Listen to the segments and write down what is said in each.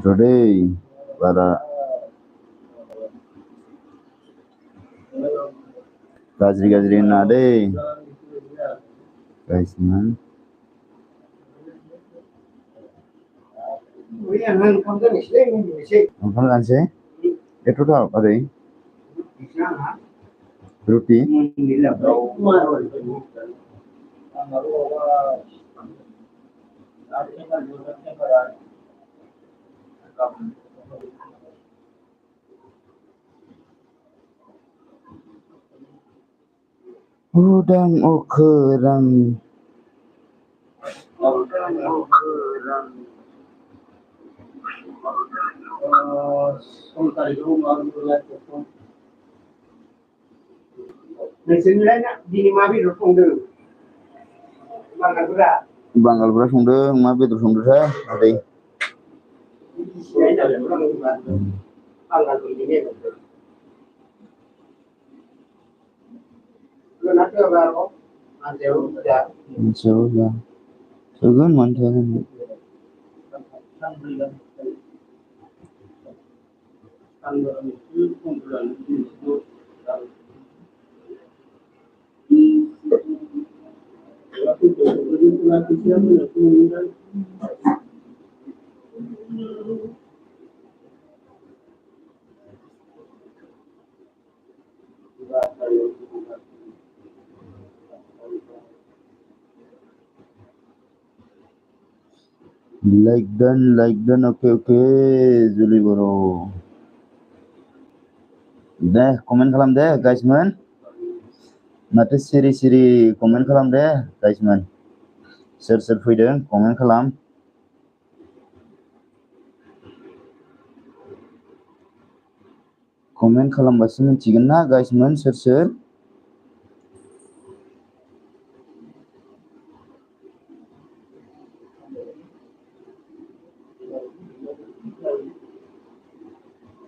Today para गाज्रि होनना दै guys man ओंखाम जानोसै एथ'थाब ओरै रुटि udang okerang नोंसोरनिलाय दिनै मा बेदर संदों बांगालफोरा संदों मा बेदर संदोंथाय आदै मोनसेयाव जा सोगोन मानो थोआ like done okay Juli bro deh komen खालाम deh guys man माथो सिरि komen खालाम deh guys man सोर फैदों komen खालाम komen खालामबासो मिथिगोन ना guys man सोर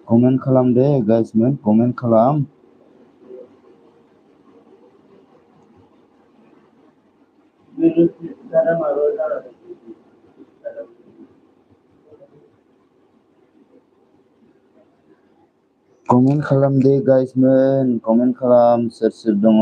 komen खालाम deh guys man komen खालाम komen खालाम deh guys man komen खालाम सोर दङ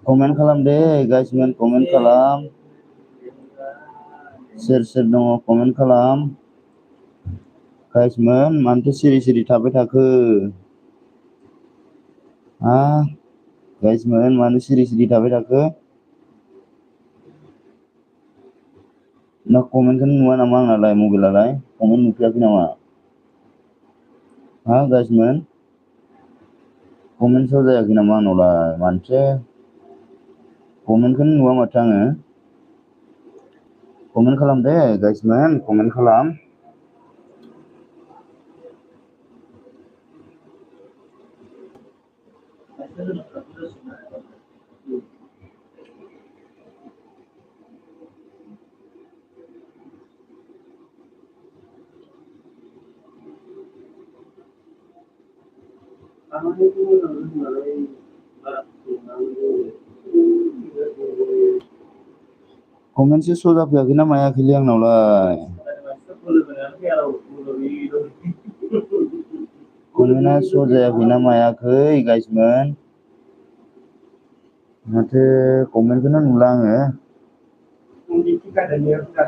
komen खालाम deh guys man komen खालाम सोर दङ komen खालाम guys man मानोथो सिरि थाबाय थाखो guys man मानो सिरि थाबाय थाखो ना कमेन्टखौनो नुवा नामा आंनालाय मबाइलालाय कमेन्ट नुफैयाखै नामा guys man कमेन्ट श' जायाखै नामा आंनावलाय मानोथो कमेन्टखौनो नुवा माथो आङो कमेन्ट खालाम deh guys man कमेन्ट खालाम Komen sih sudah yakin nama ya kalian nolai. Komennya sudah yakin nama ya ke guys man. Nanti komen kena nulang ya. Mungkin kita ada niat kita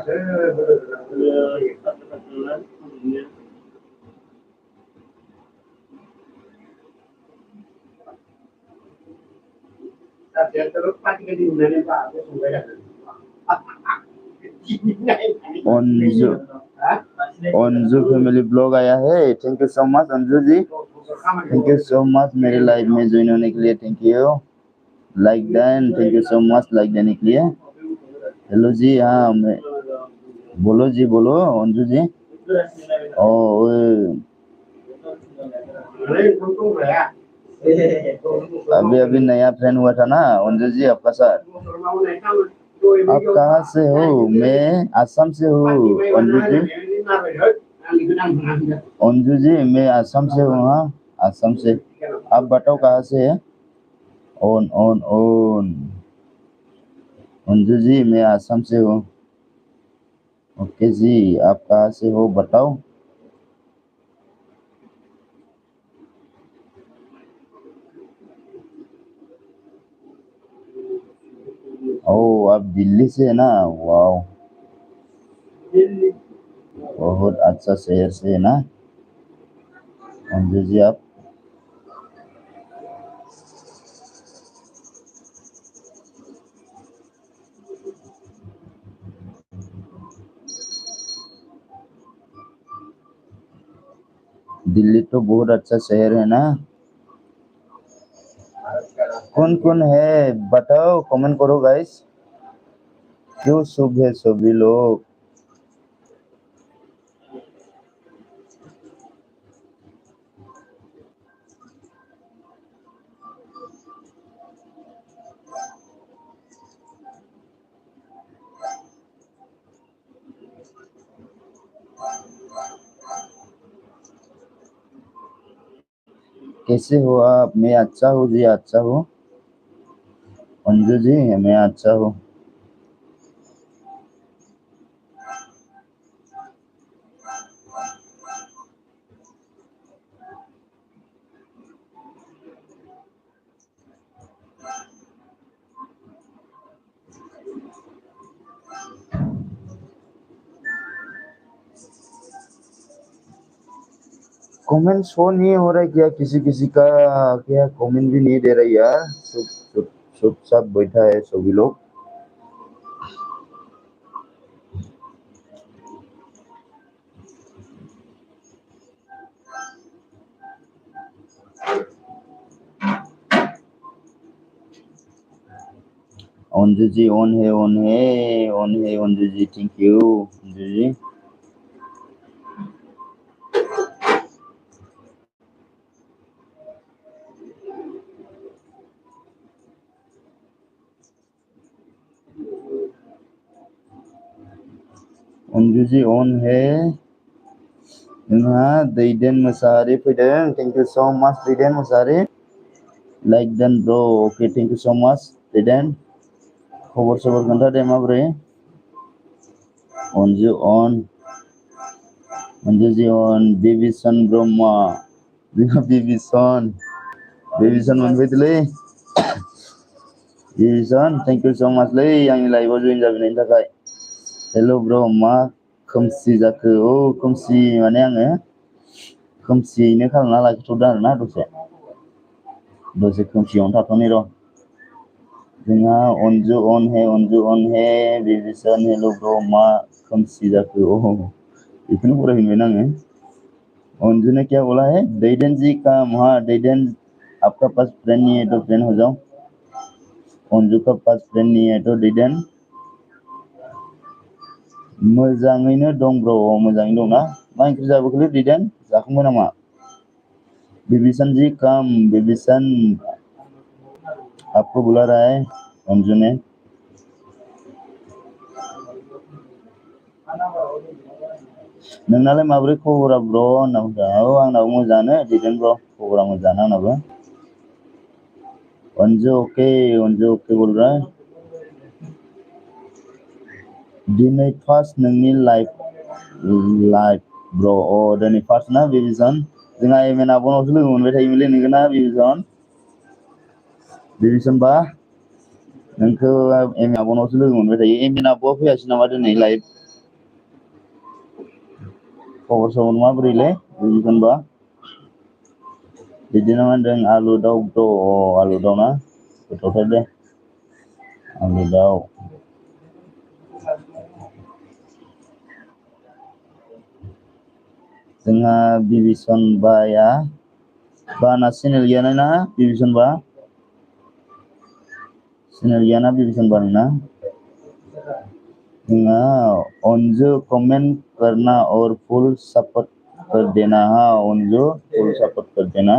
Tapi terus pasti ke di mana Pak? Onzu family blog आया है. Thank you so much Onzu ji. Thank you so much मेरे live में join होने के लिए. Thank you. Like Dan, thank you so much like देने के लिए. हेलो जी, हाँ मैं बोलो जी बोलो अंजू जी. अभी नया फ्रेंड हुआ था ना अंजू जी आपका साथ. आप कहाँ से हो? मैं असम से हूँ अंजू जी. अंजू जी मैं असम से हूँ. हाँ असम से. आप बताओ कहाँ से है? ओन अंजू जी मैं असम से हूँ. ओके जी आप कहाँ से हो बताओ. आप दिल्ली से है ना. वाओ बहुत अच्छा शहर से है ना अंजू जी आप. दिल्ली तो बहुत अच्छा शहर है ना. कौन है बताओ कमेंट करो गाइस. क्यों शुभ है सभी लोग. कैसे हो आप. मैं अच्छा हूँ जी अच्छा हूँ. अंजू जी मैं अच्छा हूँ. कमेंट शो नहीं हो रहा है क्या किसी का. क्या कमेंट भी नहीं दे रही यार. सब सब बैठा है सभी लोग. अंजू जी ऑन है Anju ji. Thank you Anju ji. Anju ji on है. हाँ दैदेन मोसाहारी फैदों. Thank you so much Daiden Mosahary. Like then bro. Okay thank you so much Daiden. खबर सबर खोन्था दे माब्रै. Anju on. Anju ji on. Baby son Brahma. Baby son मोनफैदोलै. Baby son thank you so much लै आंनि लाइभआव जइन जाबैनायनि थाखाय. हेलो ब्रो मा खोमसि जाखो. खोमसि माने आङो खोमसियैनो खालामना लाखिथ'दों आरोना दसे खोमसियावनो थाथ'नि र'. जोंहा अंजू ऑन है बेबी सन. हेलो ब्रो मा खोमसि जाखो. बेखौनो फरायफिनबायना आङो. अंजू ने क्या बोला है. दैदेन जी काम. हाँ दैदेन आपका पास फ्रेंड नहीं है तो फ्रेंड हो जाओ. अंजू का पास फ्रेंड नहीं है तो दैदेन. मोजाङैनो दं ब्रो. मोजाङैनो दं ना. मा ओंख्रि जाबोखोलै दैदेन. जाखांबाय नामा. बेबी सन जी काम. बेबी सन आपको बुला रहा है अंजू ने. नोंनालाय माबोरै खबरा ब्र' होनना बुंदों. आंनाबो मोजाङानो दैदेन ब्र'. खबरा मोजां आंनाबो। अन्जु अके बोल रहा है। दिनै फार्स्ट नोंनि लाइफ ब्र' दिनै फार्स्ट ना बिबिजन जोंहा एम एन आब'नावसो लोगो मोनबाय थायोमोनलै नोंगोना बिबिजन बा नोंखौ एम ए आब'नावसो लोगो मोनबाय थायो। एम एन आब'आ फैयासै नामा दिनै लाइभ? खबर सबर माबोरैलै बिबिजन बा? बिदिनो मा होनदों आलु दाउ ब्र' आलु दाउ ना गोथावथार दे आलु दाउ। जोंहा बिबिसन बाया बाना चेनेल गैयानो ना बिबिसन बा? चेनेल गैयाना बिबिसन बा नोंना? जोंहा अन्जु कमेंट करना और फुल सपोर्ट कर देना हाँ अन्जु फुल सपोर्ट कर देना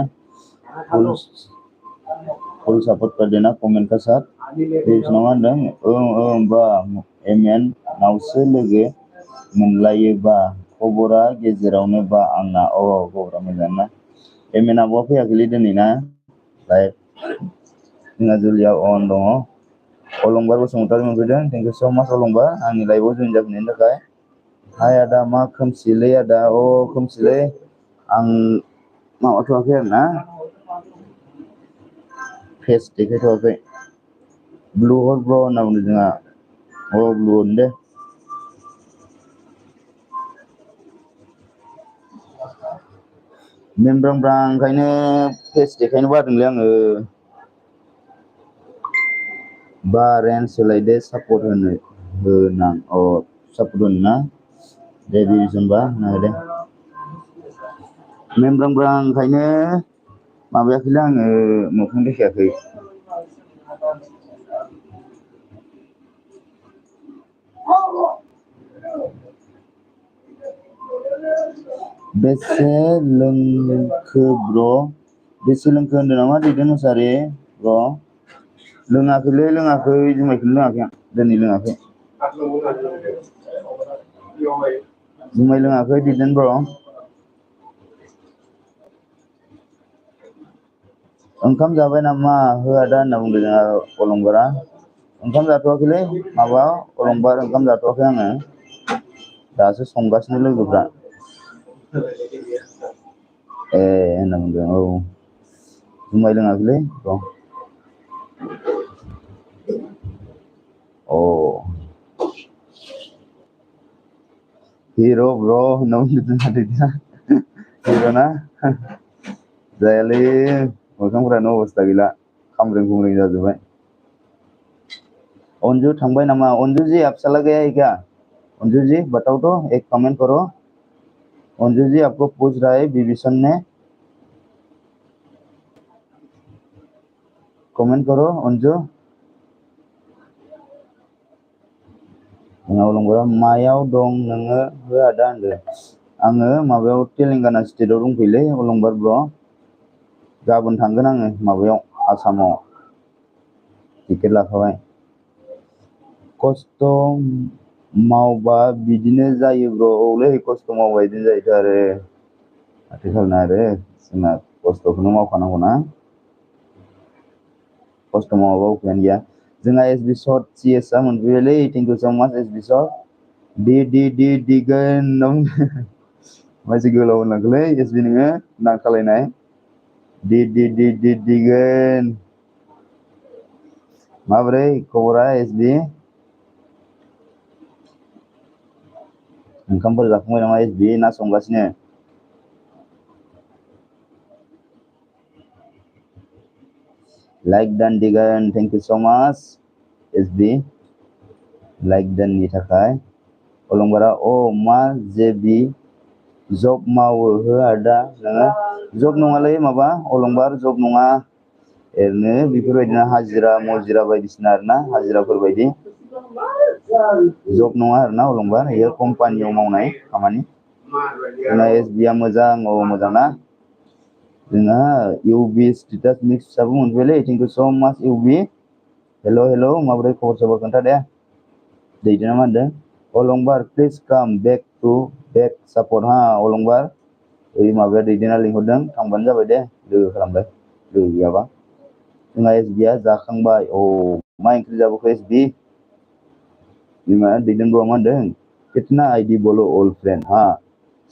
फुल सपोर्ट कर देना कमेंट का साथ। बिबिसना मा होनदों बा एम एन नावसो लोगो मोनलायोबा खबरा गेजेरावनो बा आंना खबरा मोजां ना। एम एन आब'आ फैयाखैलै दिनै ना लाइभ। जोंहा जुलिया अन दङ। अलंबार बसुमतारी मोनफैदों थेंक इउ स' माच अलंबार आंनि लाइभआव जइन जाफैनायनि थाखाय। हाय आदा मा खोमसिलै आदा खोमसिलै आं माबाथ'वाखै आरो ना फेस देखायथ'वाखै। ब्लु हर ब्र' होनना बुंदों जोंहा ब्लु होन दे। मेमब्रां ओंखायनो फेस देखायनो बादोंलै आङो। बा रेन्ज सोलायदो सापर्ट होनां सापर्ट होनो ना दे बिबिसन बा दे मेमब्रां ओंखायनो माबायाखैलै आङो मोखां देखायाखै। बेसे लोंखो ब्र' बेसे लोंखो होनदों नामा दैदेन मुसाहारि ब्र'? लोङाखैलै जुमायखौनो लोङाखै आं दिनै लोङाखै। जुमाय लोङाखै दैदेन ब्र'। ओंखाम जाबाय नामा हो आदा होनना बुंदों जोंहा अलंबारा। ओंखाम जाथ'वाखैलै माबा अलंबार ओंखाम जाथ'वाखै आङो दासो संगासिनो लोगोफ्रा। होनना बुंदों जुमाय लोङाखैलै ब्र'। हिर' ब्र' होनना बुंदों जोंहा दैदेना हिर' ना जायालै मोखांफोरानो अबस्था गैला खामब्रें खुमब्रें जाजोब्बाय। अन्जु थांबाय नामा अन्जु जी आप चला गया है क्या? अन्जु जी बताओ तो एक कमेंट करो। अन्जु जी आपको पूछ रहा है बिभीषण ने कमेंट करो अन्जु। अलंबारा मायाव दं नोङो हो आदा होनदों आङो माबायाव तेलेंगाना स्टेटआव दंफैयोलै अलंबार ब्र'। गाबोन थांगोन आङो माबायाव आसामाव टिकेट लाखाबाय। खस्थ' मावबा बिदिनो जायो ब्र' औलै खस्थ' मावबा बिदिनो जायोथ' आरो माथो खालामनो आरो जोंना खस्थ'खौनो मावखानांगौना। खस्थ' मावाबा उफायानो गैया। जोंहा एस बि सर्ट सि एस आ मोनफैबायलै थेंक इउ स' माच एस बि सर्ट दिगोन मानसि गोलाव होनलांखोलै एस बि नोङो नांखालायनाय दिगोन माबोरै खबरा एस बि? ओंखामफोर जाखांबाय नामा एस बि ना संगासिनो? लाइक दान दिगोन थेंक इउ स' माच एस बि लाइक दाननि थाखाय। अलंबारा मा जे बि जब मावो हो आदा नोङो जब नङालै माबा अलंबार जब नङा ओरैनो बेफोरबायदिनो हाजिरा मुजिरा बायदिसिना आरोना हाजिराफोर बायदि जब नङा आरोना अलंबार बेयो कम्पानियाव मावनाय खामानि। जोंना एस बि आ मोजां मोजां ना। जोंहा इउ बि स्टेटास मिक्स फिसाबो मोनबायलै थेंक इउ स' माच इउ बि हेल' माबोरै खबर सबर खोन्था दे। दैदेना मा होनदों अलंबार प्लिज काम बेक सापर्ट हा अलंबार ओइ माबाया दैदेना लिंहरदों थांबानो जाबाय दे। लोगो खालामबाय लोगो गैयाबा जोंहा SBया जाखांबाय मा ओंख्रि जाबोखो SB बिमा दैदेन बर'आ मा होनदों कितना आइडि बोलो अल फ्रेन्ड हा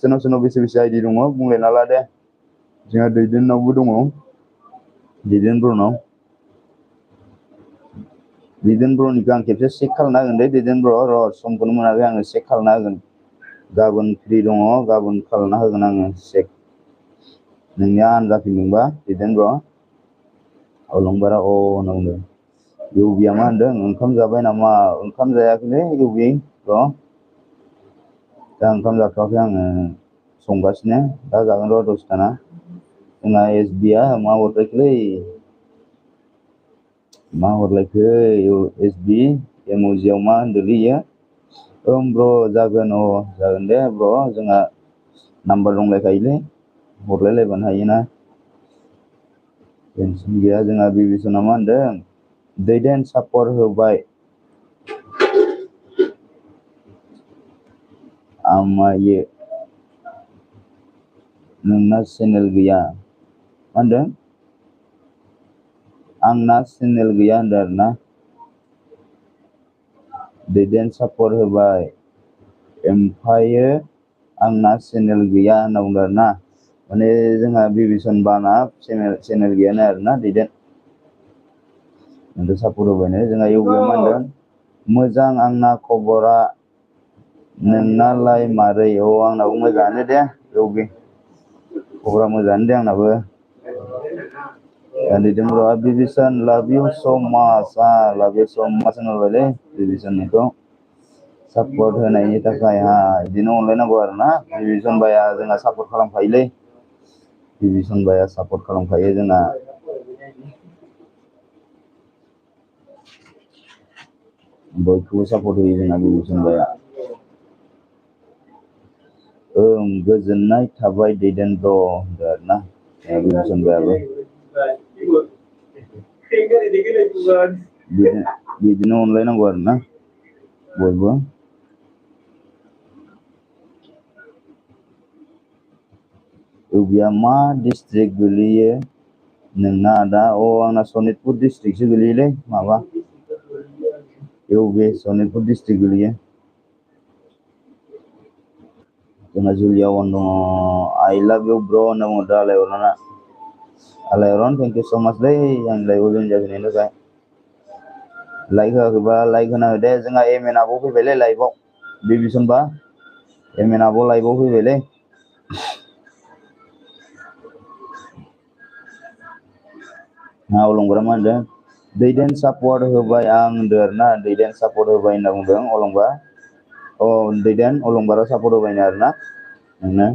सोरनाव बेसे आइडि दङ बुंलायना ला दे जोंहा दैदेननावबो दङ दैदेन ब्र'नाव दैदेन ब्र'निखौ आं खेबसे चेक खालामना होगोन दे दैदेन ब्र' र' समखौनो मोनाखै आङो चेक खालामना होगोन गाबोन फ्रि दङ गाबोन खालामना होगोन आङो चेक नोंनिया आनजाफिनदोंबा दैदेन ब्र' अलंबारा होनना बुंदों इउबिया मा होनदों ओंखाम जाबाय नामा ओंखाम जायाखैलै इउबि र' दा ओंखाम जाथ'वाखै आङो संगासिनो दा जागोन र' दसे थाना जोंहा SBया मा हरलायखोलै मा हरलायखो SB इम'जियाव मा होनदोंलै इयो ब्र' जागोन जागोन दे ब्र' जोंहा नाम्बार दंलायखायोलै हरलायलायबानो हायोना टेनसन गैया जोंहा बिबिसना मा होनदों दैदेन सापर्ट होबाय आमायो नोंना चेनेल गैया मा होनदों आंना चेनेल गैया होनदों आरोना दैदेन सापर्ट होबाय ओमफ्रायो आंना चेनेल गैया होनना बुंदों आरोना माने जोंहा बिबिसन बाना चेनेल गैयानो आरोना दैदेन नोंथ' सापर्ट होबायनो जोंहा इउबियाव मा होनदों मोजां आंना खबरा नोंनालाय मारै आंनाबो मोजाङानो दे इउबि खबरा मोजाङानो दे आंनाबो दैदेन ब्र'आ बिबिसन लाभ इउ स' माच लाभ इउ स' माच होनहरबायलै बिबिसननिखौ सापर्ट होनायनि थाखाय बिदिनो अनलायनांगौ आरोना बिबिसन बाया जोंहा सापर्ट खालामखायोलै बिबिसन बाया सापर्ट खालामखायो जोंना बयखौबो सापर्ट होयो जोंना बिबिसन बाया गोजोननाय थाबाय दैदेन ब्र' होनदों आरोना बिबिसन बायाबो बिदिनो अनलायनांगौ आरोना बयबो इउबिया मा डिस्ट्रिक्ट गोलैयो नोंना आदा आंना सनितपुर डिस्ट्रिक्टसो गोलैयोलै माबा इउबि सनितपुर डिस्ट्रिक्ट गोलैयो जोंना जुलियावन दङ आइ लाभ इउ ब्र' होनना बुंहरदों आलायअरना आलायअरन थेंक इउ स' माच लै आंनि लाइफआव जइन जाफैनायनि थाखाय लाइक होआखैबा लाइक होना हो दे जोंहा एमएन आब' फैबायलै लाइभआव बिबिसनबा एमएन आब' लाइभआव फैबायलै अलंबारा मा होनदों दैदेन सापर्ट होबाय आं होनदों आरोना दैदेन सापर्ट होबाय होनना बुंदों अलंबार दैदेन अलंबारा सापर्ट होबायनो आरोना नोंनो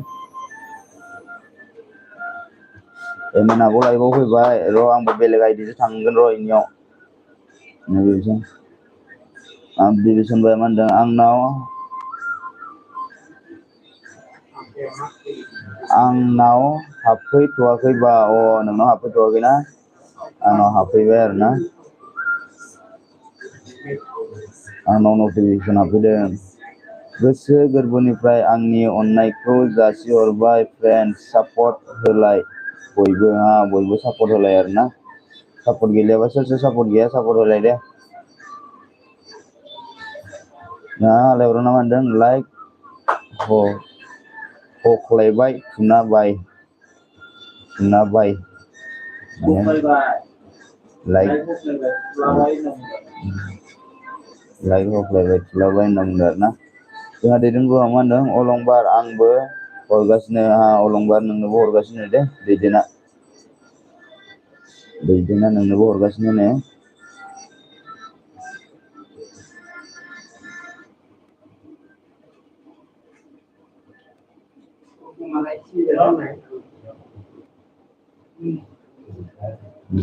एमएन आब' लाइभआव फैबाय र' आंबो बेलेग आइडिजों थांगोन र' इनियाव बिबिसन बाया मा होनदों आंनाव हाबफैथ'वाखैबा नोंनाव हाबफैथ'वाखैना आंनाव हाबफैबाय आरोना आंनाव नटिफिकेसन हाबफैदों गोसो गोरबोनिफ्राय आंनि अननायखौ जासिहरबाय फ्रेन्ड सापर्ट होलाय बयबो सापर्ट होलाय आरोना सापर्ट गैलायाबा सोर सापर्ट गैया सापर्ट होलाय दे आलायअरना मा होनदों लाइक हख्लायबाय थुना बाय लाइक हख्लायबाय थुलाबाय होनना बुंदों आरोना जोंहा दैदेन ब्र'आ मा होनदों अलंबार आंबो हरगासिनो अलंबार नोंनोबो हरगासिनो दे दैदेना नोंनोबो हरगासिनो नो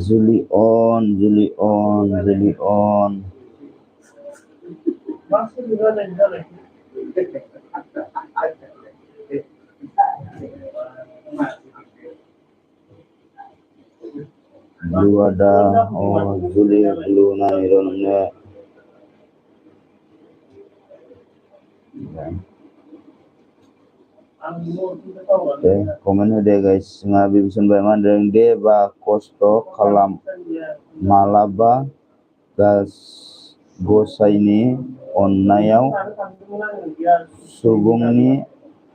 जुलि अन ब्लु आदा जुलि ब्लु नानि र' नोंनो Oke, komen hoदो guys. जोंहा बिभीषणबाया मा होनदों दे बा खस्थ' खालाम मालाबा गसाइनि अननायाव सुबुंनि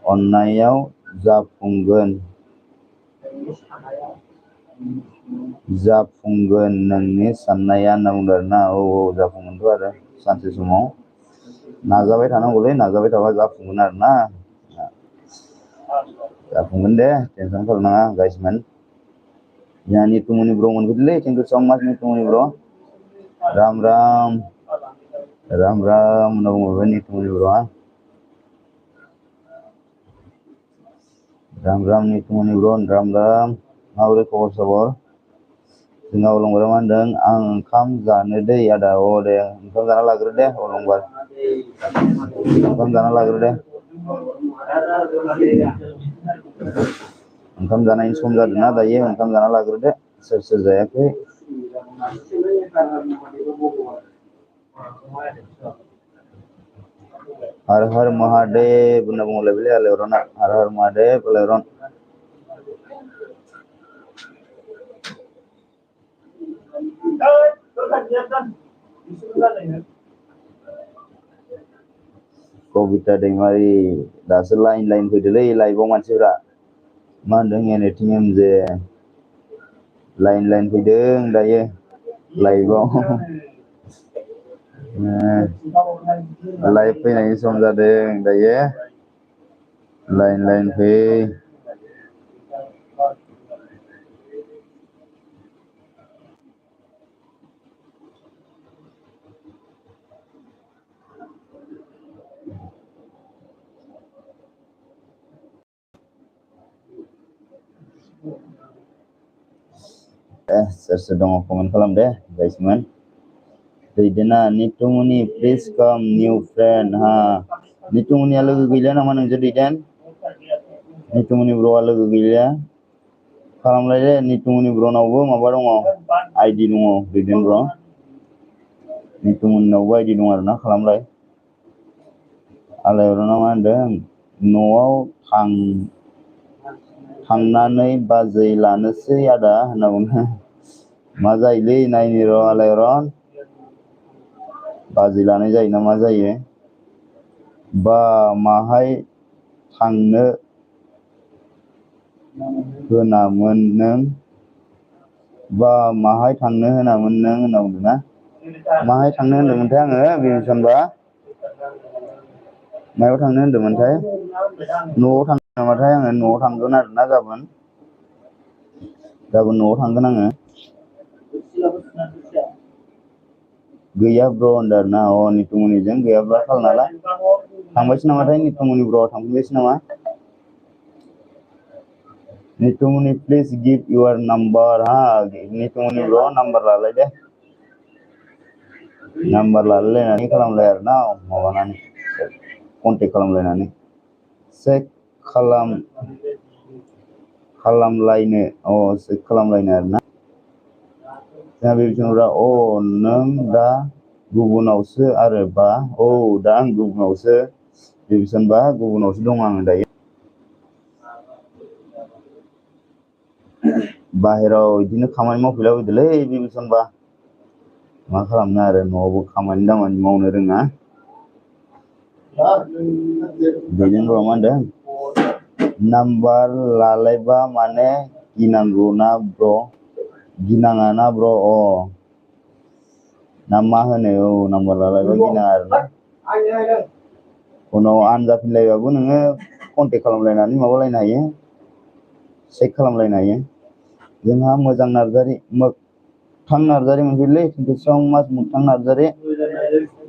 अननायाव जाफुंगोन नोंनि साननाया होनना बुंदों आरोना। औ जाफुंगोनथ' आरो सानसे समाव नाजाबाय थानांगौलै, नाजाबाय थाबा जाफुंगोन आरोना। जाफुंगोन दे, टेनसन खालामनाङा गाइसमोन। जोंहा नितुमनि ब्र मोनफैदोंलै, थेंक इउ सो माच नितुमनि ब्र। राम राम होनना बुंहरबाय नितुमनि ब्रआ। राम नितुमनि ब्र, राम। माबोरै खबर सबर? जोंहा अलंबारा मा होनदों आं ओंखाम जानो दै आदा। अ दे ओंखाम जाना लाग्रो दे अलंबार, ओंखाम जाना लाग्रो दे। ओंखाम जानायनि सम जादोंना दायो, ओंखाम जाना लाग्रोदो। सोर जायाखै? हर हर महादेव होनना बुंलायबायलै आलायारना। हर हर महादेव आलायारन। कबिता दैमारि दासो लाइन फैदोलै लाइभआव मानसिफोरा। मा होनदों एनिथिं एमजे लाइन फैदों दायो लाइभआव। लाइभ फैनायनि सम जादों दायो। लाइन फै। सोर दङ कमेन्ट खालाम दे गाइसमोन। दैदेना नितुमनि प्लिज काम निउ फ्रेन्ड। हा नितुमनिया लोगो गैला नामा नोंजों दैदेन? नितुमनि ब्रआ लोगो गैलिया? खालामलाय दे नितुमनि ब्रनावबो माबा दङ, आइडि दङ दैदेन ब्र। नितुमनिनावबो आइडि दं आरोना, खालामलाय। आलायारना मा होनदों न'आव थांनानै बाजै लानोसै आदा होनना बुङो। मा जायोलै नायनि र' आलायारन, बाजै लानाय जायोना मा जायो। बा माहाय थांनो होनामोन नों? बा माहाय थांनो होनामोन नों होनना बुंदोंना? माहाय थांनो होनदोंमोनथाय आङो बिभीषणबा? मायाव थांनो होनदोंमोनथाय? न'आव थांनो नामाथाय आङो न'आव थांगोन आरोना गाबोन। न'आव थांगोन आङो। गैया ब्र होनदों आरोना। अ नितुमनिजों गैयाब्ला खालामनाला। थांबायसो नामाथाय नितुमनि ब्रआ थांफिनबायसो नामा? नितुमनि प्लिज गिभ इउर नाम्बार। हा नितुमनि ब्र नाम्बार लालाय दे। नाम्बार लालायलायनानै खालामलाय आरोना माबानानै कन्टेक्ट खालामलायनानै चेक खालामलायनो आरोना। जोंहा बिभीषणब्रा अ नों दा गुबुनावसो आरो बा औ दा आं गुबुनावसो बिभीषणबा, गुबुनावसो दं आङो दायो। बाहेराव बिदिनो खामानि मावफैलाबायदोलै बिभीषणबा। मा खालामनो आरो न'आवबो खामानि दामानि मावनो रोङा। दैदेनब्रआ मा होनदों नाम्बार लालायबा माने गिनांगौना ब्र? गिनाङा ना ब्र? अ ना मा होनो? औ नाम्बार लालायबा गिनाङा आरोना। उनाव आनजाफिनलायबाबो नोङो कन्टेक्ट खालामलायनानै माबालायनो हायो, चेक खालामलायनो हायो। जोंहा मोजां नार्जारि मोगथां नार्जारि मोनफैदोंलै, थेंक इउ सो माच मोगथां नार्जारि।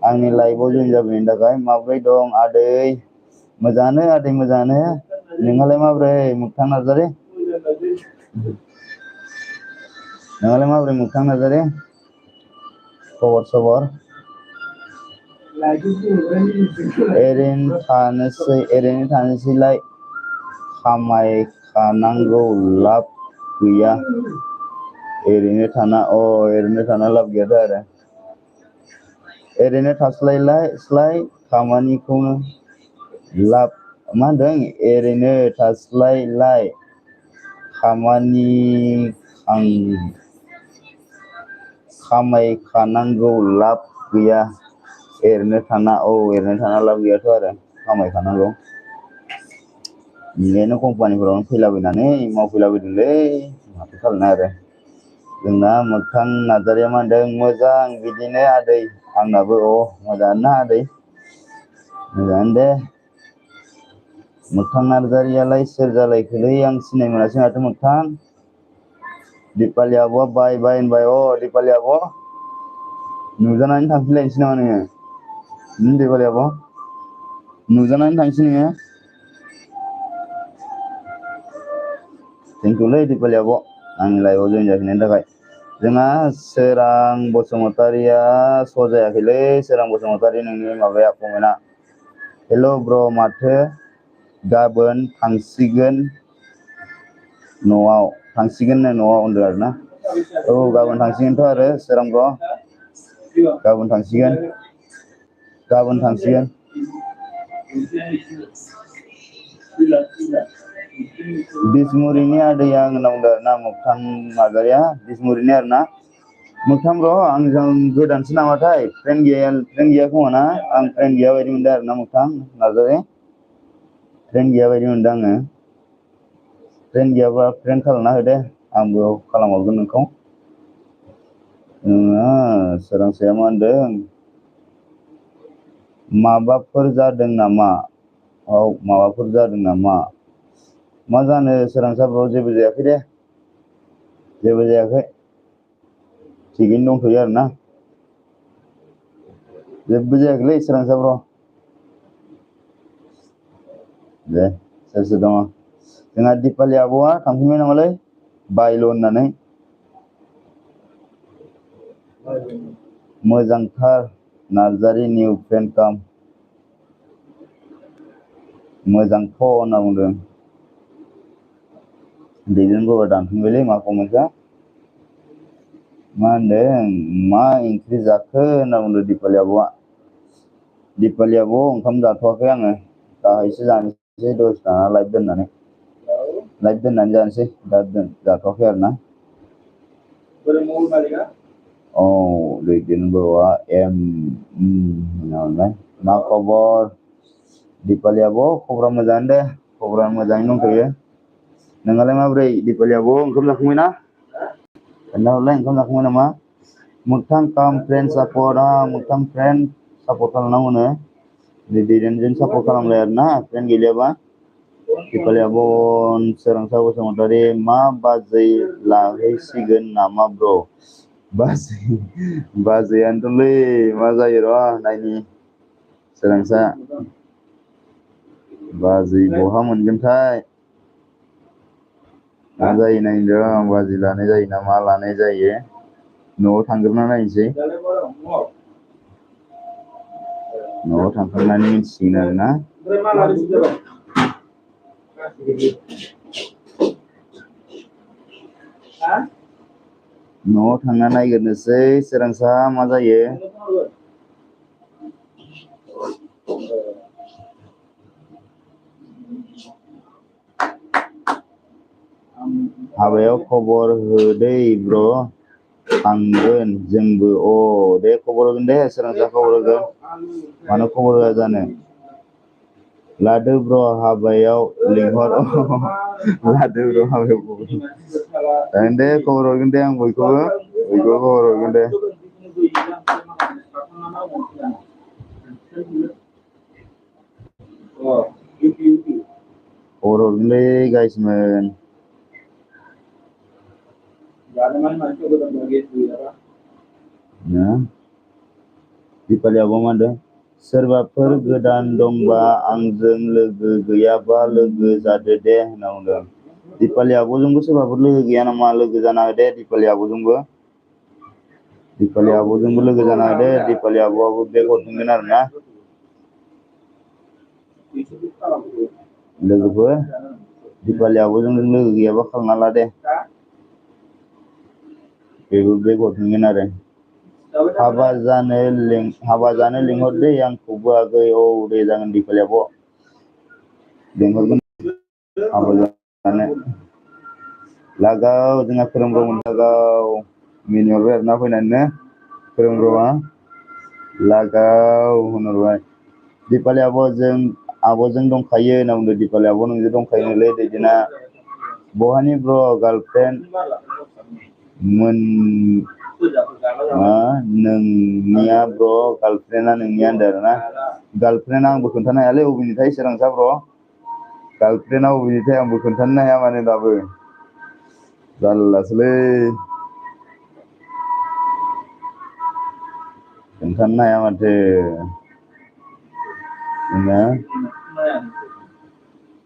आंनि लाइभआव जइन जाबोनायनि थाखाय। माब्रै दं आदै? मोजाङानो आदै मोजाङानो। नोंहालाय माब्रै मोगथां नार्जारि? नोंहालाय माब्रै मोगथां नार्जारि? खबर सबर? ओरैनो थानोसैलाय खामायखानांगौ लाब गैया। ओरैनो थाना लाब गैयाथ' आरो। ओरैनो थास्लायस्लाय खामानिखौनो लाब मा होनदों ओरैनो थास्लायलाय खामानि खामायखानांगौ लाब गैया ओरैनो थाना लाब गैयाथ' आरो खामायखानांगौ बेनिखायनो कम्पानिफोरावनो फैलाबायनानै मावफैलाबायदोंलै माथो खालामनो आरो जोंना मोगथां नार्जारिया मा होनदों मोजां बिदिनो आदै आंनाबो मोजाङानो ना आदै मोजाङानो दे मोगथां नार्जारियालाय सोर जालायखोलै आं सिनाय मोनासै माथो मोगथां दिपालि आब'आ बाय होनबाय दिपालि आब' नुजानानै थांफिनलायनोसै नामा नोङो दिपालि आब' नुजानानै थांसै नोङो थेंकिउलै दिपालि आब' आंनि लाइफआव जयन जाफिननायनि थाखाय जोंहा सोरां बसुमतारिया श' जायाखैलै सोरां बसुमतारि नोंनि माबाया कमेन्टआ हेल' ब्र माथो गाबोन थांसिगोन न'आव होनदों आरोना गाबोन थांसिगोनथ' आरो सोरां ब्र गाबोन थांसिगोन बिसमुरिनि आदैया आंनाव बुंदों आरोना मोगथां नार्जारिया बिसमुरिनि आरोना मोगथां ब्र आंजों गोदानसो नामाथाय फ्रेन्ड गैया खोमा ना आं फ्रेन्ड गैया बायदि मोनदों आरोना मोगथां नार्जारि फ्रेन्ड गैया बायदि मोनदों आङो फ्रेन्ड गैयाबा फ्रेन्ड खालामना हो दे आंबो खालामहरगोन नोंखौ सोरांसाया मा होनदों माबाफोर जादों नामा माबाफोर जादों नामा मा जानो सोरांसाफ्राव जेबो जायाखै दे जेबो जायाखै थिगैनो दंथ'यो आरोना जेबो जायाखैलै सोरांसाफ्राव दे सोर दङ जोंहा दिपालि आब'आ थांफिनबाय नामालै बायल' होननानै मोजांथार नार्जारि निउ फ्रेन्ड काम मोजांथ' होनना बुंदों दैदेन बाबा दानफिनबायलै मा कमेन्टआ मा होनदों मा ओंख्रि जाखो होनना बुंदों दिपालि आब'आ दिपालि आब' ओंखाम जाथ'वाखै आङो दाहायसो जानोसै दसे थाना लाइभ दोननानै जानोसै दा जाथ'वाखै आरोना दैदेन बाबा मा खबर दिपालि आब' खबरा मोजाङानो दे खबरा मोजाङैनो दंथ'यो नोंहालाय माबोरै दिपालि आब' ओंखाम जाखांबाय ना खोन्थाहरलाय ओंखाम जाखांबाय नामा मोगथां काम फ्रेन्ड सापर्ट मोगथां फ्रेन्ड सापर्ट खालामनांगौनो दैदेनजों सापर्ट खालामलाय आरोना फ्रेन्ड गैलायाबा दिपालि आब' सोरांसा बसुमतारि मा बाजै लाहैसिगोन नामा ब्र बाजैयानोथ'लै मा जायो र' नायनि सोरांसा बाजै बहा मोनगोनथाय मा जायो नायनो र' बाजै लानाय जायो ना मा लानाय जायो न'आव थांग्रोना नायनोसै न'आव थांखांनानै मिथिसिगोन आरोना न'आव थांना नायग्रोनोसै सोरांसा मा जायो हाबायाव खबर होदै ब्र थांगोन जोंबो दे खबर होगोन दे सोरांसा खबर होगोन मानो खबर होआ जानो लादो ब्र हाबायाव लिंहर लादो ब्र हाबायाव जागोन दे खबर हरगोन दे आं बयखौबो खबर हरगोन दे खबर हरगोनलै गाइसमोन दिपालि आब'आ मा होनदों सोरबाफोर गोदान दंबा आंजों लोगो गैयाबा लोगो जादो दे होनना बुंदों दिपालि आब'जोंबो सोरबाफोर लोगो गैया नामा लोगो जाना हो दे दिपालि आब'जोंबो लोगो जाना हो दे दिपालि आब'आबो बेक हरफिनगोन आरोना लोगोफोर दिपालि आब'जों लोगो गैयाबा खालामना ला दे बेबो बेक हरफिनगोन आरो हाबा जानो लिंहर दै आंखौबो आगै दे जागोन दिपालि आब' लेंहरगोन हाबा जानो लागाव जोंहा खोरोमब्रमोन लागाव मिनिहरबाय आरोना फैनानैनो खोरोमब्रमा लागाव होनहरबाय दिपालि आब'जों दंखायो होनना बुंदों दिपालि आब' नोंजों दंखायोनोलै दैदेना बहानि ब्र गार्लफ्रेन्ड मोन नोंनिया ब्र गार्लफ्रेन्डआ नोंनिया होनदों आरोना गार्लफ्रेन्डआ आंबो खोन्थानो हायालै अबेनिथाय सोरांसा ब्र गार्लफ्रेन्डआ अबेनिथाय आंबो खोन्थानो हाया माने दाबो जारलासोलै खोन्थानो हाया माथो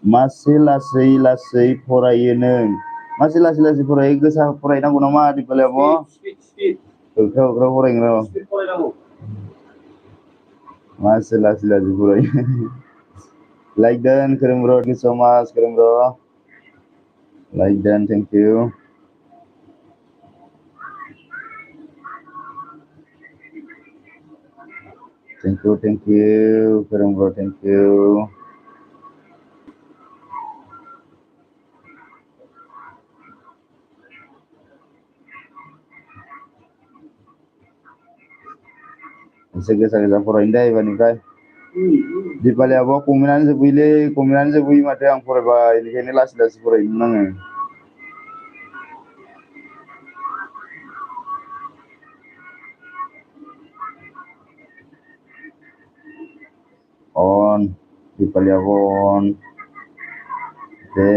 मासे लासै फरायो नों मासे लासै फरायो गोसा फरायनांगौ नामा दिपालि आब' होख्राव फरायगोन र' मासे लासै फरायो लाइक दोन खोरोमब्र थेंक इउ सो माच खोरोमब्र लाइक दोन थेंक इउ खोरोमब्र थेंक इउ एसे गोसा फरायनो दे एबारनिफ्राय दिपालि आब' कमेन्टआनो जोबबोयो माथो आं फरायबाय बेनिखायनो लासै फरायदोंमोन आङो अन दिपालि आब' अन दे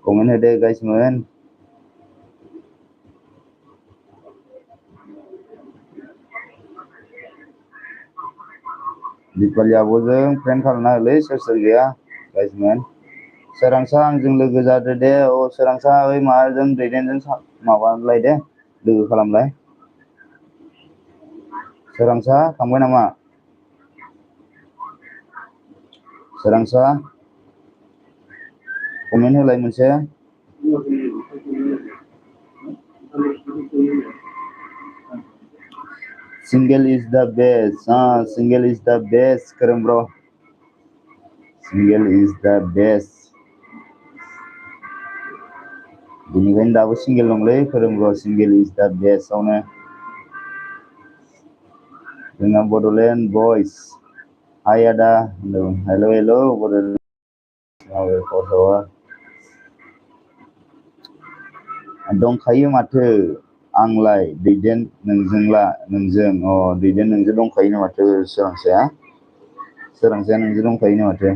कमेन्ट होदो गाइसमोन दिपालि आब'जों फ्रेन्ड खालामना होलै सोर गैया गाइसमोन सोरांसा आंजों लोगो जादो दे सोरांसा ओइ माबाजों दैदेनजों माबालाय दे लोगो खालामलाय सोरांसा थांबाय नामा सोरांसा कमेन्ट होलाय मोनसे सिंगेल इज द बेस्ट खोरोमब्र सिंगेल इज द बेस्ट बेनिखायनो दाबो सिंगेल दंलै खोरोमब्र सिंगेल इज द बेस्टआवनो जोंना बड'लेण्ड बयस हाय आदा हेल' बड'लेण्ड दंखायो माथो आंलाय दैदेन नोंजों दंखायोनो माथो सोरांसाया नोंजों दंखायोनो माथो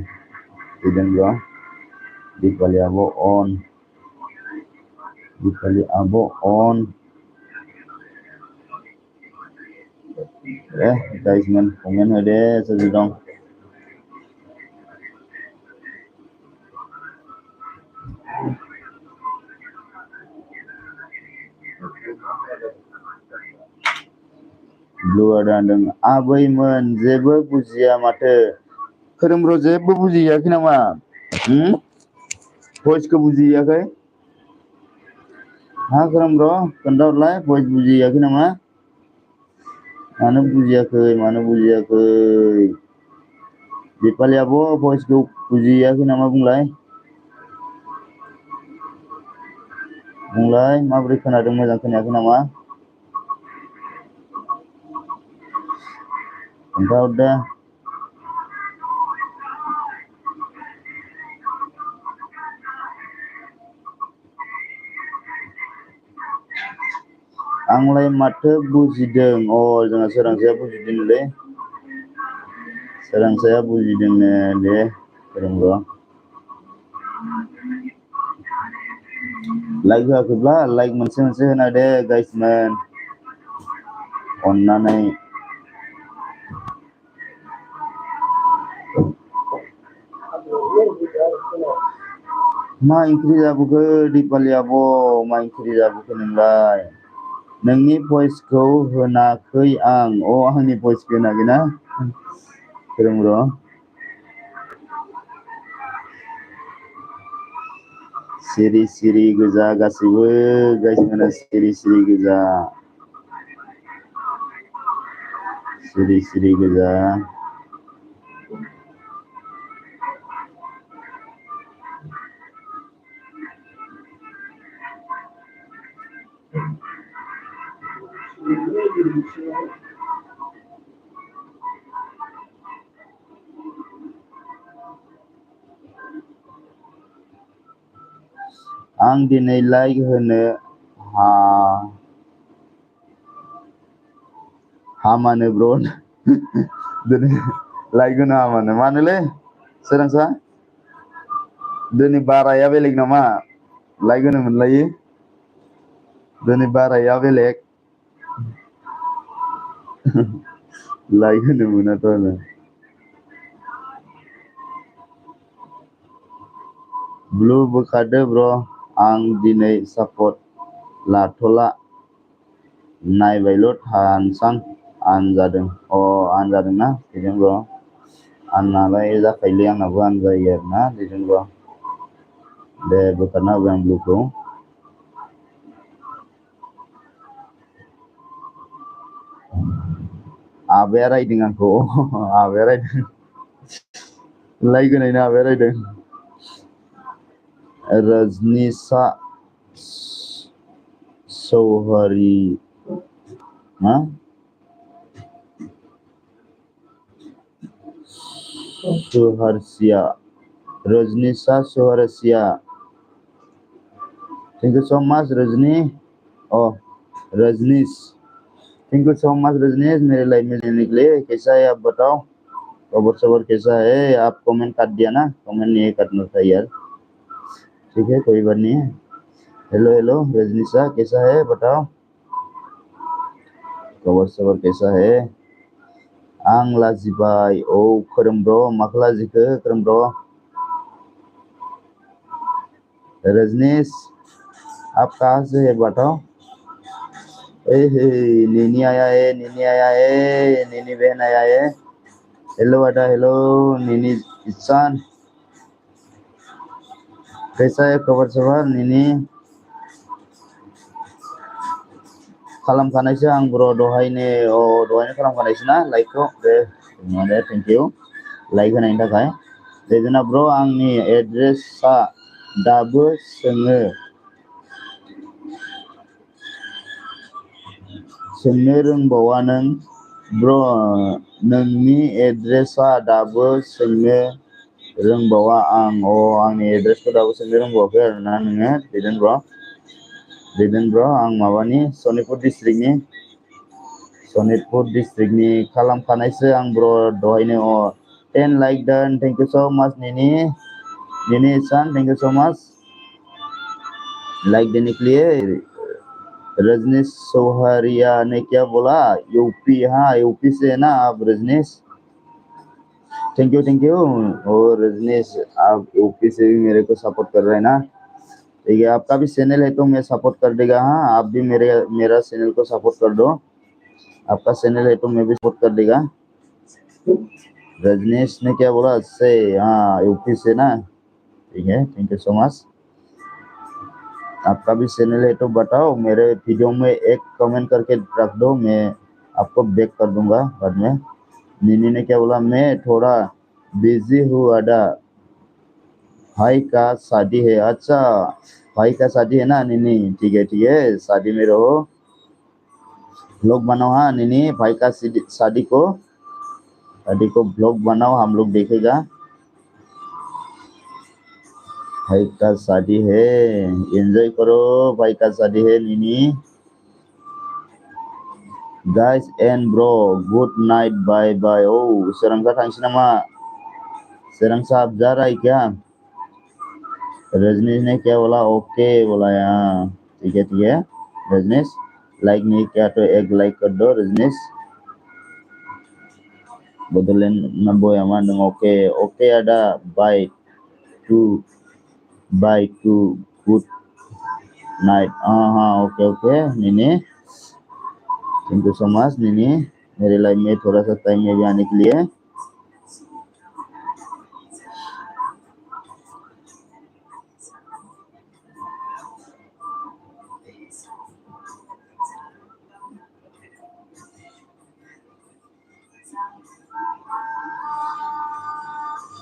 दैदेनब्र दिपालि आब' अन गाइसमोन कमेन्ट होदे सोर दं ब्लु आदा होनदों आबैमोन जेबो बुजिया माथो खोरोमब्र जेबो बुजियाखै नामा भइसखौ बुजियाखै हा खोरोमब्र खोन्थाहरलाय भइस बुजियाखै नामा मानो बुजियाखै दिपालि आब' भइसखौ बुजियाखै नामा बुंलाय माबोरै खोनादों मोजां खोनायाखै नामा खोन्थाहरदो आंलाय माथो बुजिदों जोंहा सोरांसाया बुजिदोंलै बुजिदोंनो दे खोरोमब्र लाइक होआखैब्ला लाइक मोनसे होना दे गाइसमोन अननानै मा ओंख्रि जाबोखो दिपालि आब' मा ओंख्रि जाबोखो नोंलाय नोंनि भइसखौ होनाखै आं आंनि भइसखौ होनाखैना खोरोमब्र सिरि गोजा गासैबो गाइसमोना सिरि गोजा सिरि गोजा Ang dinay like hono ha hamane bro. Dini like hono hamane manele serangsa dini baraya belik nama like hono menlai dini baraya belik like hono muna to na blue bekade bro ang dinay support latola nai bailot hansang an jadeng an jadeng na dijeng bro an nalai ja kaili ang nabu an jayer na dijeng bro de bekana bang blue ko aberai dengan ko aberai like nai na aberai deng Rajnisa Sohari ha Soharsia Rajnisa Soharsia thank you so much Rajni oh Rajnis thank you so much Rajनीश मेरे life में लेने के लिए कैसा है आप बताओ खबर सबर कैसा है आप कमेंट कर दिया ना कमेंट नहीं करना था यार ठीक है कोई बात नहीं है हेलो हेलो रजनीशा कैसा है बताओ खबर सबर कैसा है आं लाजिबाय ओ खोरोम ब्रो माखो लाजिखो खोरोम ब्रो रजनीश आप कहाँ से है बताओ नीनी आया है नीनी बहन आया है हेलो बेटा हेलो नीनी इसान कैसा है खबर सबर नीनी खालामखानायसो आं ब्र दहायनो खालामखानायसो ना लाइकखौ दे थेंक इउ लाइक होनायनि थाखाय दे जोंना ब्र आंनि एड्रेसआ दाबो सोंनो रोंबावा नों ब्र नोंनि एड्रेसआ दाबो सोंनो रोंबावा आंनि एड्रेसखौ दाबो सोंनो रोंबावाखै आरोना नोङो दैदेन ब्र आं माबानि सनितपुर डिस्ट्रिक्टनि खालामखानायसो आं ब्र दहायनो 10 like done thank you so much नीनी Ishan thank you so much like देने के लिए रजनीश सोहरिया ने क्या बोला यूपी हाँ यूपी से है ना आप रजनीश थैंक यू और रजनीश आप यूपी से भी मेरे को सपोर्ट कर रहे हैं ना ठीक है आपका भी चैनल है तो मैं सपोर्ट कर देगा हाँ आप भी मेरा चैनल को सपोर्ट कर दो आपका चैनल है तो मैं भी सपोर्ट कर देगा रजनीश ने क्या बोला से हाँ यूपी से ना ठीक है थैंक यू सो मच आपका भी चैनल है तो बताओ मेरे वीडियो में एक कमेंट करके रख दो मैं आपको बैक कर दूंगा बाद में नीनी ने क्या बोला मैं थोड़ा बिजी हूँ अदा भाई का शादी है अच्छा भाई का शादी है ना नीनी ठीक है शादी में रहो ब्लॉग बनाओ हाँ नीनी भाई का शादी को ब्लॉग बनाओ हम लोग देखेगा भाई का शादी है एंजॉय करो भाई का शादी है नीनी guys and bro good night bye bye ओ सरंगा थांसै नामा सरंसा आप जा रहा है क्या रजनीश ने क्या बोला ओके बोला यहाँ ठीक है रजनीश लाइक नहीं किया तो एक लाइक कर दो रजनीश बदलेन नंबो यामान दong ओके ada टू गुड नाइट हाँ ओके नीनी थैंक यू सो मच नीनी मेरे लाइफ में थोड़ा सा टाइम में भी आने के लिए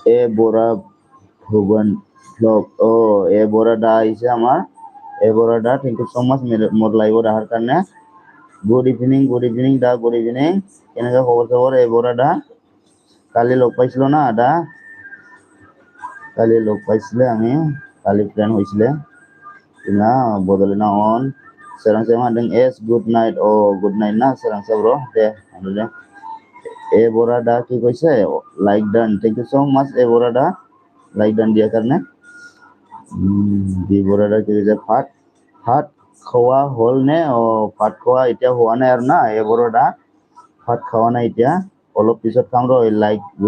ए बोरा भुवन ब्लॉग ओ ए बोरा दा इसे हमार ए बोरा दा thank you so much Mere more live रहा करने Good evening da, good evening. কেনেকা খবৰ এই বৰা দা? কালি লগ পাইছিলো না দা? কালি লগ পাইছিলে আমি, কালি প্লেন হৈছিলে। Ina bodolina on. Serang saya mandeng es good night. Oh good night na serang saya bro. Deh, alhamdulillah. Borada ki koise like done. Thank you so much Borada. Like done dia karena. Di Borada ki koise ভাত খোৱা হ'ল নে? ভাত খোৱা এতিয়া হোৱা নাই আৰু না Borada. ভাত খোৱা নাই এতিয়া, অলপ পিছত খাম ৰ,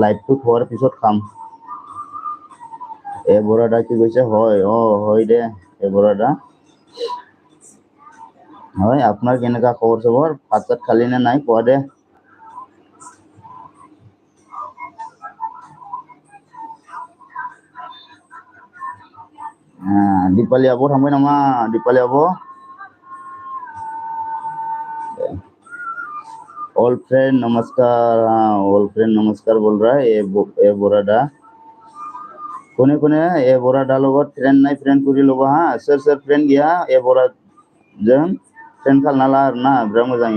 লাইভটো খোৱাৰ পিছত খাম। Borada কি কৈছে? হয় হয় দে Borada। হয়, আপনার কেনেকা খবর সবর? ভাত চাত খালি না নাই? কোৱা দে। Dipali Abo थांबाय नामा? Dipali Abo? Old friend नमस्कार। old friend नमस्कार बोल रहा है ए बोराडा। कोने बोराडा লগত फ्रेंड নাই फ्रेंड करि लबा हा। सोर फ्रेंड गया बोरा जों फ्रेंड खालामना ला आरोना, बिराद मोजां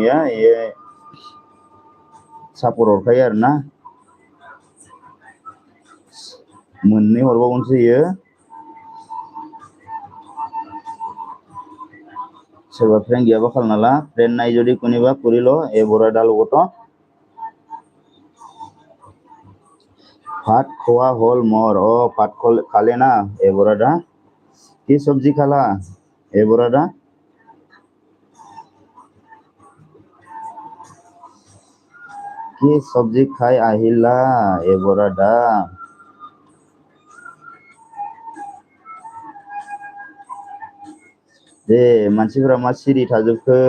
सापर्ट हरखायो आरोना। मोननै हरबावगोनसो सोरबा फ्रेंड गैयाबा खालामना ला, फ्रेंड নাই যদি কোনোবা করিল बोराडा লগত। ভাত খোৱা হল মোর। ভাত খালে না बोराडा? কি সবজি খালা बोराडा? কি সবজি খাই আহিলা बोराडा? दे मानसिफोरा मा सिरि थाजोबखो?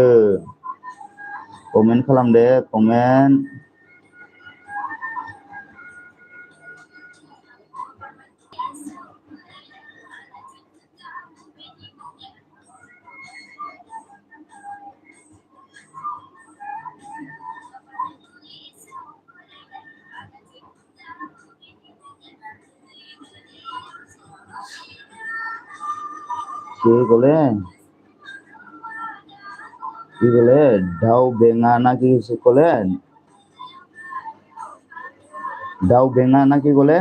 कमेन्ट खालाम दे, कमेन्ट। কি বলে ঢাউ বেঙা না কি কলে? ডাউ বেঙা না কি কলে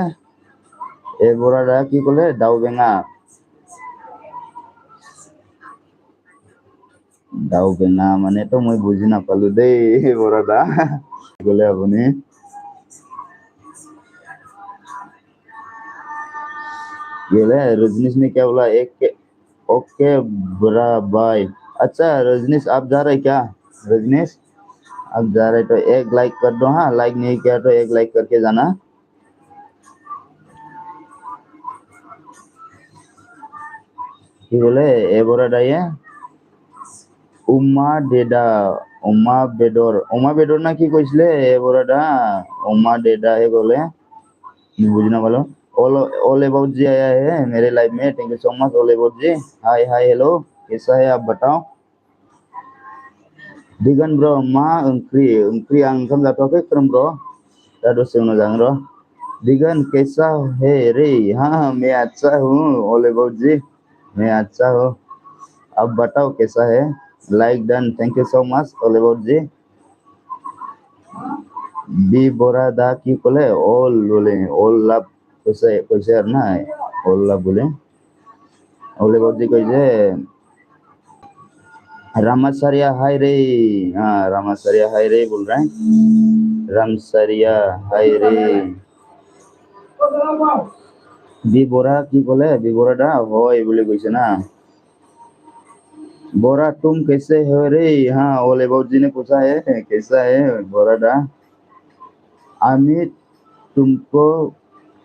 बोराडा? কি কলে ডাউ বেঙা? ডাউ বেঙা মানে তো মই বুজি নাপালো দেই बोराडा। কলে আপুনি? रजनीश ने क्या बोला? ओके बड़ा बाय। अच्छा रजनीश आप जा रहे क्या? रजनीश आप जा रहे तो एक लाइक कर दो। हाँ, लाइक नहीं किया तो एक लाइक करके जाना। কি বলে बोराडा? উমা বেদৰ না কি কৈছিলে बोराडा? उमा डेडा है बोले, बुझ ना पालो। ऑल अबाउट जी आया है मेरे लाइफ में। Thank you so much all about जी। हाय हेलो, कैसा है आप बताओ? दिगन ब्रो मा ओंख्रि आं ओंखाम जाथ'वाखै खोरोम ब्रो, दा दसे उनाव जागोन र'। दिगन कैसा है रे? हाँ मैं अच्छा हूँ ऑल अबाउट जी, मैं अच्छा हूँ। आप बताओ कैसा है? Like done, thank you so much all about जी। बी बोराडा की कले ऑल बोले, ऑल लाभ कैसे यार ना, ऑल लाभ बोले ऑल अबाउट जी कैसे? रामाचार्या हाय रे। हाँ रामाचार्या हाय रे बोल रहा है। रामचार्या हाय रे। बी बोरा की बोले? बी बोराडा होय बोले कैसे ना। बोरा तुम कैसे हो रे? हाँ ऑल अबाउट जी ने पूछा है कैसा है बोराडा। अमित तुमको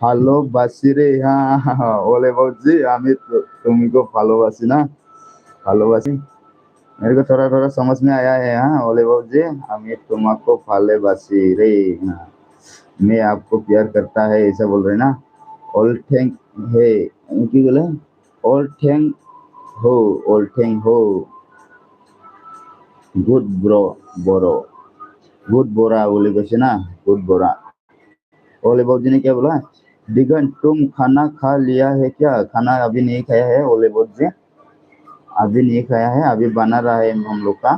ভালোবাসি রে। हाँ ऑल अबाउट जी, अमित तुमको ভালোবাসি ना, ভালোবাসি। मेरे को थोड़ा समझ में आया है। हाँ ऑल अबाउट जी, अमित तुमको ভালোবাসি रे। हाँ, मैं आपको प्यार करता है ऐसा बोल रहे ना। ऑल थैंक है की बोले? ऑल थैंक हो गुड ब्रो बोरो, गुड बोरा बोले कैसे ना, गुड बोरा। ऑल अबाउट जी ने क्या बोला? दिगन तुम खाना खा लिया है क्या? खाना अभी नहीं खाया है ऑल अबाउट जी, अभी नहीं खाया है, अभी बना रहा है हम लोग का।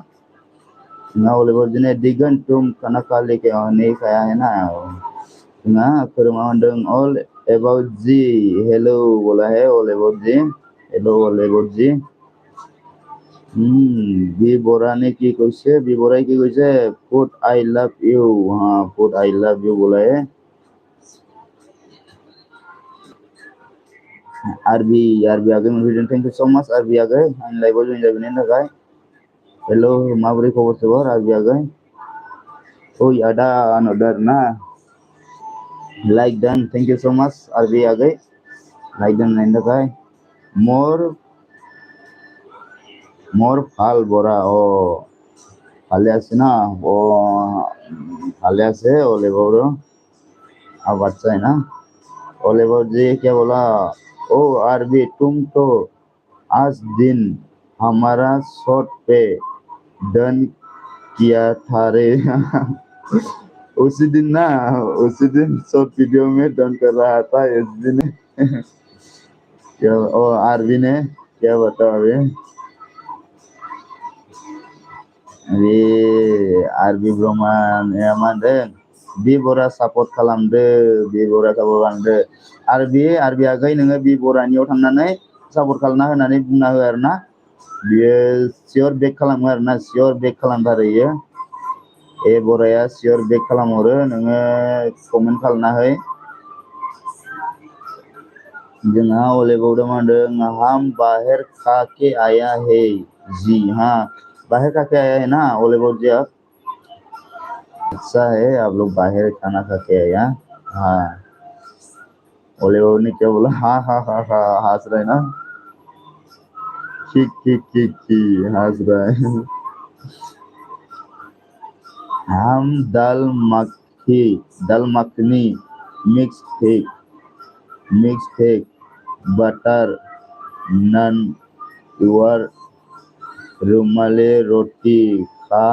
ना ओले बाबू जी ने दिगन तुम खाना खा लेके नहीं खाया है ना ना करमांडंग ऑल अबाउट जी हेलो बोला है ओले बाबू जी हेलो ओले बाबू जी बी बोरा ने की कैसे बी बोरा की कैसे पुट आई लव यू हाँ पुट आई लव यू बोला है आरबी आरबी आगे में थैंक यू सो मच आरबी आगे आं लाइव जॉइन जाबेनि थाखाय हेलो माबोरै खबर सबर आरबी आगे ओइ आदा अनदर ना like done thank you so much आरबी आगे लाइक डन नायनि थाखाय मोर फाल बरा ভালে আছে না ও ভালে আছে ओले बाबू अब अच्छा है ना ओले बाबू जी क्या बोला ओ आरबी तुम तो आज दिन हमारा शॉट पे डन किया था रे उसी दिन शॉर्ट वीडियो में डन कर रहा था एसबी ने क्या ओ आरबी ने क्या बताओ अभी आरबी ब्रह्मान मानदों बी बरा सापर्ट खालामदो बी बरा सापर्ट खालामदो आरबी आगै नोङो बी बरानियाव थांनानै सापर्ट खालामना होनानै बुंना हो आरोना बियो सियर बेक खालामो आरोना सियर बेक खालामथारो इयो ए बराया सियर बेक खालामहरो नोङो कमेन्ट खालामना हो जोंहा ओले बाबू मानदों हम बाहर खा के आया है जी हाँ बाहर खा के आया है ना ओले बाबू जी आप अच्छा है आप लोग बाहर खाना खा के आया हाँ ओले बाबू ने क्या बोला हाँ हाँ हाँ हाँ हंस रहा है ना की हंस रहा है हम दाल मखनी मिक्स फेक बटर नन और रुमाली रोटी खा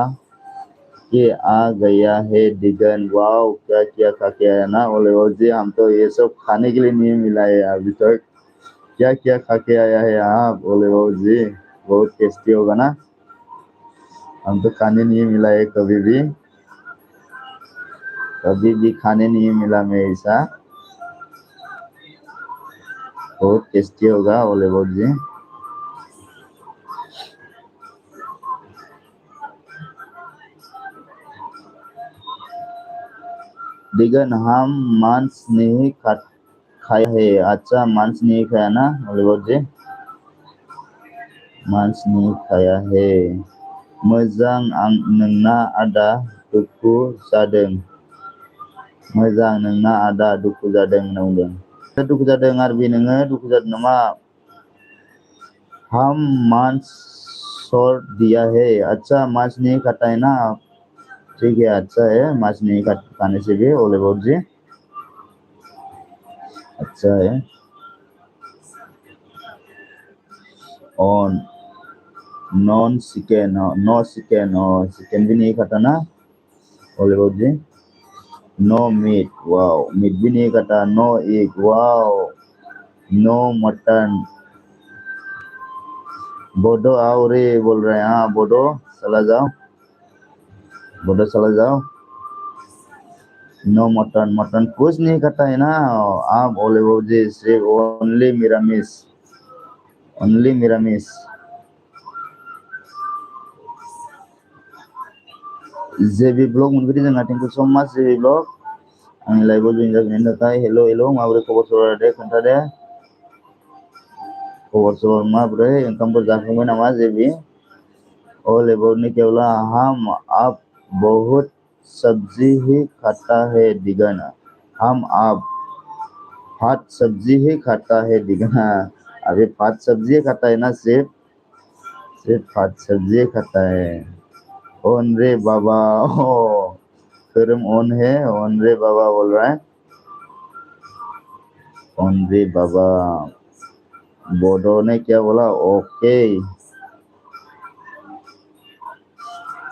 के आ गया है दिगन वाओ क्या खा के आया ना ओले बाबू जी हम तो ये सब खाने के लिए नहीं मिला है अभी तक क्या खा के आया है आप ओले बाबू जी बहुत टेस्टी होगा ना हम तो खाने नहीं मिला है कभी भी खाने नहीं मिला मेरे ऐसा बहुत टेस्टी होगा ओले बाबू जी दिगन हम मांस नहीं खाया है अच्छा मांस नहीं खाया ना ओले बाबू जी मांस नहीं खाया है मोजां नोंना आदा दुखु जादों मोजां नोंना आदा दुखु जादों होनना बुंदों दुखु जादों आरबी नोङो दुखु जादों नामा हम मांस छोड़ दिया है अच्छा मांस नहीं खाता है ना ठीक है अच्छा है मांस नहीं खाने से भी ओले बाबू जी अच्छा है और नो चिकन भी नहीं खाता ना ओले बाबू जी नो मीट वाओ मीट भी नहीं खाता नो एग वाओ नो मटन बोडो आओ रे बोल रहे हैं हाँ बोडो चला जाओ नो मटन कुछ नहीं खाता है ना आप ओले बाबू जी सिर्फ ओनली मिरामिस जेबी ब्लॉग मोनफैदों जोंहा थैंक यू सो मच जेबी ब्लॉग आंनि लाइभआव जइन जाफैनायनि थाखाय हेल' माबोरै खबर सबर दे खोन्थादे खबर सबर माबोरै ओंखामफोर जाखांबाय नामा जेबी ओले बाबू ने क्या बोला हम आप बहुत सब्जी ही खाता है दिगन हम आप भात सब्जी ही खाता है दिगन अभी भात सब्जी खाता है ना सिर्फ भात सब्जी खाता है ओन रे बाबा कर्म ओन है ओन रे बाबा बोल रहा है ओन रे बाबा बोडो ने क्या बोला ओके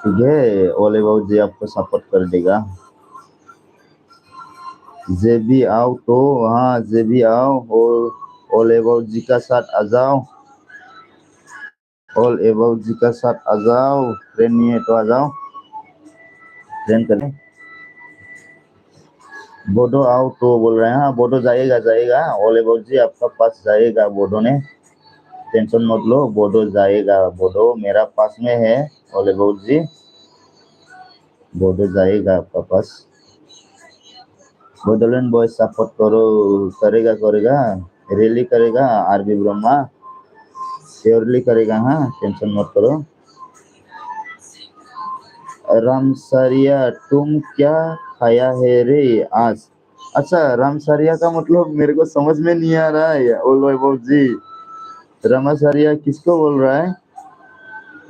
ठीक है ओले बाबू जी आपको सपोर्ट कर देगा जेबी आओ तो हाँ जेबी आओ ओले बाबू जी का साथ आ जाओ ऑल एबाउट जी का साथ आ जाओ ट्रेन नहीं है तो आ जाओ ट्रेन करें। बोडो आओ तो बोल रहे हैं। हाँ बोडो जाएगा जाएगा, ओले बाबू जी आपका पास जाएगा बोडो ने, टेंशन मत लो, बोडो जाएगा, बोडो मेरा पास में है ओले बाबू जी, बोडो जाएगा आपका पास। बोडोलैंड बॉयज सपोर्ट करो, करेगा करेगा, रैली करेगा आरबी ब्रह्मा, श्योरली करेगा, हाँ टेंशन मत करो। रामसरिया तुम क्या खाया है रे आज? अच्छा रामसरिया का मतलब मेरे को समझ में नहीं आ रहा है ओले बाबू जी। रामसरिया किसको बोल रहा है?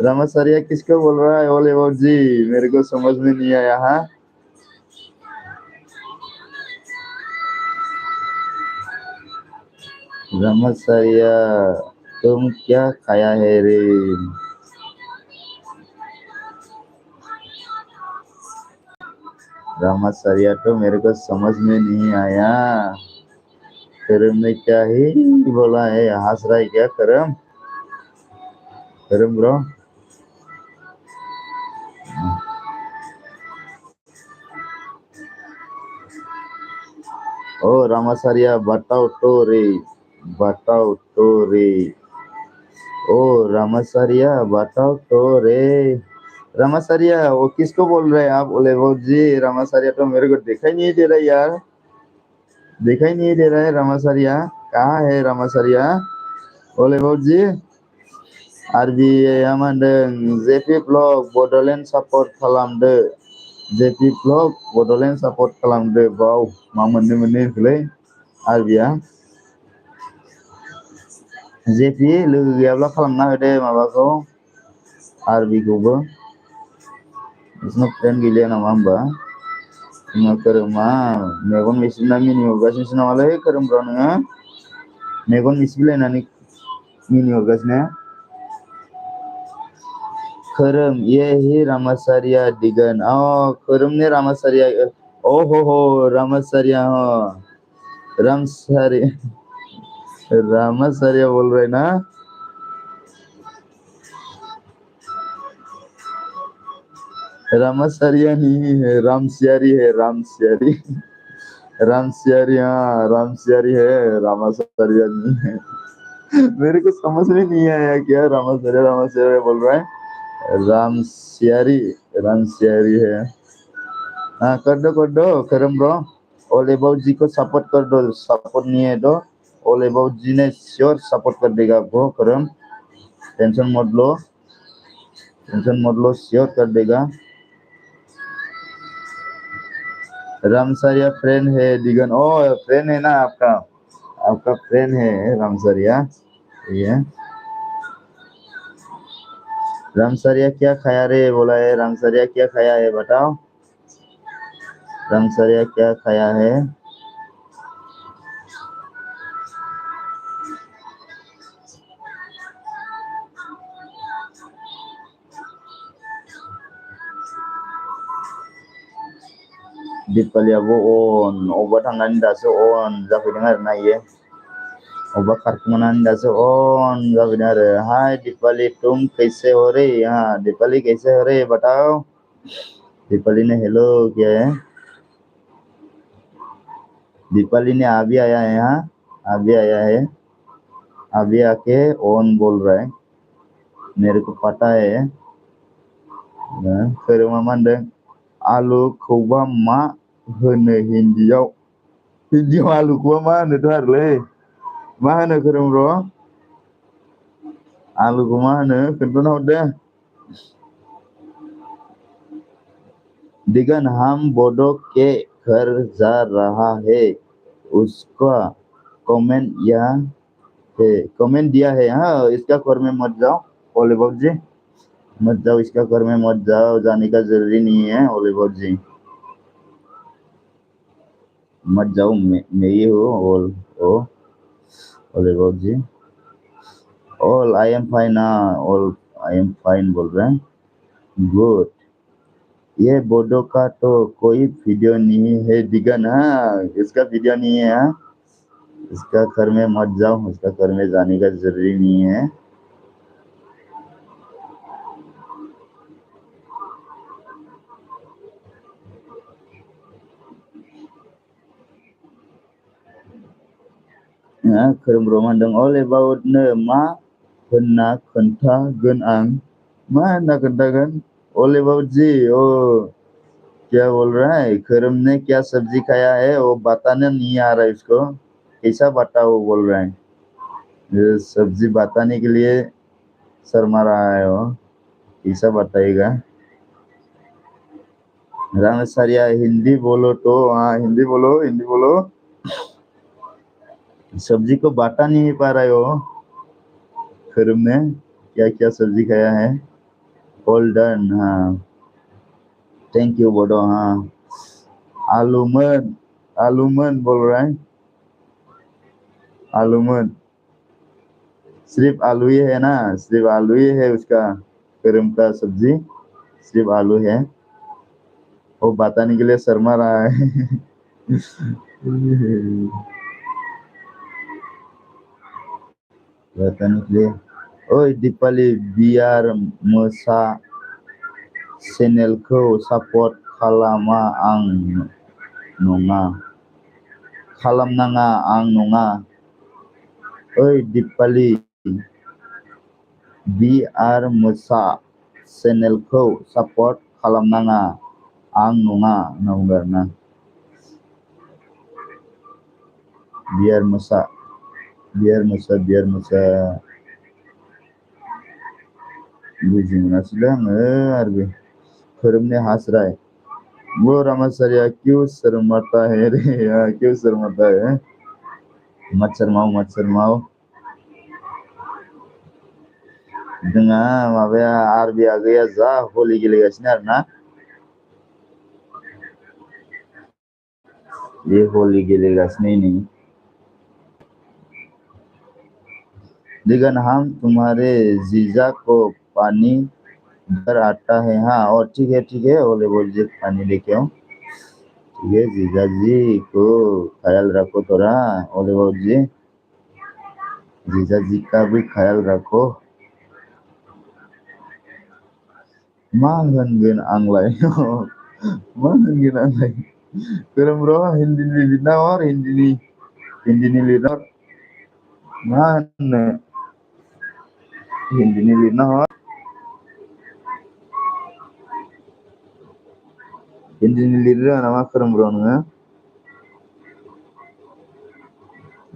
रामसरिया किसको बोल रहा है ओले बाबू जी? मेरे को समझ में नहीं आया। हाँ रामसरिया तुम क्या खाया है रे? रामसरिया तो मेरे को समझ में नहीं आया। करम ने क्या ही बोला है? हंस रहा है क्या करम? करम ब्रो ओ रामसरिया बताओ तो रे, बताओ तो रे, ओ रामसरिया बताओ तो रे। रामसरिया वो किसको बोल रहे हैं आप ओले बाबू जी? रामसरिया तो मेरे को दिखाई नहीं दे रहा यार, दिखाई नहीं दे रहा है रामसरिया। कहाँ है रामसरिया ओले बाबू जी? आरबी यामांदों जेपी ब्लॉग बड'लेण्ड सापर्ट खालामदो, जेपी ब्लॉग बड'लेण्ड सापर्ट खालामदो। बाव मा मोननो मोनोलै आरबिया। जेपी लोगो गैयाब्ला खालामना होदो माबाखौ, आरबिखौबो। नोंसिनाव फ्रेन्ड गैलाया नामा होमबा? जोंना खोरोमा मेगन मिसिबना मिनि हरगासिनोसो नामालै खोरोमब्रा नोङो? मेगन मिसिबलायनानै मिनि हरगासिनो? खोरोम ये ही रामसरिया दिगन। खोरोम ने रामसरिया, ओ हो रामसरिया, रामसरि रामसरिया बोल रहे ना? रामसरिया नहीं है, रामसियारी है, रामसियारी। रामसियारी, हाँ रामसियारी है, रामसरिया नहीं है। मेरे को समझ में नहीं आया क्या रामसरिया रामसियारी बोल रहा है। रामसियारी, रामसियारी है। हाँ कर दो करम ब्रो, ओले बाबू जी को सपोर्ट कर दो, सपोर्ट नहीं है तो ओले बाबू जी ने श्योर सपोर्ट कर देगा आपको करम, टेंशन मत लो, टेंशन मत लो, श्योर कर देगा। रामसरिया फ्रेंड है दिगन, ओ फ्रेंड है ना आपका, आपका फ्रेंड है रामसरिया। ये रामसरिया क्या खाया रे बोला है, रामसरिया क्या खाया है बताओ, रामसरिया क्या खाया है? दिपालियाबो अन अबा थांनानै दासो अन जाफैदों आरो ना इयो, अबा खारखुमानानै दासो अन जाफैदों आरो। हाय दीपाली तुम कैसे हो रे? हाँ दीपाली कैसे हो रे बताओ। दीपाली ने हेलो किया है, दीपाली ने अभी आया है, हाँ अभी आया है, अभी आके ऑन बोल रहा है, मेरे को पता है। खोरोमा मा होनदों आलुखौबा मा होनो हिन्दीयाव? हिन्दीयाव आलुखौबा मा होनोथ' आरोलै, मा होनो खोरोम ब्र'? आलुखौ मा होनो खोन्थाना हरदे। दिगन हम बोडो के घर जा रहा है, उसका कमेंट यहाँ है, कमेंट दिया है। हाँ इसका घर में मत जाओ ओले बाबू जी, मत जाओ इसका घर में मत जाओ, जाने का जरूरी नहीं है ओले बाबू जी, मत जाओ, मैं ही हूँ ओल ओ ओले बाबू जी। All I am fine, all I am fine बोल रहे हैं, गुड। ये बोडो का तो कोई वीडियो नहीं है दिगन, हाँ इसका वीडियो नहीं है, हाँ इसका घर में मत जाओ, इसका घर में जाने का जरूरी नहीं है। खोरोम ब्र होनदों all about-नो मा होनना खोन्थागोन आं मा होनना खोन्थागोन all about जी क्या बोल रहा है खोरोम ने क्या सब्जी खाया है वो बताने नहीं आ रहा है इसको कैसा बता वो बोल रहा है ये सब्जी बताने के लिए शर्मा रहा है वो कैसा बताएगा रामेशरिया हिंदी बोलो तो हाँ हिंदी बोलो सब्जी को बाटा नहीं पा रहा है वो खोरोम ने क्या क्या सब्जी खाया है ऑल डन हाँ थैंक यू बोलो हाँ आलूमन बोल रहा है आलूमन सिर्फ आलू ही है ना सिर्फ आलू ही है उसका खोरोम का सब्जी सिर्फ आलू है वो बताने के लिए शर्मा रहा है बताने के लिए ओए दीपाली बियार मोसा चेनेलखौ सापर्ट खालामा आं नङा खालामनाङा आं नङा ओइ दीपाली बिआर मोसा चेनेलखौ सापर्ट खालामनाङा आं नङा होनना बुंदों आरोना बियार मोसा बुजि मोनासैलै आङो आरो बे खोरोमनि हास्राय वो रामाचार्या क्यों शर्माता है रे क्यों शर्माता है मत शर्माओ जोंहा माबाया आरबि आगैया जा हलि गेलेगासिनो आरोना बे हलि गेलेगासिनो नै दिगन हम तुम्हारे जीजा को पानी भर आता है हाँ और ठीक है ओले बोल जी पानी लेके आओ ठीक है जीजा जी को ख्याल रखो थोड़ा ओले बोल जी जीजा जी का भी ख्याल रखो मा होनगोन आंलाय मा होनगोन आंलाय खोरोम ब्र हिन्दीनि लिरना हर हिन्दीनि लिरना हर मा होननो हिन्दीनि लिरना हर हिन्दीनि लिरनो रोङा नामा खोरोम ब्र नोङो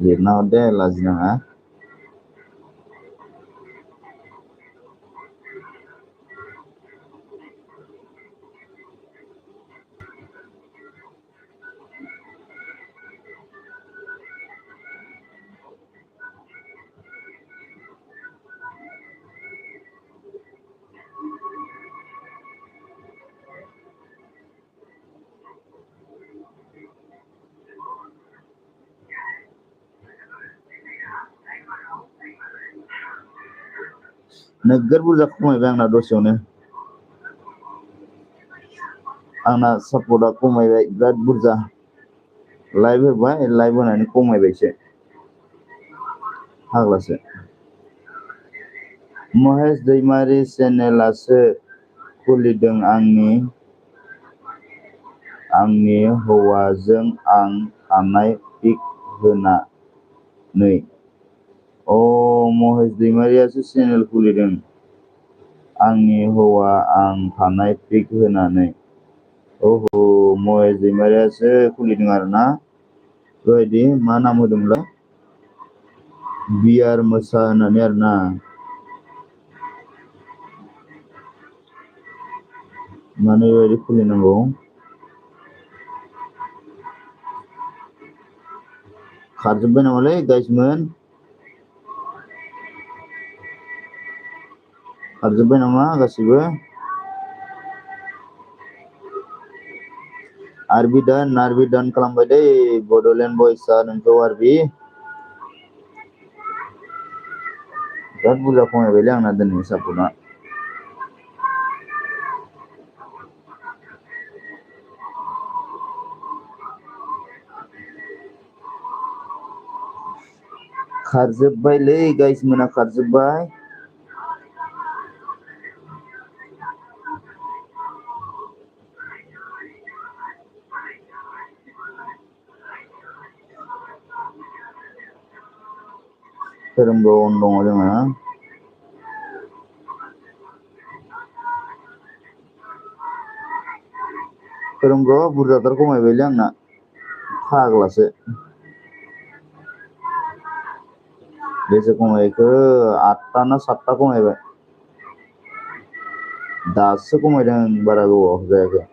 लिरना हर दे लाजिनाङा नोगोर बुरजा खमायबाय आंना दसेयावनो आंना सापर्टआ खमायबाय बिराद बुरजा लाइभ होबाय लाइभ होनानै खमायबायसो फाग्लासो महेश दैमारि चेनेलासो खुलिदों आंनि हौवाजों आं थानाय पिक होनानै महेश दैमारियासो चेनेल खुलिदों आंनि हौवा आं थानाय पिक होनानै महेश दैमारियासो खुलिदों आरोना बेबायदि मा नाम होदोंमोनलाय बिआर मोसा होननानै आरोना मानो बेबायदि खुलिनांगौ खारजोब्बाय नामालै गाइसमोन खारजोब्बाय नामा गासिबो आरबि दान खालामबाय दै बड'लेण्ड बयसआ नोंखौ आरबि बिराद बुरजा खमायबायलै आंना दिनै सापर्टआ खारजोब्बायलै गाइसमोना खारजोब्बाय धोरोमगावआव दङ जोङो। धोरोमगावआ बुरजाथार खमायबायलै आंना फाग्लासो। बेसे खमायखो 8टा ना 7टा खमायबाय। दासो खमायदों बारा गोबाव जायाखै।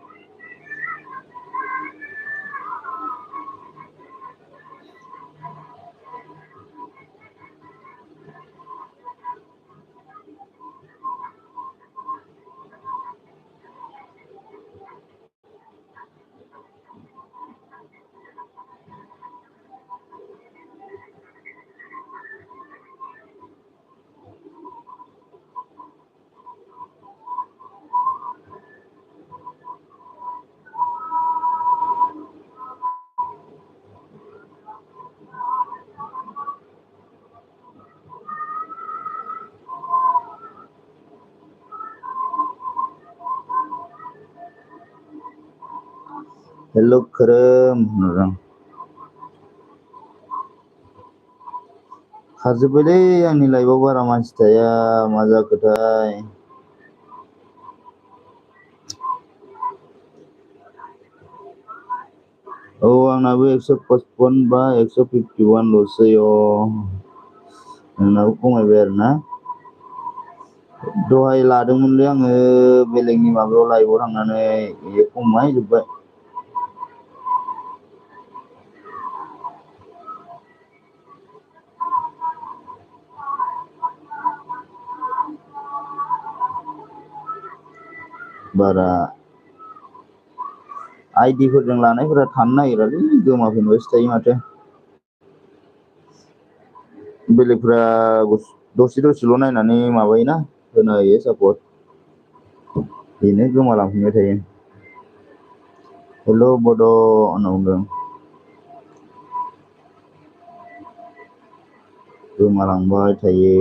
हेल' खोरोम मोजां खारजोब्बायलै आंनि लाइफआव बारा मानसि थाया मा जाखोथाय। औ आंनाबो 155 बा 151 ल'सै। नोंनाबो खमायबाय आरोना। दहाय लादोंमोनलै आङो बेलेगनि माबायाव लाइभआव थांनानै खमायजोब्बाय। बारा आइडिफोरजों लानायफोरा थानो नागिरालै गोमाफिनबायसो थायो माथो। बेलेगफ्रा दसेल' नायनानै माबायोना होनो हायो सापर्ट। बेनो गोमालांफिनबाय थायो। हेल' बड' होनना बुंदों। गोमालांबाय थायो।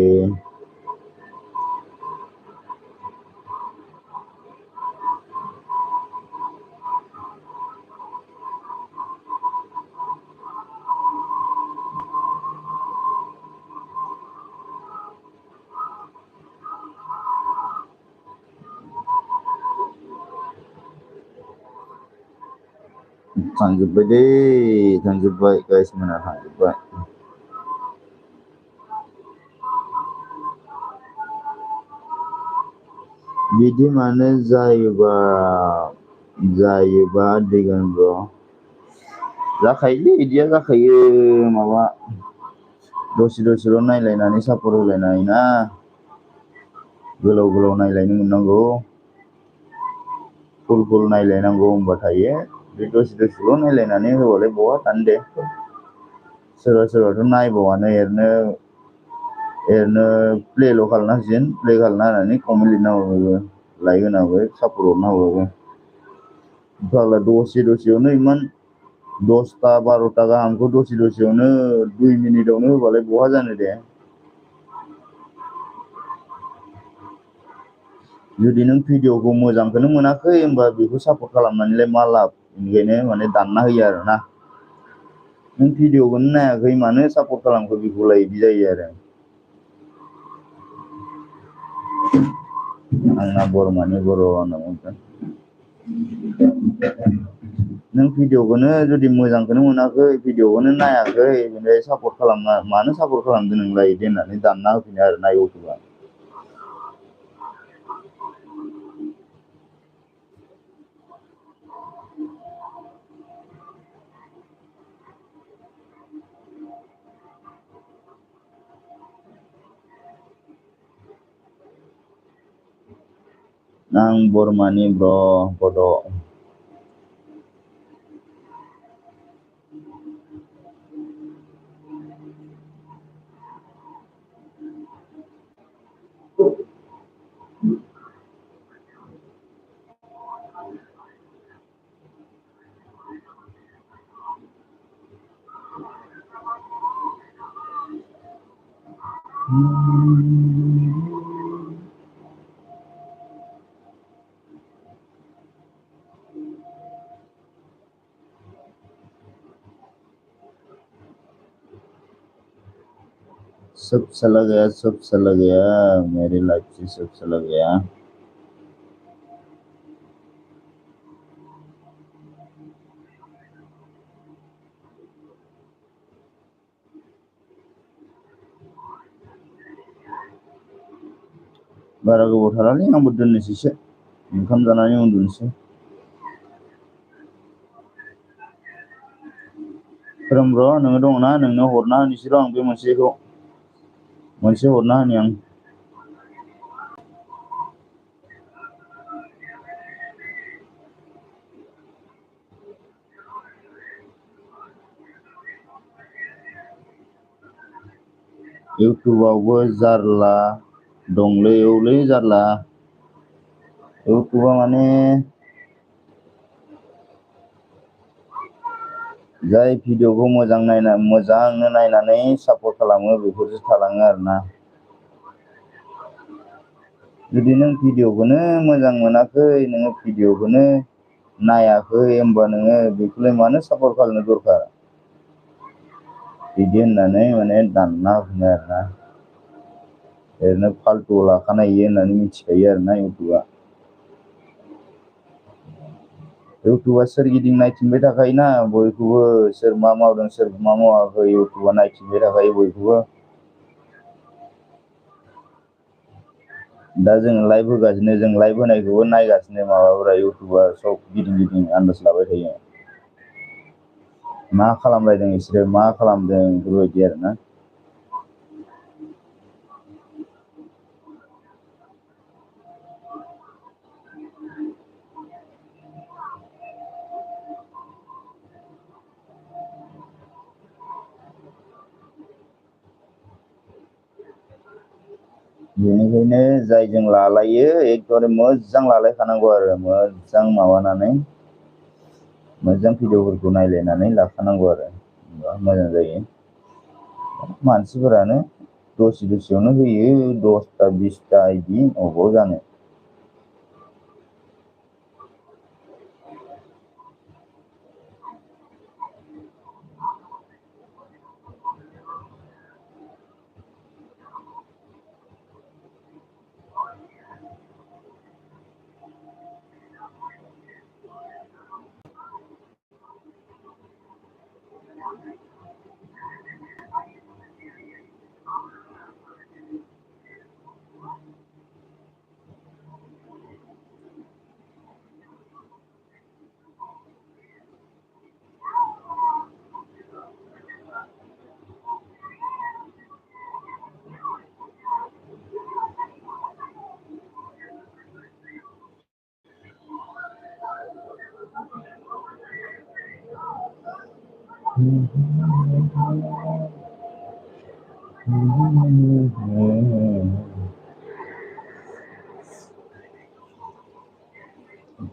थांजोब्बाय गाइस मोना थांजोब्बाय। बिदि मानो जायोबा दैगोन ब्र'। जाखायोलै बिदिया जाखायो माबा दसेल' नायलायनानै सापर्ट होलायनाय ना। गोलाव नायलायनो मोननांगौ। फुल नायलायनांगौ होनबा थायो। बे दसेल' नायलायनानै होबालाय बहा थानो दे। सोरबाथ' नायबावानो एरैनो प्लेल' खालामना होसिगोन प्ले खालामना होनानै कमेन्ट लिरना हरबाबो लाइक होना होबाय सापर्ट हरना हरबाबो। फाग्ला दसेयावनो इमान 10टा 12टा गाहामखौ दसेयावनो 2 मिनिटावनो होबालाय बहा जानो दे। जुदि नों भिडिअ'खौ मोजांखौनो मोनाखै होमबा बेखौ सापर्ट खालामनानैलाय मा लाब। बेखायनो माने दानना होयो आरोना। नों भिडिअ'खौनो नायाखै मानो सापर्ट खालामखो बेखौलाय बिदि जायो आरो। आंना बरमानि बर' होनना बुंदों। नों भिडिअ'खौनो जुदि मोजांखौनो मोनाखै भिडिअ'खौनो नायाखै बेनिफ्राय सापर्ट खालामना मानो सापर्ट खालामदों नोंलाय बिदि होननानै दानना होफिनो आरो ना इउटुबा। आं बरमानि ब्र' बड'। सब चला गया मेरी लाइफ से सब चला गया। बारा गोबाव थालालै आंबो दोननोसैसो ओंखाम जानानै उन्दुनोसै। खोरोम ब्र नोङो दङना नोंनो हरना होनोसै र' आं बे मोनसे हरना होनि आं। इउटुबावबो जारला दंलै औलै जारला। इउटुबा माने जाय भिडिअखौ मोजांनो नायनानै सापर्ट खालामो बेफोरसो थालाङो आरोना। जुदि नों भिडिअखौनो मोजां मोनाखै नोङो भिडिअखौनो नायाखै होमबा नोङो बेखौलाय मानो सापर्ट खालामनो दरखार। बिदि होननानै माने दानना होफिनो आरोना। ओरैनो फाल्थु लाखानाय इयो होननानै मिथिखायो आरोना इउटुबा। इउटुबा सोरगिदिं नायथिनबाय थाखायोना बयखौबो सोर मा मावदों सोर मा मावाखै इउटुबा नायथिनबाय थाखायो बयखौबो। दा जों लाइभ होगासिनो जों लाइभ होनायखौबो नायगासिनो माबाफोरा इउटुबा सब गिदिं आन्दाज लाबाय थायो। मा खालामलायदों बिसोरो मा खालामदों बेफोरबायदि आरोना। बेनिखायनो जायजों लालायो एकदम मोजां लालायखानांगौ आरो मोजां माबानानै मोजां भिडिअफोरखौ नायलायनानै लाखानांगौ आरो होमबा मोजां जायो। मानसिफोरानो दसेयावनो होयो 10ता 20ता इदि अबाव जानो।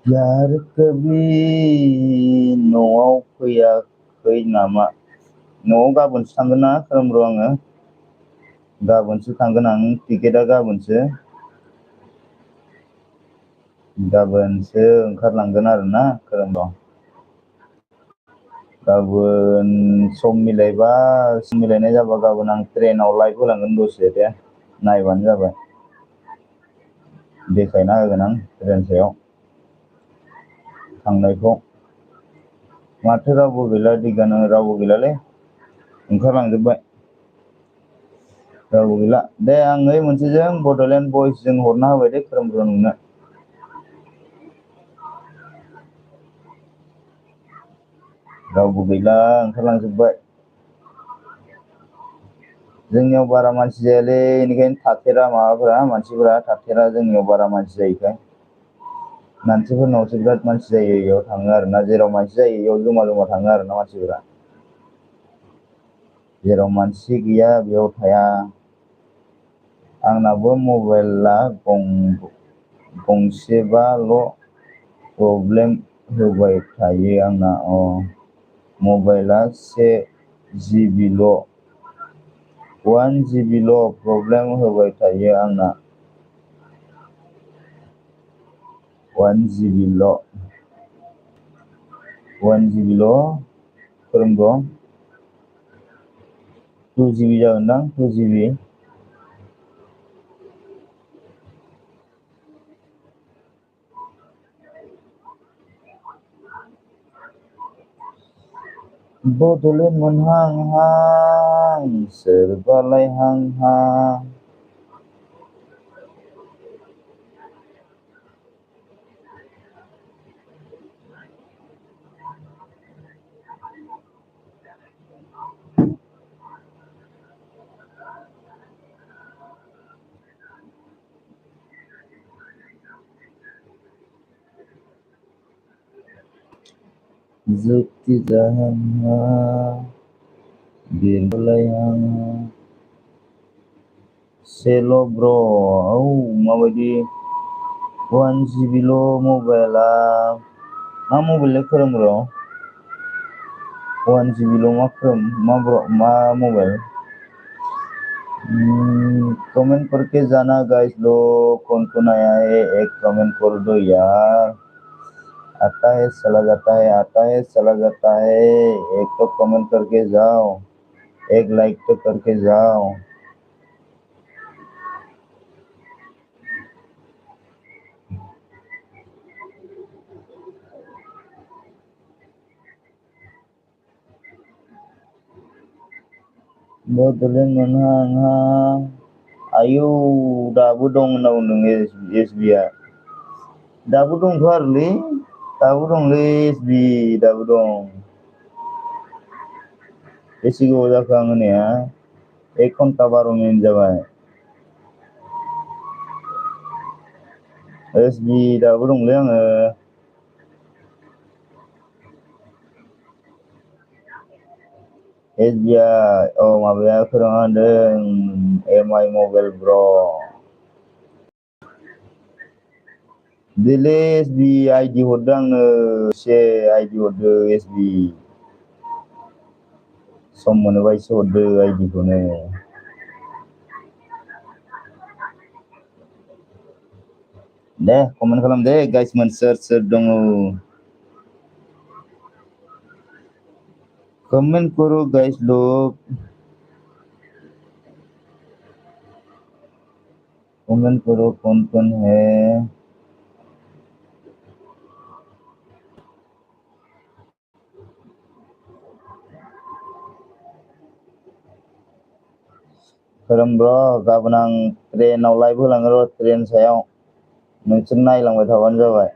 यार कभी न'आव फैयाखै नामा? न'आव गाबोनसो थांगोन ना खोरोमब्र आङो। गाबोनसो थांगोन आं टिकेटआ गाबोनसो। गाबोनसो ओंखारलांगोन आरोना खोरोमब्र। गाबोन सम मिलायनाय जाबा गाबोन आं ट्रेनाव लाइभ होलांगोन दसे दे नायबानो जाबाय। देखायना होगोन आं ट्रेन सायाव थांनायखौ। माथो रावबो गैला दिगानो रावबो गैलालै ओंखारलांजोब्बाय। रावबो गैला दे आं ओइ मोनसेजों बड'लेण्ड भइसजों हरना होबाय दे खोरोमब्र नोंनो। रावबो गैला ओंखारलांजोब्बाय। जोंनियाव बारा मानसि जायालै बेनिखायनो थाथेरा मानसिफोरा थाथेरा जोंनियाव बारा मानसि जायैखाय। मानसिफोरनावसो बिराद मानसि जायो इयाव थाङो आरोना जेराव मानसि जायो इयाव जमा थाङो आरोना मानसिफोरा। जेराव मानसि गैया बेयाव थाया। आंनाबो मबाइला गंसेबाल' प्रब्लेम होबाय थायो आंना मबाइला 1 जिबिल' प्रब्लेम होबाय थायो आंना। 1 जिबिल' खोरोमब्र। 2 GB जागोनदां 2 GB Bordeleण्ड मोनहां-हां सोरबालाय हां-हां Zuti जाहां-हां बिरबोलाय हां-हां Selo bro, माबायदि 1 GB ल' मबाइला मा मबाइललै खोरोम bro 1 GB ल' मा मबाइल कमेंट करके जाना गाइस लोग कौन आया है एक कमेंट कर दो यार आता है चला जाता है आता है चला जाता है एक तो कमेंट करके जाओ एक लाइक तो करके जाओ Bordeleण्ड मोनहां-हां आयौ दाबो दं होनना बुंदों SB-आ दाबो दंथ' आरोलै दाबो दंलै SB दाबो दं बेसे गोबाव जाखो आं होनाया 1 घन्टा 12 मिनिट जाबाय SB दाबो दंलै आङो SB-आ माबाया फोरोंना होनदों MI मबाइल ब्र दिले SB आइडि हरदों आंनो एसे आइडि हरदो SB सम मोनोबा एसे हरदो आइडिखौनो दे कमेन्ट खालाम दे गाइसमोन सोर दङ कमेंट करो गाइस लोग कमेंट करो कौन है खोरोम ब्र गाबोन आं ट्रेनाव लाइभ होलाङो र' ट्रेन सायाव नोंसोर नायलांबाय थाबानो जाबाय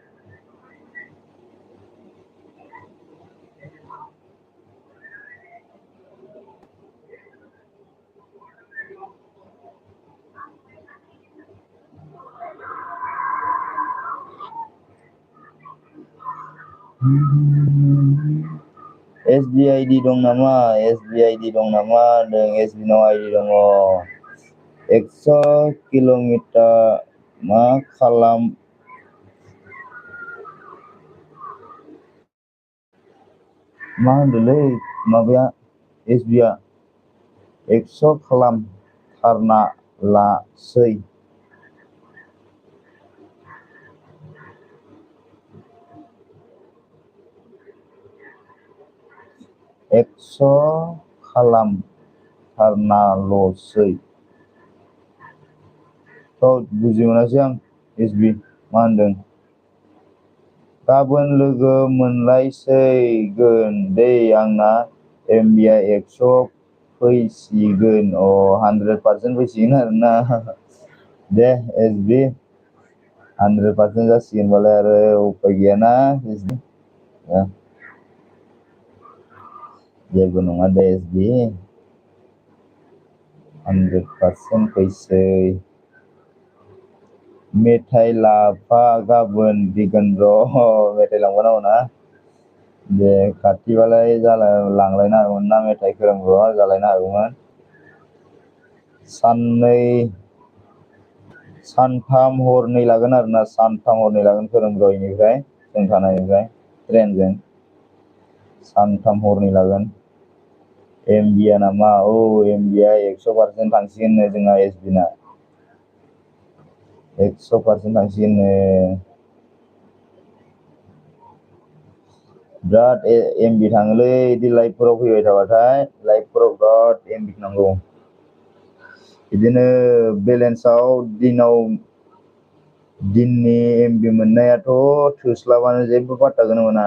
SB आइडि दं नामा SB आइडि दं नामा होनदों SB नाव आइडि दङ 100 किल'मिटार मा खालाम मा होनदोंलै माबाया SB-आ 100 खालामथारना लासै 100 खालामथारनाल'सै बुजि मोनासै आं SB मा होनदों गाबोन लोगो मोनलायसिगोन दै आंना MB-आ 100 फैसिगोन 100% फैसिगोन आरोना दे SB 100% जासिगोनबालाय आरो उपाय गैयाना SB जेबो नङा दे SB 100% फैसै मेथाइ लाफा गाबोन फैगोन र' मेथाइ लांफानांगौ ना दे खाथिबालाय लांलायनो हागौमोन ना मेथाइ खोरोम ब्र जालायनो हागौमोन सानथाम हरनै लागोन आरोना सानथाम हरनै लागोन खोरोम ब्र इनिफ्राय जों थानायनिफ्राय ट्रेनजों सानथाम हरनै लागोन MB-आ नामा MB-आ 100% थांसिगोननो जोंना SB-ना 100% थांसिगोननो बिराद एमबि थाङोलै बिदि लाइभफोराव फैबाय थाबाथाय लाइभफोराव बिराद एमबि नांगौ बिदिनो बेलेन्सआव दिननि एमबि मोननायाथ' थोस्लाबानो जेबो पात्ताखौनो मोना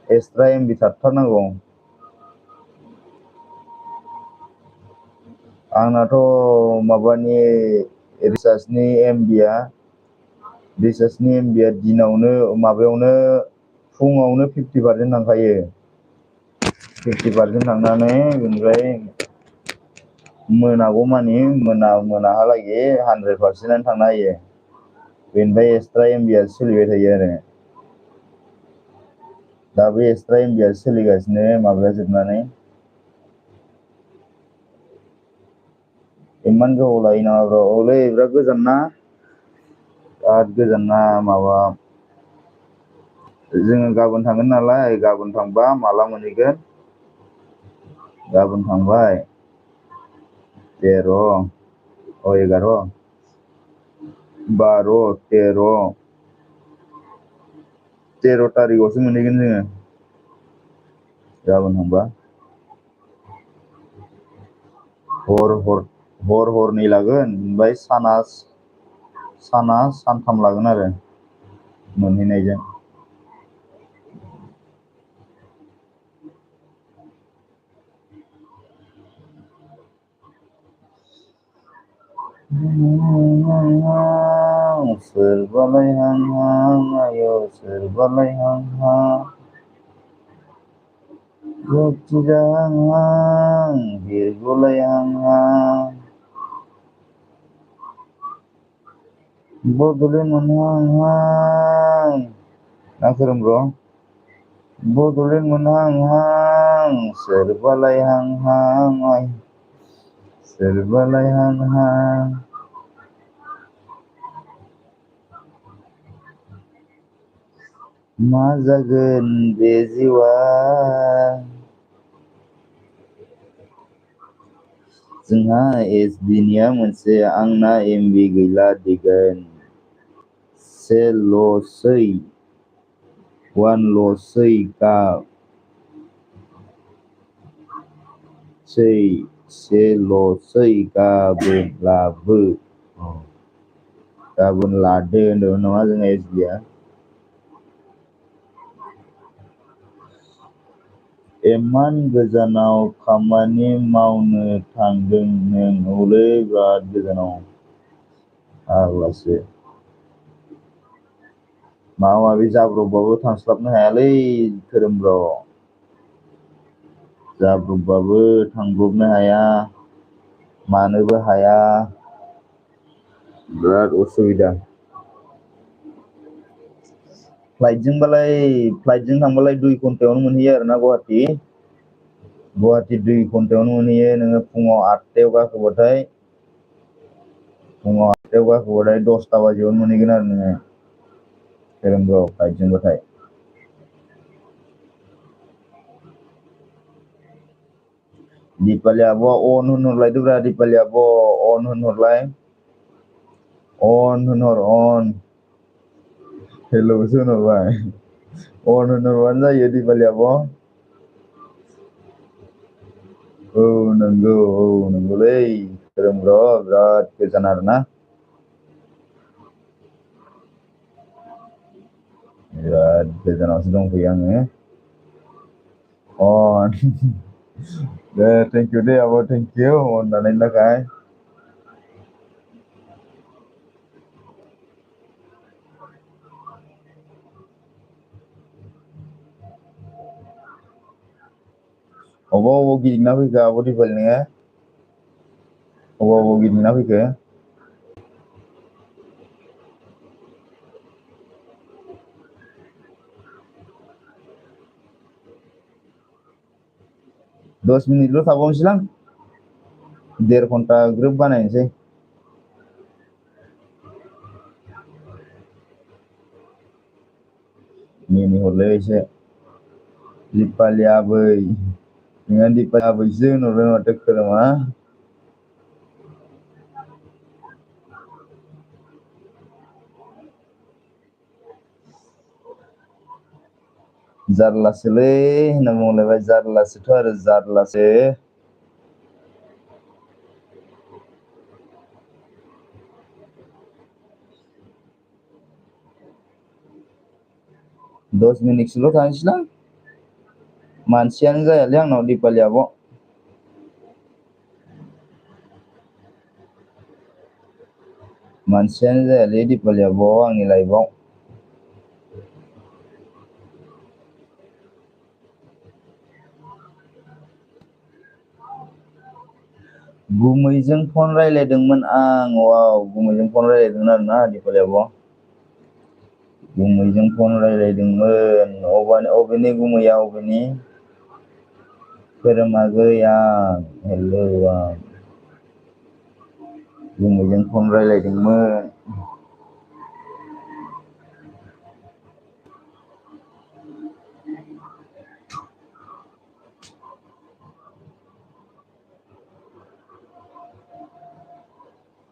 एक्सट्रा एमबि थाथारनांगौ आंनाथ' माबानि रिसार्जनि एमबिया दिनावनो माबायावनो फुङावनो 50% थांखायो 50% थांनानै बेनिफ्राय मोनागौमानि मोनाहालागै 100%आनो थांना होयो बेनिफ्राय एक्सट्रा एमबिया सोलिबाय थायो आरो दा बे एक्सट्रा एमबिया सोलिगासिनो माबाया जोबनानै इमान गोबाव लायो नामा ब्र' औलै बिराद गोजान ना बिराद गोजान ना माबा जोङो गाबोन थांगोन नालाय गाबोन थांबा माला मोनहैगोन गाबोन थांबाय 13 11 12 13 थारिखआवसो मोनहैगोन जोङो गाबोन थांबा हरनै लागोन ओमफ्राय साना सानथाम लागोन आरो मोनहैनायजों सोरबालाय हां हां आय' सोरबालाय हां हां हां हां बिरग'लाय हां हां बड'लेण्ड मोनहां हां ना खोरोमब्र' बड'लेण्ड मोनहां हां सोरबालाय हां हां सोरबालाय हां हां मा जागोन बे जिउआ जोंहा एसबिनिया मोनसे आंना एमबि गैला दिगोन वानल'सै सेल'सै गाबोन लादो होनदोंमोन नामा जोंना एसबिया इमान गोजानाव खामानि मावनो थांदों नों हले बिराद गोजानाव फाग्लासो माबा माबि जाब्रबबाबो थांस्लाबनो हायालै धोरोमब्र जाब्रबबाबो थांब्रबनो हाया मानोबो हाया बिराद उसुबिदा फ्लाइटजों थांबालाय 2 घन्टायावनो मोनहैयो आरोना गुवाहाटि 2 घन्टायावनो मोनहैयो नोङो फुङाव 8टायाव गाखोबाथाय 10ता बाजियावनो मोनहैगोन आरो नोङो धोरोमब्र फ्लाइटजोंबाथाय दिपालि आब'आ अन होनहरलायदोब्रा दिपालि आब' अन होनहरलाय अन होनहर अन हेल'सो होनहरबाय अन होनहरबानो जायो दिपालि आब' औ नंगौलै धोरोमब्र बिराद गोजान आरोना बिराद गोजानावसो दंफैयो आङो दे थेंकिउ दे आब' थेंकिउ अन बानायनो थाखाय अबाव गिदिंना फैखो आब' दिपालि नोङो अबाव गिदिंना फैखो 10 मिनिटल' थाबावनोसैलां 1.5 घन्टा ग्रोब बानायनोसै मिनिहरलाय एसे दिपालि आबै नोंहा दिपालि आबैसो होनहरबाय माथो खोरोमा जारलासोलै होनना बुंलायबाय जारलासोथ' आरो जारलासो 10 मिनिटसोल' थानोसैलां मानसियानो जायालै आंनाव दिपालि आब' मानसियानो जायालै दिपालि आब' आंनि लाइफआव गुमैजों फन रायलायदोंमोन आं वाव गुमैजों फन रायलायदोंमोन आरोना दिपालि आब' गुमैजों फन रायलायदोंमोन अबेनि गुमैया अबेनि धोरोमागै आं हेलौ आं गुमैजों फन रायलायदोंमोन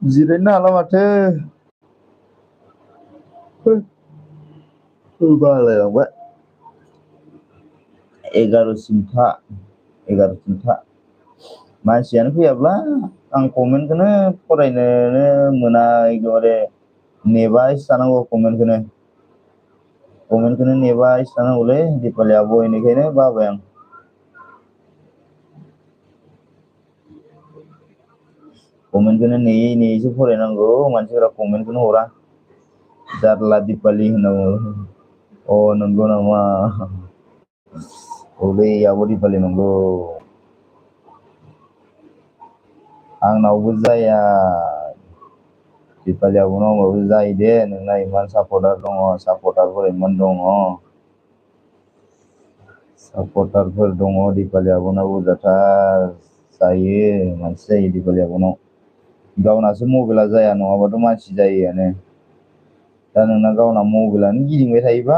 जिरायनो हाला माथो बालायलांबाय 11:00 मानसियानो फैयाब्ला आं कमेन्टखौनो फरायनोनो मोना एकदमबारे नेबायसो थानांगौ कमेन्टखौनो नेबायसो थानांगौलै दिपालि आब' इनिखायनो बाबाय आं कमेन्टखौनो नेयै नेयैसो फरायनांगौ मानसिफोरा कमेन्टखौनो हरा जारला दिपालि होनना बुङो अ नंगौ नामा औलै आब' दिपालि नंगौ आंनावबो जाया दिपालि आब'नाव होनबाबो जायो दे नोंना इमान सापर्टारफोर इमान दङ सापर्टारफोर दङ दिपालि आब'नाव बुरजाथार जायो मानसि जायो दिपालि आब'नाव गावनासो मबाइला जाया नङाबाथ' मानसि जायोआनो दा नोंना गावना मबाइलानो गिदिंबाय थायोबा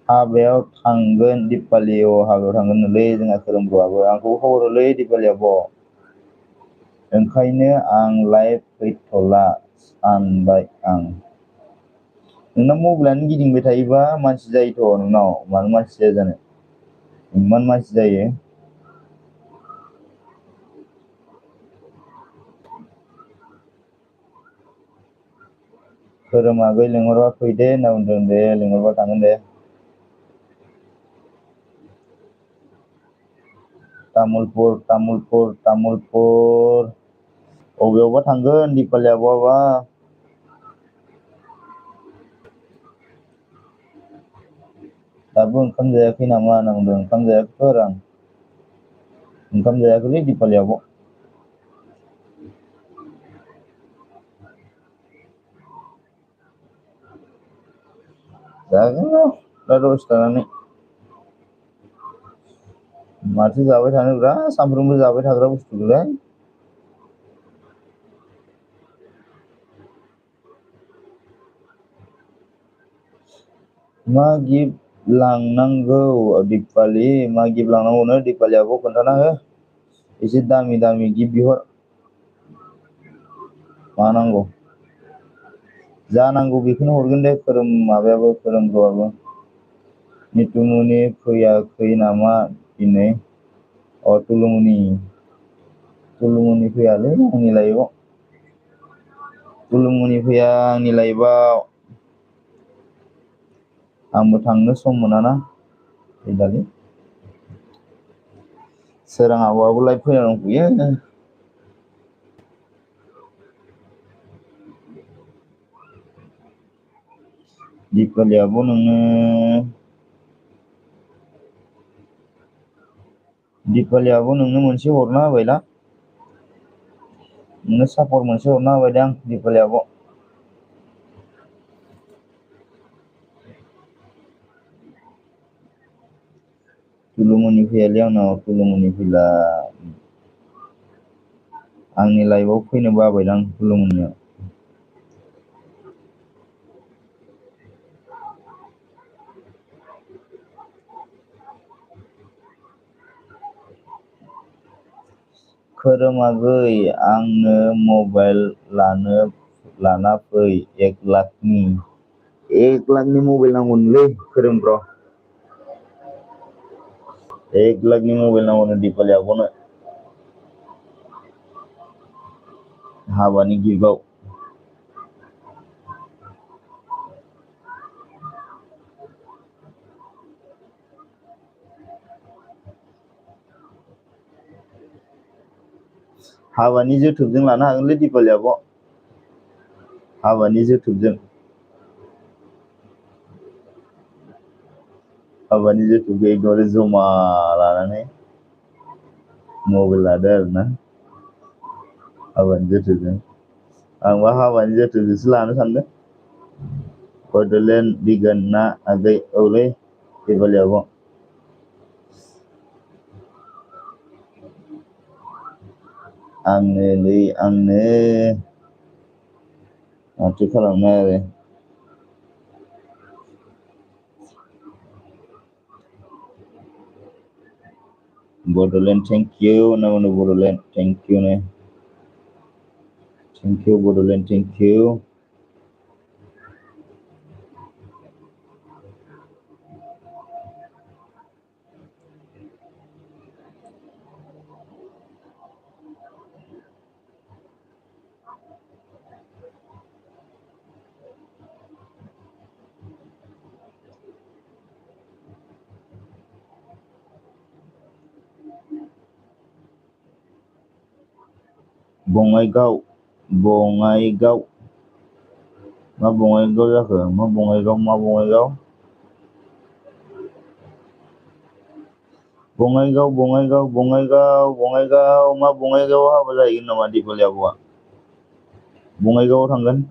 हाबायाव थांगोन दिपालि हाबायाव थांगोन नोलै जोंहा खोरोमब्र'आबो आंखौबो खबर हरलै दिपालि आब' ओंखायनो आं लाइभ फैथ'ला सानबाय आं नोंना मबाइलानो गिदिंबाय थायोबा मानसि जायोथ' नोंनाव मानो मानसि जाया जानो इमान मानसि जायो खोरोमागै लिंहरबा फै दे होनना बुंदों दे लिंहरबा थांगोन दे तामुलपुर अबेयावबा थांगोन दिपालि आब'आबा दाबो ओंखाम जायाखै नामा होनना बुंदों ओंखाम जायाखैथ' आरो आं ओंखाम जायाखैलै दिपालि आब' जागोन दा दसे थानानै माथो जाबाय थानोब्रा सानफ्रोमबो जाबाय थाग्रा बुस्थुखौलाय मा गिफ्ट लांनांगौ दिपालि मा गिफ्ट लांनांगौनो दिपालि आब' खोन्थाना हो एसे दामि गिफ्ट बिहर मा नांगौ जा नांगौ बेखौनो हरगोन दे खोरोमब्र'आबो निथुमनि फैयाखै नामा दिनै तुलुमनि फैयालै आंनि लाइफआव तुलुमनि फैया आंनि लाइफआव आंबो थांनो सम मोनाना फैलालै सोरां आब'आबो लाइभ फैना दंफैयो दिपालि आब' नोंनो मोनसे हरना होबायला नोंनो सापर्ट मोनसे हरना होबाय दे आं दिपालि आब' तुलुमनि फैयालै आंनाव तुलुमनि फैला आंनि लाइफआव फैनो बाबायलां तुलुमनियाव खोरोमागै आंनो मबाइल लाना फै 1 लाखनि 1 लाखनि मबाइल नांगौनोलै खोरोम ब्र'। 1 लाखनि मबाइल नांगौनो दिपालि आब'नो हाबानि गिफ्टआव। हाबानि जोथोबजों लानो हागोनलै दिपालि आब'। हाबानि जोथोबजों। हाबानि जोथोबखौ एकदमबारे जमा लानानै मबाइल लादो आरोना हाबानि जोथोबजों। आंबा हाबानि जोथोबजोंसो लानो सानदों। बड'लेण्ड बिगोन ना आगै औलै दिपालि आब'। आंनोलै आंनो माथो खालामनो आरो। बड'लेण्ड थेंक इउ होनना बुंदों बड'लेण्ड थेंक इउ नो। Thank you Bodoland thank you. Bongaigaon Bongaigaon मा बङाइगाव जाखो? मा बङाइगाव मा बङाइगाव? बङाइगाव बङाइगाव बङाइगाव बङाइगाव मा बङाइगावआव हाबा जाहैगोन नामा दिपालि आब'आ? बङाइगावआव थांगोन?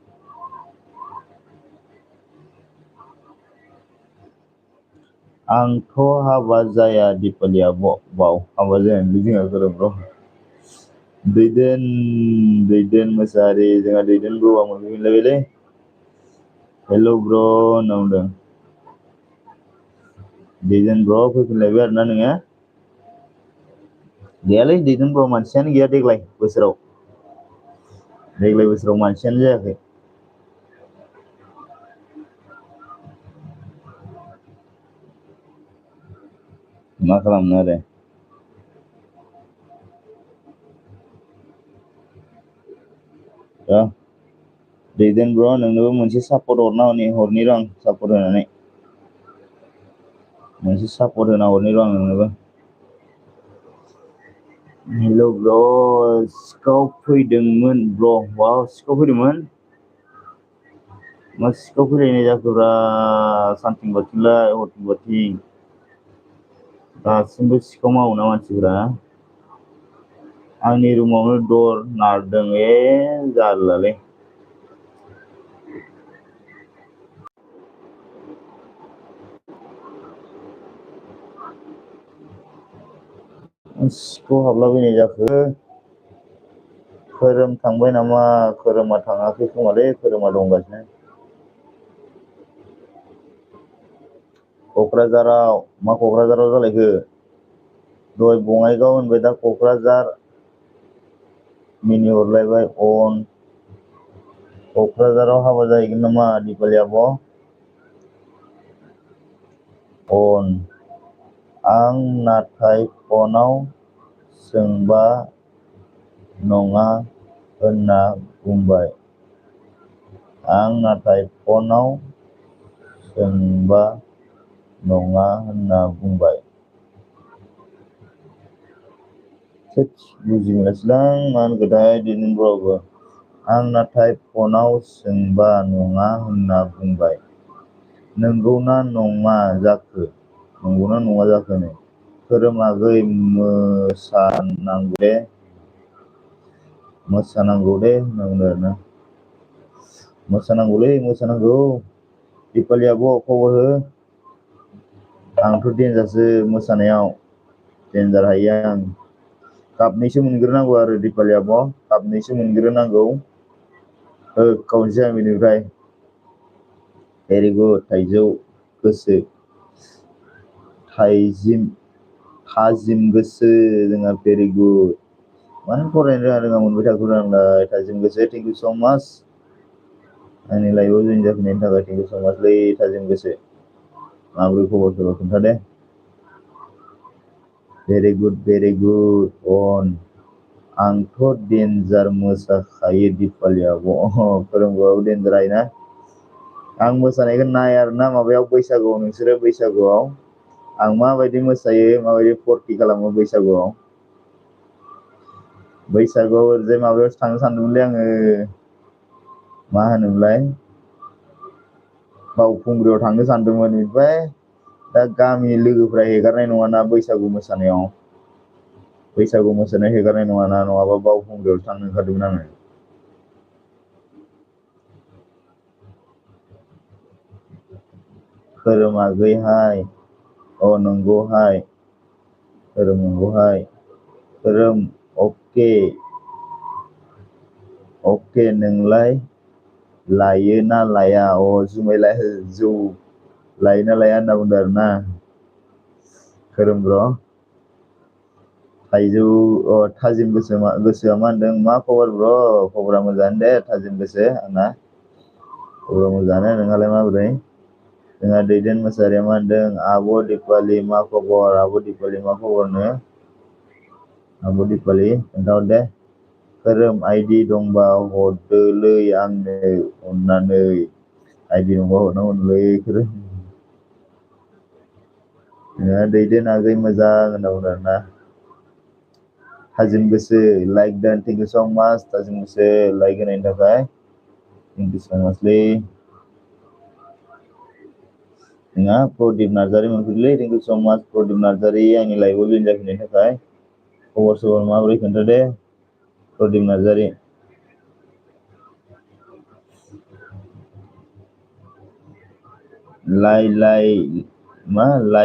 आंथ' हाबा जाया दिपालि आब' बाव हाबा जायालै जोंहा खोरोम ब्र'। दैदेन मोसाहारि जोंहा दैदेन ब्र'आ मोनफैफिनलायबायलै। हेल' ब्र' होनना बुंदों। दैदेन ब्र' फैफिनलायबाय आरोना नोङो? गैयालै दैदेन ब्र' मानसियानो गैया देग्लाय बोसोराव। देग्लाय बोसोराव मानसियानो जायाखै। मा खालामनो आरो। दैदेन ब्र' नोंनोबो मोनसे सापर्ट हरनि र' आं सापर्ट होनानै। मोनसे सापर्ट होना हरनि र' आं नोंनोबो। हेल' ब्र' सिखाव फैदोंमोन ब्र'। वाव सिखाव फैदोंमोन? मा सिखाव फैलायनाय जाखोब्रा सानथिं बाथिंलाय हरथिं बाथिं। दासिमबो सिखाव मावोना मानसिफोरा। आंनि रुमावनो दर नारदों जारलालै। सिखाव हाबलाबायनाय जाखो? खोरोम थांबाय नामा? खोरोमा थाङाखै खोमालै खोरोमा दंगासिनो। क'क्राझाराव मा क'क्राझाराव जालायखो? दहाय बङाइगाव होनबाय दा क'क्राझार। मिनिहरलायबाय अन। क'क्राझाराव हाबा जाहैगोन नामा दिपालि आब'? अन आं नाथाय फनाव सोंबा नङा होनना बुंबाय। आं नाथाय फनाव सोंबा नङा होनना बुंबाय। थोदस बुजि मोनासैलां मा होनखोथाय दैदेन ब्र'आबो। आं नाथाय फनाव सोंबा नङा होनना बुंबाय। नंगौना नङा जाखो? नंगौना नङा जाखोनो? खोरोम आगै मोसानांगौले। मोसानांगौ दे होनना बुंदों आरोना। मोसानांगौलै मोसानांगौ। दिपालि आब' खबर हो। आंथ' देनजारसो मोसानायाव देनजार हायो आं। कापनैसो मोनग्रोनांगौ आरो दिपालि आब'। कापनैसो मोनग्रोनांगौ। बेनिफ्राय भेरि गुड थाइजौ गोसो। थाजिम गोसो जोंहा भेरि गुड। मानो फरायनो रोङा मोनबाय थाखोब्रा आंलाय थाजिम गोसो थेंक इउ स' माच। आंनि लाइभआव जइन जाफैनायनि थाखाय थेंक इउ स' माचलै थाजिम गोसो। माबोरै खबर सबर खोन्थादे। भेरि गुड अन। आंथ' डेन्जार मोसाखायो दिपालि आब'। फोरोंबाबो डेन्जार हायोना। आं मोसानायखौ नाय आरोना माबायाव बैसागुआव नोंसोरो बैसागुआव आं माबायदि मोसायो माबायदि फुरथि खालामो बैसागुआव ओरैजाय माबायावसो थांनो सानदोंमोनलै आङो मा होनोमोनलाय बावखुंग्रियाव थांनो सानदोंमोन ओमफ्राय दा गामिनि लोगोफ्रा हेगारनाय नङाना बैसागु मोसानायाव हेगारनाय नङाना नङाबा बावखुंग्रियावसो थांनो ओंखारदोंमोन आङो। खोरोमागैहाय अ नंगौहाय खोरोम अके नोंलाय लायो ना लाया जुमाय जौ लायो ना लाया होनना बुंदों आरोना खोरोम ब्र'। थाइजौ थाजिम गोसोआ मा होनदों मा खबर ब्र'? खबरा मोजाङानो दे थाजिम गोसो आंना खबरा मोजाङानो। नोंहालाय माबोरै? जोंहा दैदेन मोसाहारिया मा होनदों आब' दिपालि मा खबर? आब' दिपालि मा खबरनो? आब' दिपालि खोन्थाहर दे। खोरोम आइदि दंबा हरदोलै आंनो अननानै। आइदि दंबा हरनांगौनोलै खोरोम। दैदेन आगै मोजां होनना बुंदों आरोना। थाजिम गोसो लाइक दान थेंक इउ स' माच थाजिम गोसो लाइक होनायनि थाखाय थेंक इउ स' माचलै। नोंहा प्रदिप नार्जारि मोनफैदोंलै थेंक इउ स' माच प्रदिप नार्जारि आंनि लाइभआव जइन जाफैनायनि थाखाय। खबर सबर माबोरै खोन्थादे प्रदिप नार्जारि।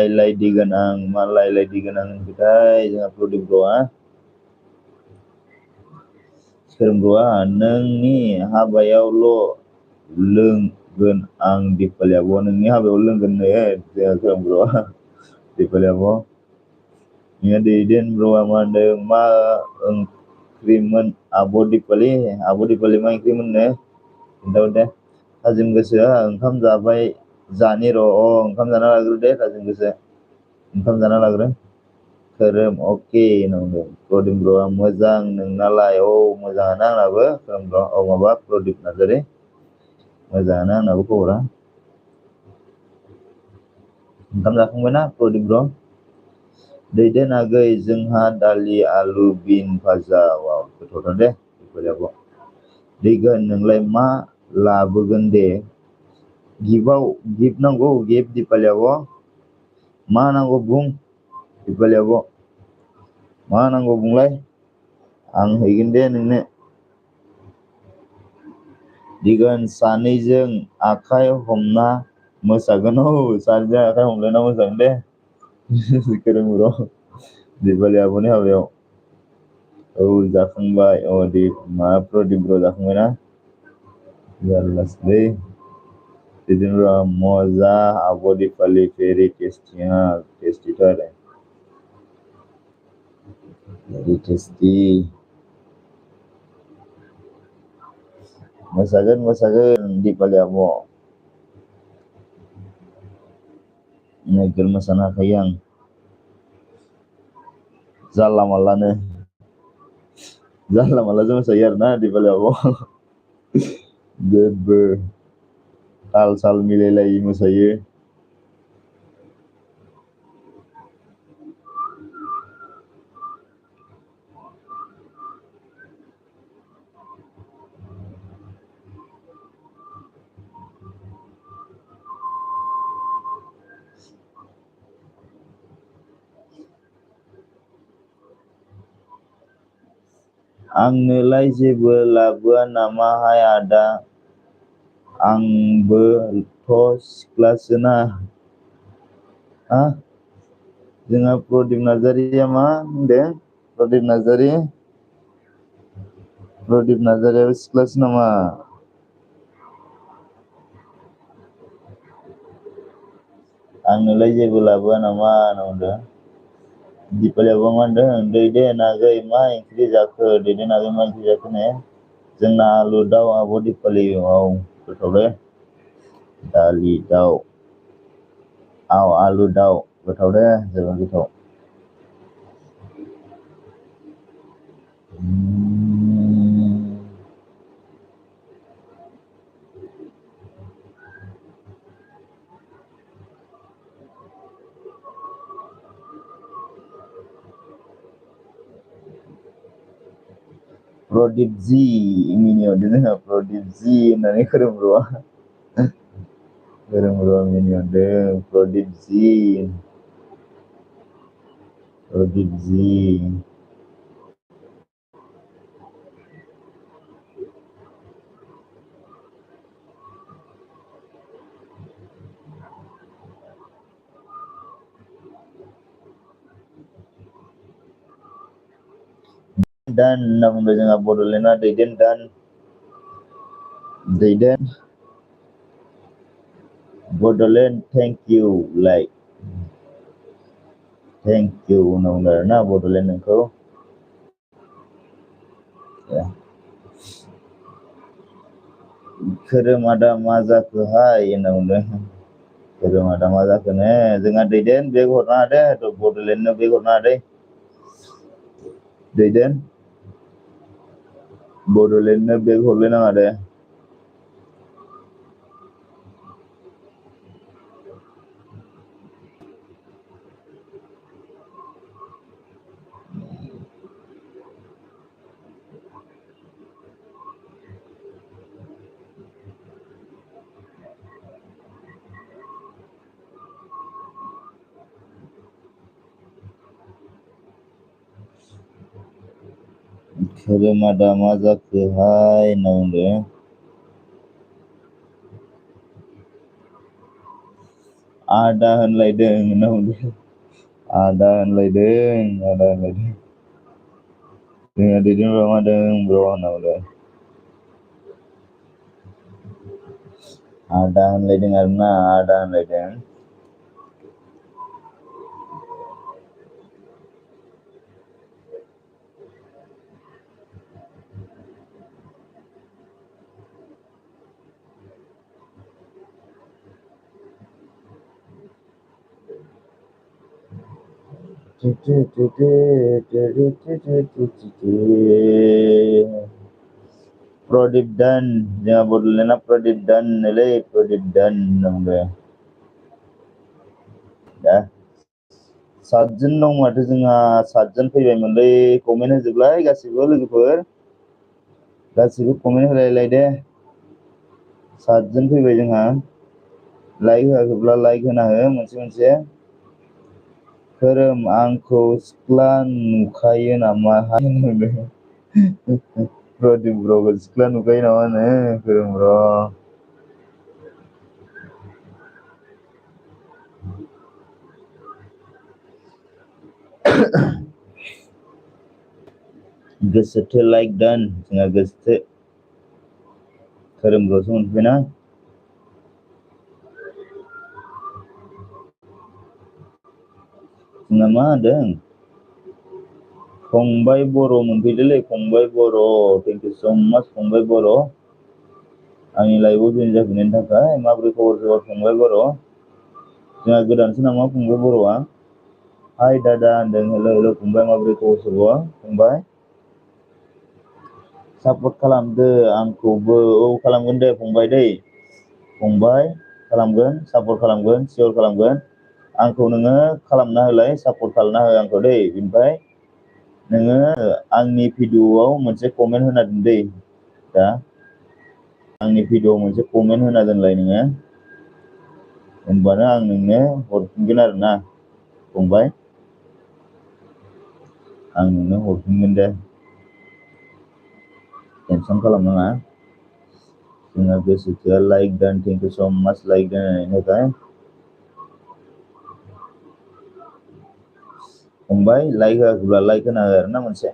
लाइ दिगोन आं मा लाइ दिगोन आं होनखोथाय जोंहा प्रदिप ब्र'आ खोरोम ब्र'आ नोंनि हाबायावल' लोंगोन आं दिपालि आब' नोंनि हाबायाव लोंगोननो जोंहा खोरोम ब्र'आ दिपालि आब'। नोंहा दैदेन ब्र'आ मा होनदों मा ओंख्रिमोन आब' दिपालि मा ओंख्रिमोननो खोन्थाहर दे। थाजिम गोसोआ ओंखाम जाबाय जानि र' ओंखाम जाना लाग्रो दे थाजिम गोसो ओंखाम जाना लाग्रो। खोरोम अके होनना बुंदों प्रदिप ब्र'आ मोजां नोंनालाय मोजाङानो आंनाबो खोरोम ब्र' माबा प्रदिप नार्जारि मोजाङानो आंनाबो खबरा। ओंखाम जाखांबायना प्रदिप ब्र'? दैदेन आगै जोंहा दालि आलु बिन भाजा वाव गोथावथार दे दिपालि आब'। दैगोन नोंलाय मा लाबोगोन दे? गिफ्ट नांगौ गिफ्ट दिपालि आब'? मा नांगौ बुं दिपालि आब'? मा नांगौ बुंलाय आं हैगोन दे नोंनो। दिगोन सानैजों आखाइ हमना मोसागोन सानैजों आखाइ हमलायना मोसागोन दे खोरोम ब्र' दिपालि आब'नि हाबायाव। जाखांबाय प्रदिप ब्र' जाखांबायना? जारलासोलै दैदेन ब्र'आ मजा आब' दिपालि भेरि टेस्टि टेस्टिथ' आरो भेरि टेस्टि। मोसागोन दिपालि आब'। नोगोर मोसानो हाखायो आं जानला मानलाजों मोसायो आरोना दिपालि आब'। जेबो ताल साल मिलायलायि मोसायो। आंनोलाय जेबो लाबोआ नामाहाय आदा? आंबोथ' सिख्लासोना। जोंहा प्रदिप नार्जारिया मा होनदों? प्रदिप नार्जारियाबो सिख्लासो नामा? आंनोलाय जेबो लाबोआ नामा होनना बुंदों। दिपालि आब'आ मा होनदों दैदेन आगै मा ओंख्रि जाखो दैदेन आगै मा ओंख्रि जाखोनो? जोंना आलु दाउ आब' दिपालि। गोथाव दे दालि दाउ आलु दाउ गोथाव दे जोबोद गोथाव Prodip Z minion dia Prodip Z hoननानै खोरोमब्र'आ minion deh Prodip Z dan namun जोंहा बड'लेण्डआ दैदेन Bodoland thank you like thank you होनना Bodoland नोंखौ ya खोरोम आदा मा जाखोहाय होनना बुंदों खोरोम आदा मा जाखोनो जोंहा दैदेन बेग हरनो हादे बड'लेण्डनो बेग हरनो हादे दैदेन बड'लेण्डनो बेग हरलायनाङा दे खोरोम आदा मा जाखोहाय होनना बुंदों आदा होनलायदों होनना बुंदों आदा होनलायदों जोंहा दैदेन मादों ब्र' होनना बुंदों आदा होनलायदों आरोना आदा होनलायदों Prodip dan jangan Bodolenna Prodip dan nilai Prodip dan nambah dah 7 जन दं माथो जोंहा 7 जन फैबायमोनलै कमेन्ट होजोबलाय गासिबो लोगोफोर गासिबो कमेन्ट होलायलाय दे 7 जन फैबाय जोंहा लाइक होआखैब्ला लाइक होना हो मोनसे खोरोम आंखौ सिख्ला नुखायो नामा होनदों प्रदीप ब्र'खौ सिख्ला नुखायो नामा होनो खोरोम ब्र' गोसोथो लाइक dan जोंहा गोसोथो खोरोम ब्र'सो मोनफैबायना जोंना मा होनदों फंबाय बर' मोनफैदोलै फंबाय बर' थेंक इउ सो माच फंबाय बर' आंनि लाइभआव जइन जाफैनायनि थाखाय माबोरै खबर फंबाय बर' जोंहा गोदानसो नामा फंबाय बर'आ हाय दादा होनदों हेल' फंबाय माबोरै खबर फंबाय सापर्ट खालामदो आंखौबो खालामगोन दे फंबाय दै फंबाय खालामगोन सापर्ट खालामगोन सियर खालामगोन आंखौ नोङो खालामना होलाय सापर्ट खालामना हो आंखौ दै ओमफ्राय नोङो आंनि भिडिअ'आव मोनसे कमेन्ट होना दोन दै दा आंनि भिडिअ'आव मोनसे कमेन्ट होना दोनलाय नोङो होमबानो आं नोंनो हरफिनगोन आरोना फंबाय आं नोंनो हरफिनगोन दे टेनसन खालामनाङा जोंहा गोसोथोआ like dan thank you so माच लाइक होनायनि थाखाय फंबाय लाइक होआखैब्ला लाइक होना हो आरोना मोनसे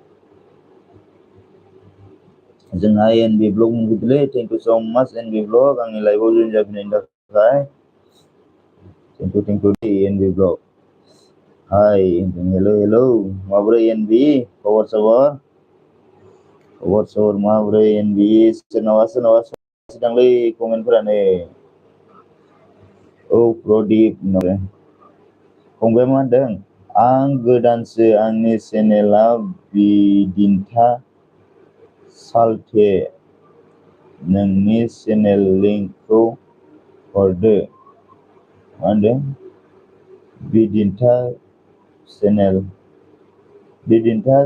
जोंहा एनबि ब्लग मोनफैदोंलै थेंक इउ सो माच एनबि ब्लग आंनि लाइभआव जइन जाफैनायनि थाखाय thank you एनबि blog hi hello' माबोरै एनबि खबर सबर माबोरै एनबि सोरनाबा sedangलै komenफोरानो औ प्रदीप फंबाया मा होनदों आं गोदानसो आंनि चेनेला बिदिन्था सालथे नोंनि चेनेल लिंकखौ हरदो मा होनदों बिदिन्था चेनेल बिदिन्था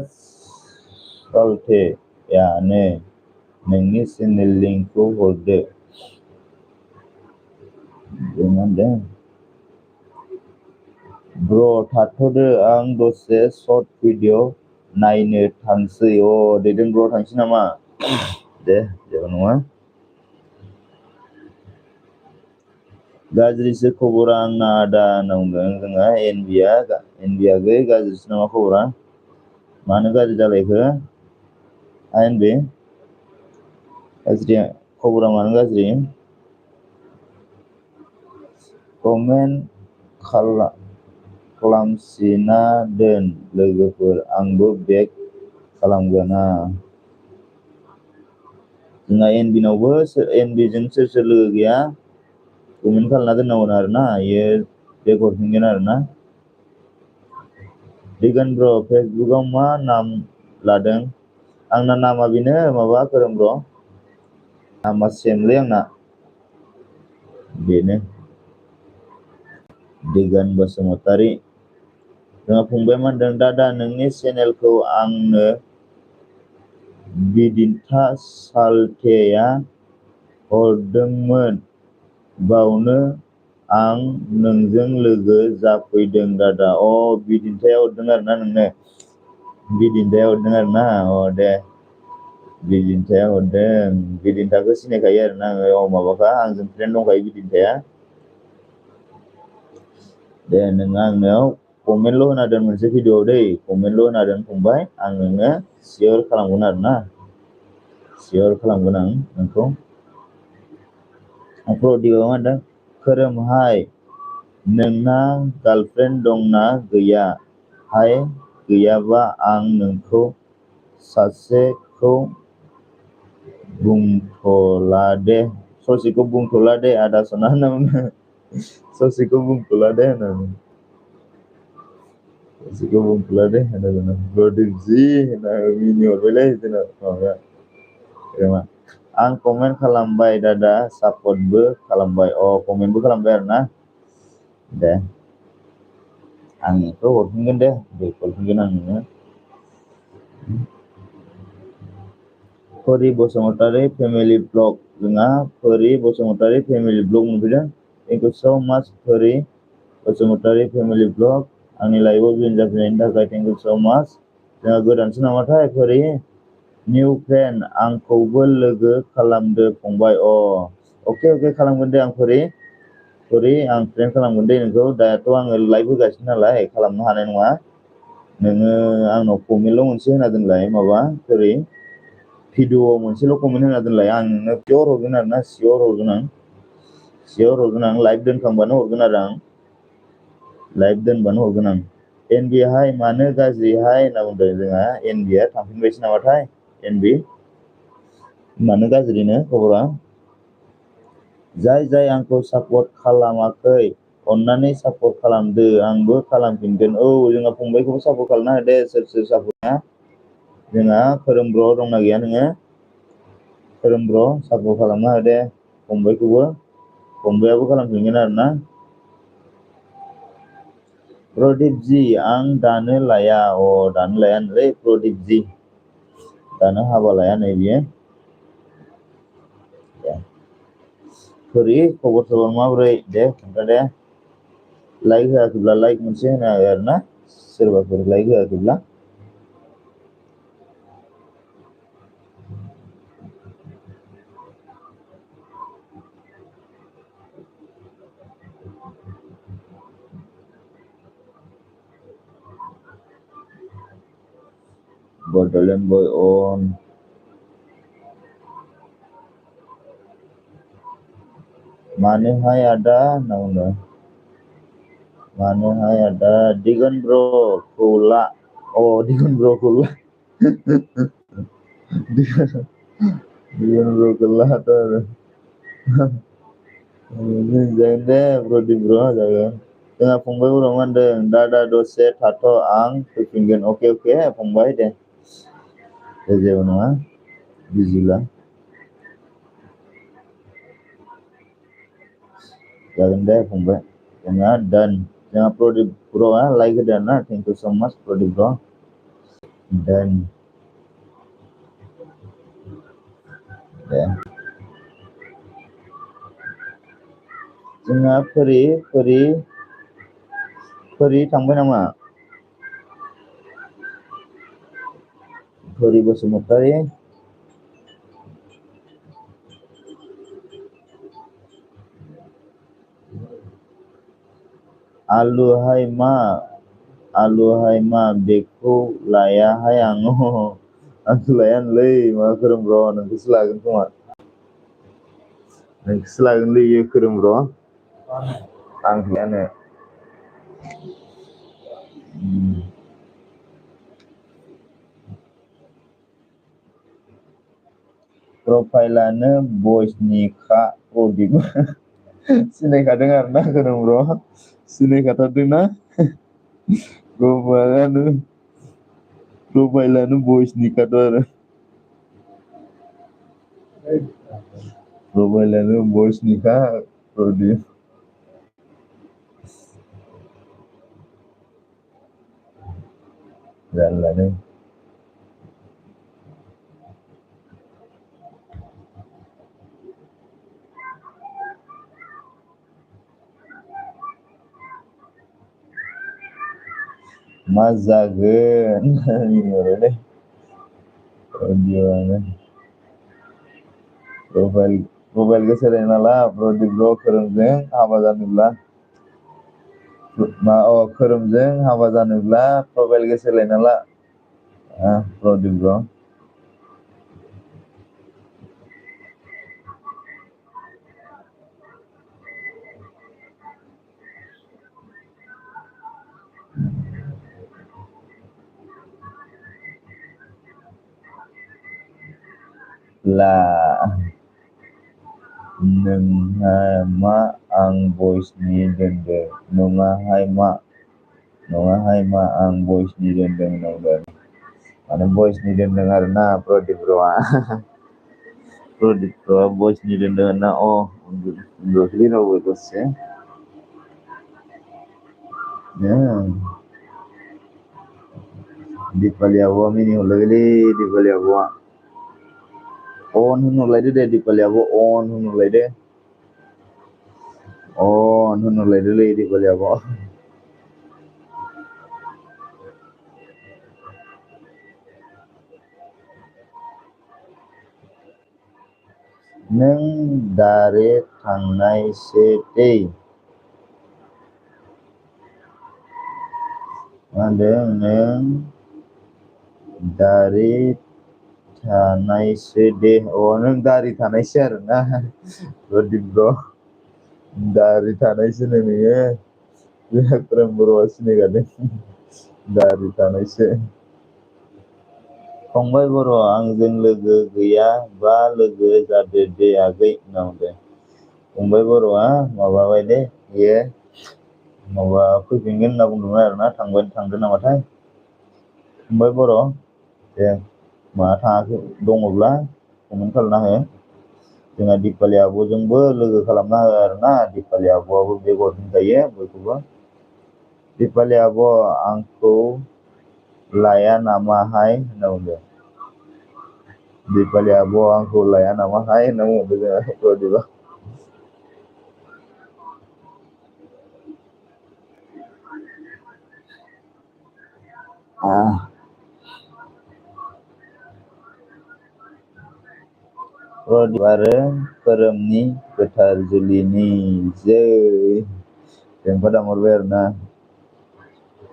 सालथेयानो नोंनि चेनेल लिंकखौ हरदो मा होनदों ब्र थाथ'दो आं दसे सर्ट भिडिअ नायनो थांसै देदों ब्र थांसै नामा दे जेबो नङा गाज्रिसो खबरा आंना आदा होनना बुंदों जोंहा एनबिया गै गाज्रिसो नामा खबरा मानो गाज्रि जालायखो एनबि गाज्रिया खबरा मानो गाज्रि कमेन्ट खालामसिना दोन लोगोफोर आंबो बेक खालामगोन जोंहा एनबिनावबो एनबिजों सोर लोगो गैया कमेन्ट खालामना दोननांगोन आरोना इयो बेक हरफिनगोन आरोना दिगन ब्र फेसबुकआव मा नाम लादों आंना नामा बेनो माबा खोरोम ब्र नामा सेमलै आंना बेनो दिगन बसुमतारी जोंहा फंबाया मा होनदों दादा नोंनि चेनेलखौ आंनो बिदिन्था सालथेया हरदोंमोन बावनो आं नोंजों लोगो जाफैदों दादा बिदिन्थाया हरदों आरोना नोंनो बिदिन्थाया हरदों आरोना दे बिदिन्थाया हरदों बिदिन्थाखौ सिनायखायो आरोना आङो माबाखा आंजों फ्रेन्ड दंखायो बिदिन्थाया दे नोङो आंनाव कमेन्टल' होना दोन मोनसे भिडिअआव दै कमेन्टल' होना दोन फंबाय आं नोंनो सियर खालामगोन आरोना सियर खालामगोन आं नोंखौ प्रदीपआ मा होनदों खोरोमहाय नोंना गार्लफ्रेन्ड दंना गैया हाय गैयाबा आं नोंखौ सासेखौ बुंथ'ला दे ससेखौ बुंथ'ला दे आदा सना होनना बुङो ससेखौ बुंथ'ला दे होननानै ससेखौ बुंथ'ला दे होनना प्रदीप जि होनना मिनिहरबायलै जोंना माबाया खोरोमा आं कमेन्ट खालामबाय दादा सापर्टबो खालामबाय कमेन्टबो खालामबाय आरोना दे आं नोंखौ हरफिनगोन दे हरफिनगोन आं नोंनो फरि बसुमतारी फेमिलि ब्लग जोंहा फरि बसुमतारी फेमिलि ब्लग मोनफैदों thank you so much फरि Basumatary family blog आंनि लाइभआव जइन जाफैनायनि थाखाय थेंक इउ सो माच जोंहा गोदानसो नामाथाय फरि निउ फ्रेन्ड आंखौबो लोगो खालामदो फंबाय अके खालामगोन दे आं फरि आं फ्रेन्ड खालामगोन दे नोंखौ दाथ' आङो लाइभ होगासिनो नालाय खालामनो हानाय नङा नोङो आंनाव कमेन्टल' मोनसे होना दोनलाय माबा फरि भिडिअआव मोनसेल' कमेन्ट होना दोनलाय आं नोंनो पियर हरगोन आरोना सियर हरगोन आं लाइभ दोनखांबानो हरगोन आरो आं लाइभ दोनबानो हरगोन आं एनबिहाय मानो गाज्रिहाय होनना बुंदों जोंहा एनबिया थांफिनबायसो नामाथाय एनबि मानो गाज्रिनो खबरा जाय आंखौ सापर्ट खालामाखै अन्नानै सापर्ट खालामदो आंबो खालामफिनगोन जोंहा फंबायखौबो सापर्ट खालामना होदे सोर सापर्टआ जोंहा खोरोम ब्र दंना गैया नोङो खोरोम ब्र सापर्ट खालामना होदे फंबायखौबो फंबायाबो खालामफिनगोन आरोना प्रदीप जी आं दानो लाया होनलै प्रदीप जी दानो हाबा लाया नै बियो खबर सबर माबोरै दे खोन्था दे लाइक होआखैब्ला लाइक मोनसे होनो हायो आरोना सोरबाफोर लाइक होआखैब्ला बड'लेण्ड बय अन मानोहाय आदा होनना बुंदों मानोहाय आदा दिगन ब्र'खौ ला दिगन ब्र'खौ ला दिगन ब्र'खौ लाथ' आरो Jangan deh Brodi bro, jangan. Tengah fungbai bro mandeng, dada dose tato ang kepingin oke fungbai deh. Jadi mana? Bizilah. Jangan deh fungbai. Jangan Brodi bro like dan thank you so much Brodi bro. Dan ya. Jangan peri थांबाय नामा? Peri Basumatari. Aluhai ma beku layahai ango. Aku layan lei ma kerem bro nanti selagun kuma. Nanti selagun lei ya kerem bro. Angklian ya. Profilanya boys nikah Prodik. Sini dengar nah kerem bro. Sini kata dengar. Profilanya boys nikah tuh. Profilanya boys nikah Prodik. Jalan mazagen gimana deh gimana profil keserin lah Brodi bro kerumjeng habazanullah kerumjeng habazanullah profil keserin lah Brodi bro lah neng hai ma ang boys ni dende nunga hai ma ang boys ni dende nongdan mana boys ni dende karena Brodi bro Brodi bro boys ni dende na untuk lino betul sih ya di Paliawa mini ulagli di Paliawa on hunulai deh di Paliawa on hunulai deh di Paliawa neng dari tanai sete ada neng dari tanai sede neng dari tanai share nah Brodi bro dari tanai sini nih ya lihat keren bro sini kan dari tanai sini फंबाय बर' आंजों लोगो गैया बा लोगो जादो दे आगै होनना फंबाय बर'आ माबाबाय दे बियो माबा फैफिनगोन होनना बुंदोंमोन आरोना थांदो नामाथाय फंबाय बर' दे माबा थाङाखै दङब्ला कमेन्ट खालामना हो जोंहा दिपालि आब'जोंबो लोगो खालामना हो आरोना दिपालि आब'आबो बेगर होनजायो बयखौबो दिपालि आब' आंखौ लाया नामाहाय होनना बुंदों Dipali abo angku layan nama hai namu bisa Brodi Brodi bareng keremni ketar julini jay yang pada morberna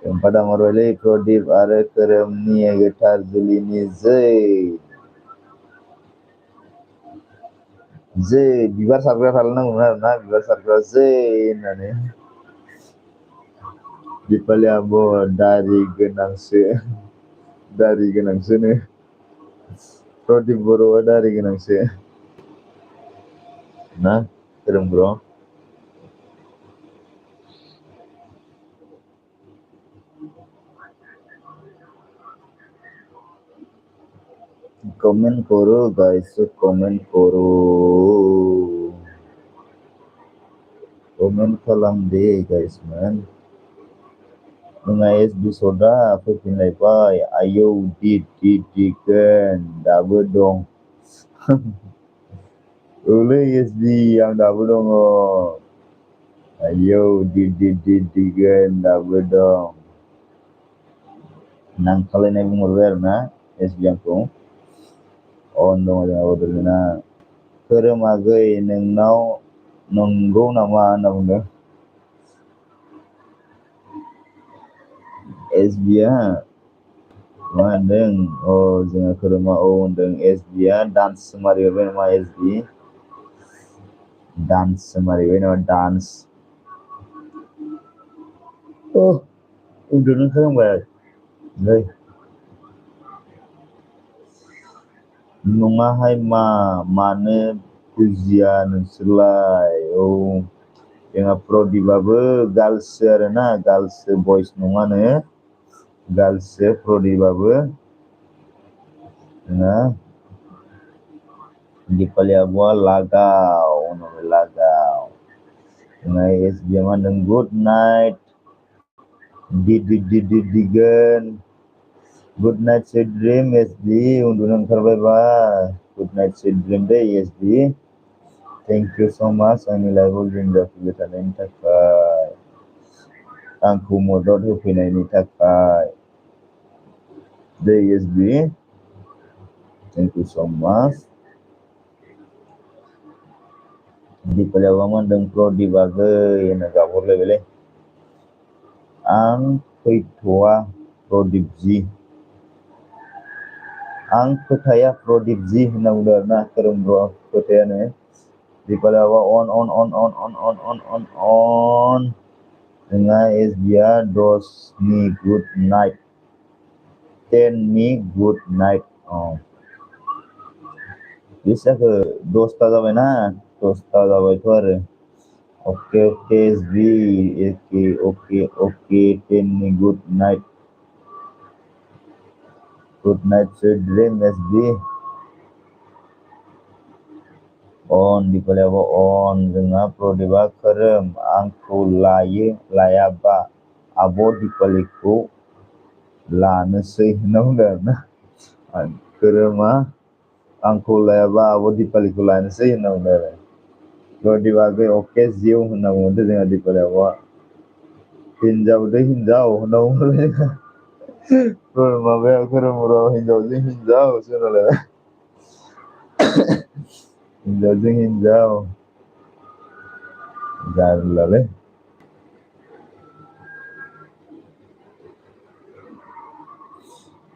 yang pada morbele Brodi bareng keremni ketar julini jay bibar sarga kalna na bibar sarga jay nane Dipali abo dari genangse nih Brodi boro dari genangse Nah, serem bro. Komen koro guys, komen koro. Komen kalang deh guys man. Mengais di soda apa pinai pai. Ayo didikan double dong. Oleh SD yang double dong. Oh. Ayo didikan double dong. Nang kalian yang ngurwer na SD yang kong. On dong ada order na. Keremagai nengau nunggu nama bundo. SBA mandeng jangan ke rumah ndeng SBA dance semariwe nama SB dance semariwe nama dance udah sekarang bayar deh nungahai mana ujian selai yang prodi babe galse na galse boys nungane galse prodi babe na di Paliagua lagau na SB mandeng good night digan good night sweet dream SD undunan karbai ba good night sweet dream deh SD thank you so much ani live jinda kubetanin takai angku modal hupinaini takai deh SD thank you so much di Paliawaman dan prodi bagai nagapur lebele ang ketua prodipsi ang ketaya prodipsi na udarna kerumro ketayane di Palawa on dengan SBA dos ni good night 10 ni good night bisa ke dos tagawe na dos tagawe itu ada oke SB oke 10 ni good night sweet dream SB on di Palawa on dengan prodi bakerem angku layaba abo di paliku lana sih na kerema angku layaba abo di paliku lana sih na prodi bagai oke ziu na dengan di Palawa hinjau na kerema bagai kerema hinjau sih hinjau Garlale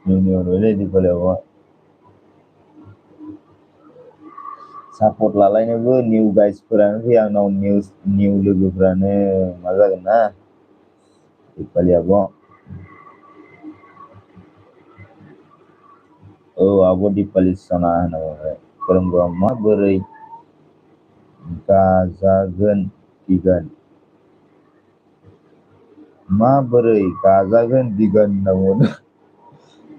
Junior wele di Palawa support lalainya bu new guys peran yang new logo perannya masa kena di Palawa abo di Palisana namanya perempuan beri kazagen tigan kazagen tigan namun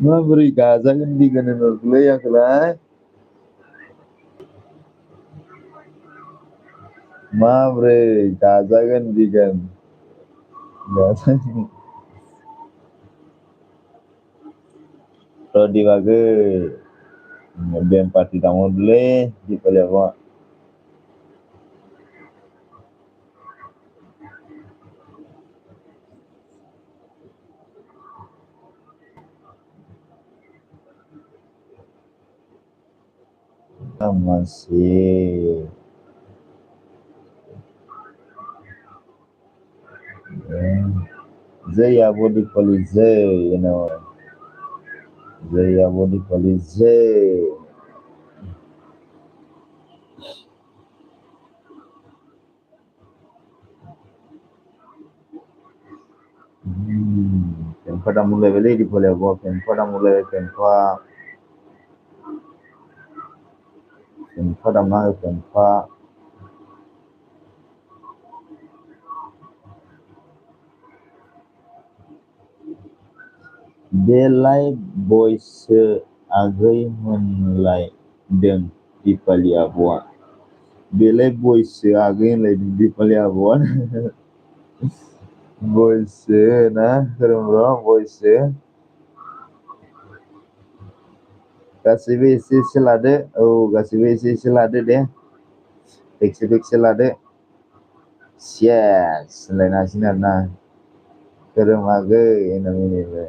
beri kazagen tigan nolule yang kelai beri kazagen tigan kalau dibagai bem parti tamu dulu di Palawa masih Zaya body police Zaya body police Pempa dah mulai beli di Palawa Pempa dah mulai Pempa dah mulai Pempa बेलाय बयसो आगैमोनलायदों दिपालि आब'आ। बेलाय बयसो आगै होनलायदों दिपालि आब'आ। बयसो ना खोरोमब्र' बयसो। गासैबो एसे एसे लादो। औ गासैबो एसे एसे लादो दे। थिगसे लादो। सेस होनलायनो हासिगोन आरोना। खोरोम आगै होनना मिनिबाय।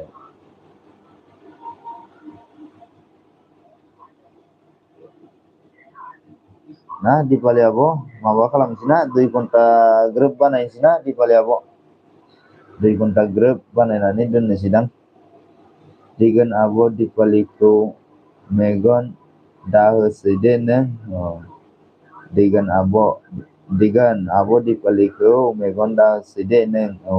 ना दिपालि आब' माबा खालामनोसै ना 2 घन्टा ग्रोब बानायनोसै ना दिपालि आब'। 2 घन्टा ग्रोब बानायनानै दोननोसैदां। दिगोन आब' दिपालिखौ मेगन दाहोसै दे नों। दिगोन आब' दिपालिखौ मेगन दाहोसै दे नों। औ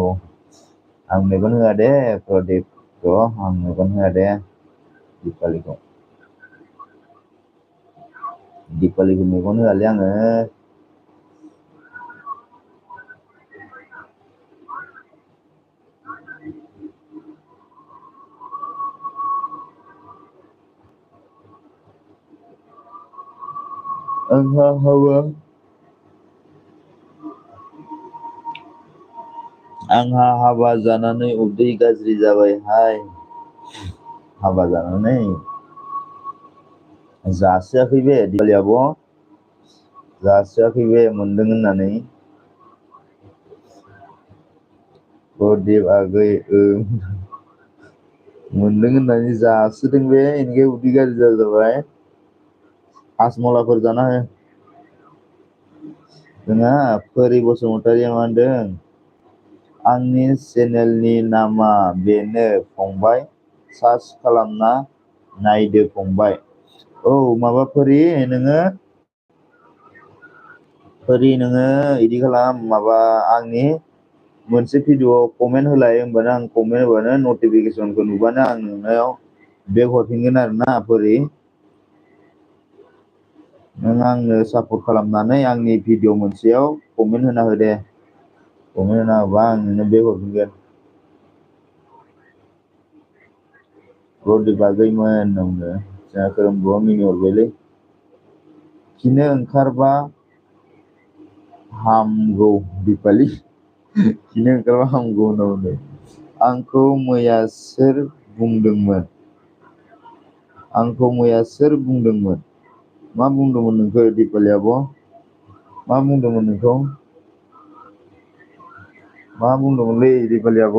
आं मेगन होआ दे प्रदिपखौ आं मेगन होआ दे दिपालिखौ मेगन होआलै आङो। आंहा हाबा जानानै उदै गाज्रि जाबायहाय। हाबा जानानै जासोआखै बे दिपालि आब'। जासोआखै बे मोनदों होननानै। प्रदिप आगै मोनदों होननानै जासोदों बे इनिखाय उदै गाज्रि जाबाय। हाजमलाफोर जाना हो। जोंहा फोरि बसुमतारिया मा होनदों? आंनि चेनेलनि नामा बेनो फंबाय। सार्च खालामना नायदो फंबाय। औ माबा फोरि नोङो इदि खालाम माबा आंनि मोनसे भिडिअ'आव कमेन्ट होलाय। होमबानो आं कमेन्ट होबानो नटिफिकेसनखौ नुबानो आं नोंनाव बेक हरफिनगोन आरोना फोरि। नों आंनो सापर्ट खालामनानै आंनि भिडिअ' मोनसेयाव कमेन्ट होना हो दे। कमेन्ट होना होबा आं नोंनो बेक हरफिनगोन। प्रदिप आगैमोन होनना बुंदों। जोंहा खोरोमब्र'आ मिनिहरबायलै। खिनो ओंखारबा हामगौ दिपालि। खिनो ओंखारबा हामगौ होनना बुंदों। आंखौ मैया सोर बुंदोंमोन? मा बुंदोंमोन नोंखौ दिपालि आब'? मा बुंदोंमोन नोंखौ? मा बुंदोंमोनलै दिपालि आब'?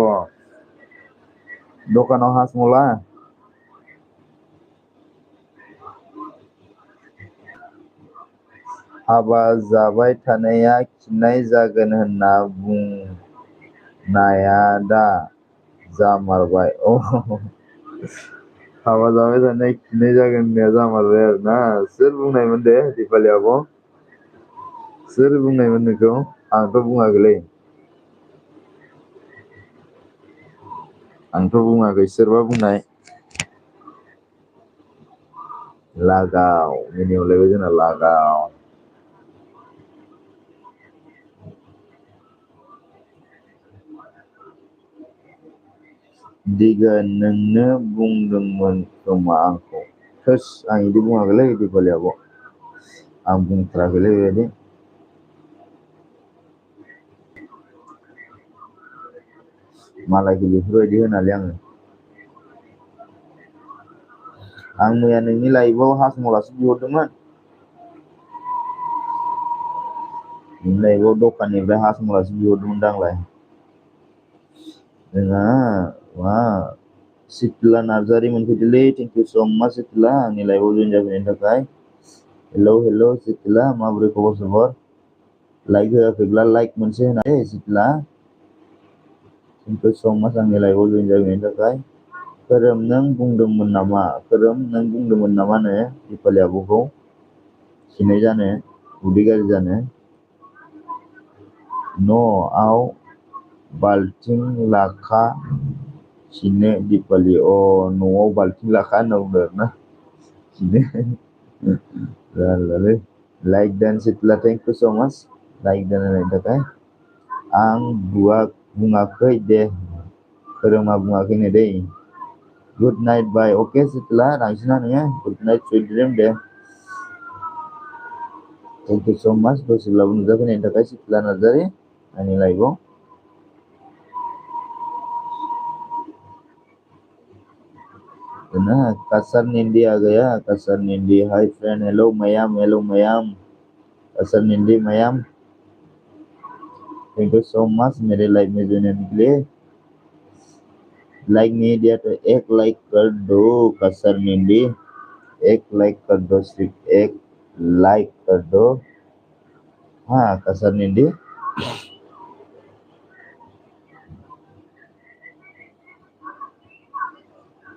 दखानाव हाजमला? हाबा जाबाय थानाया खिनाय जागोन होनना बुंनाया दा जामारबाय। हाबा जाबाय थानाया खिनाय जागोन होननाया जामारबाय आरोना। सोर बुंनायमोन दे दिपालि आब'? सोर बुंनायमोन नोंखौ? आंथ' बुङाखैलै। आंथ' बुङाखै सोरबा बुंनाय। लागाव मिनिहरलायबाय जोंना लागाव। दिगोन नोंनो बुंदोंमोन खोमा आंखौ। थोस आं इदि बुङाखैलै दिपालि आब'। आं बुंथाराखैलै बेबायदि। मालायखौ बेफोरबायदि होनालै आङो। आं मैया नोंनि लाइभआव हाजमलासो बिहरदोंमोन। नोंनि लाइभआव दखाननिफ्राय हाजमलासो बिहरदोंमोन दा आंलाय। जोंहा मा सिप्ला नार्जारि मोनफैदोंलै। थेंक इउ स' माच सिप्ला आंनि लाइभआव जयेन जाफैनायनि थाखाय। हेलौ सिप्ला माबोरै खबर सबर? लाइक होआखैब्ला लाइक मोनसे होना हो सिप्ला। थेंक इउ स' माच आंनि लाइभआव जयेन जाफैनायनि थाखाय। खोरोम नों बुंदोंमोन नामानो दिपालि आब'खौ खिनाय जानो, उदै गाज्रि जानो? न'आव बाल्थिं लाखा खिनो दिपालि न'आव बाल्थिं लाखा होनना बुंदों आरोना खिनो। जारलालै। लाइक दान सिप्ला थेंक इउ स' माच लाइक दान होनायनि थाखाय। आं बुङाखै दे। खोरोमा बुङाखैनो दै। Good night, bye. Oke, setelah nangsinan ya. Good night, sweet dream deh. Thank you so much. Setelah menunjukkan yang terkait setelah nazari. Nilai go. Nah, kasar nindi आ गया. Kasar nindi. Hi friend. Hello Mayam. Hello Mayam. Kasar nindi Mayam. Thank you so much मेरे life में जुड़ने के लिए. Like नहीं दिया तो एक लाइक कर दो. कसर निंदी. एक लाइक कर दो. सिर्फ एक लाइक कर दो. हाँ, कसर निंदी.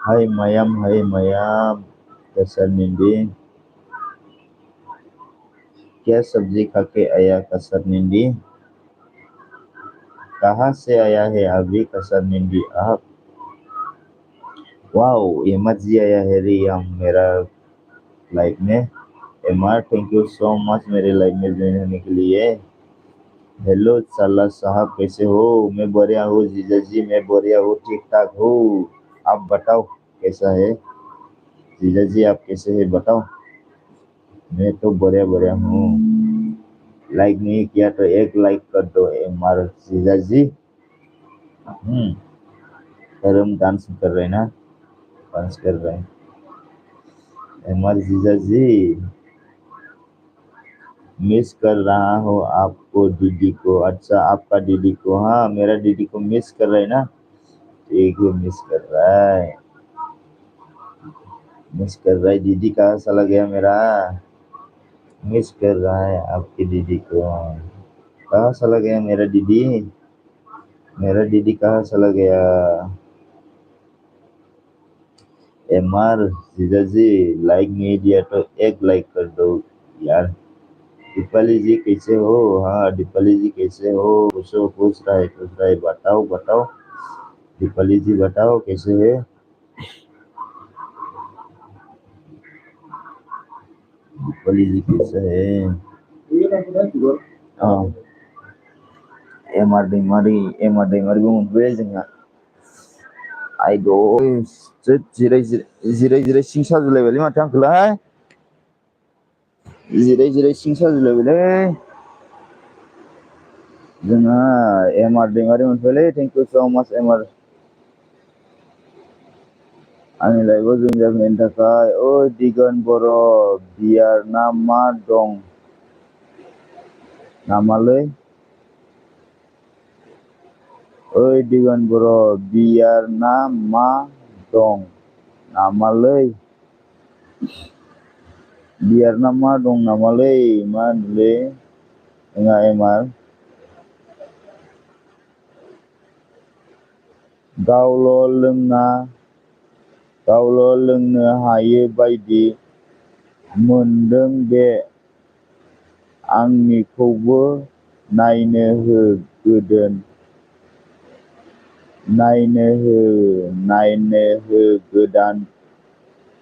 Hai Mayam, hai Mayam. कसर निंदी. क्या सब्जी खा के आया कसर निंदी? कहाँ से आया है अभी कसर निंदी आप? वाओ, हेमत जी आया है रियम मेरा लाइफ में. एमआर, थैंक यू सो मच मेरे लाइफ में ज्वाइन होने के लिए. हेलो साला साहब, कैसे हो? मैं बढ़िया हूँ जीजा जी, मैं बढ़िया हूँ, ठीक ठाक हूँ. आप बताओ कैसा है जीजा जी, आप कैसे है बताओ. मैं तो बढ़िया बढ़िया हूँ. लाइक नहीं किया तो एक लाइक कर दो एमआर जीजा जी. हम डांस कर रहे हैं ना, डांस कर रहे हैं एमआर जीजा जी. मिस कर रहा हूँ आपको दीदी को. अच्छा, आपका दीदी को. हाँ, मेरा दीदी को मिस कर रहे हैं ना. ठीक है, मिस कर रहा है. मिस कर रहा है. दीदी कहाँ चला गया मेरा? मिस कर रहा है आपकी दीदी को. कहाँ चला गया मेरा दीदी? मेरा दीदी कहाँ चला गया? एमआर जीजा जी, लाइक नहीं दिया तो एक लाइक कर दो यार. दीपाली जी कैसे हो? हाँ, दीपाली जी कैसे हो? खुश रहे. बताओ बताओ दीपाली जी, बताओ कैसे है? दीपाली जी कैसे है? हाँ, एमआर दैमारि मोनबाय जोंहा. आइदो जिराय सिं साजुलायबायलै माथो आंखौलाय. जिराय सिं साजुलायबायलै. जोंहा MR Daimary मोनबायलै. Thank you so माच एमआर. आंनि लाइफआव जइन जाफैनायनि थाखाय. ओइ दिगन बर', बियार ना मा दं नामालै? ओइ दिगन बर', बियार ना मा दं नामालै? बियार ना मा दं नामालै? मा होनोलै जोंहा एमआर? गावल' लोंनो हायो बायदि मोनदों बे. आंनिखौबो नायनो हो गोदान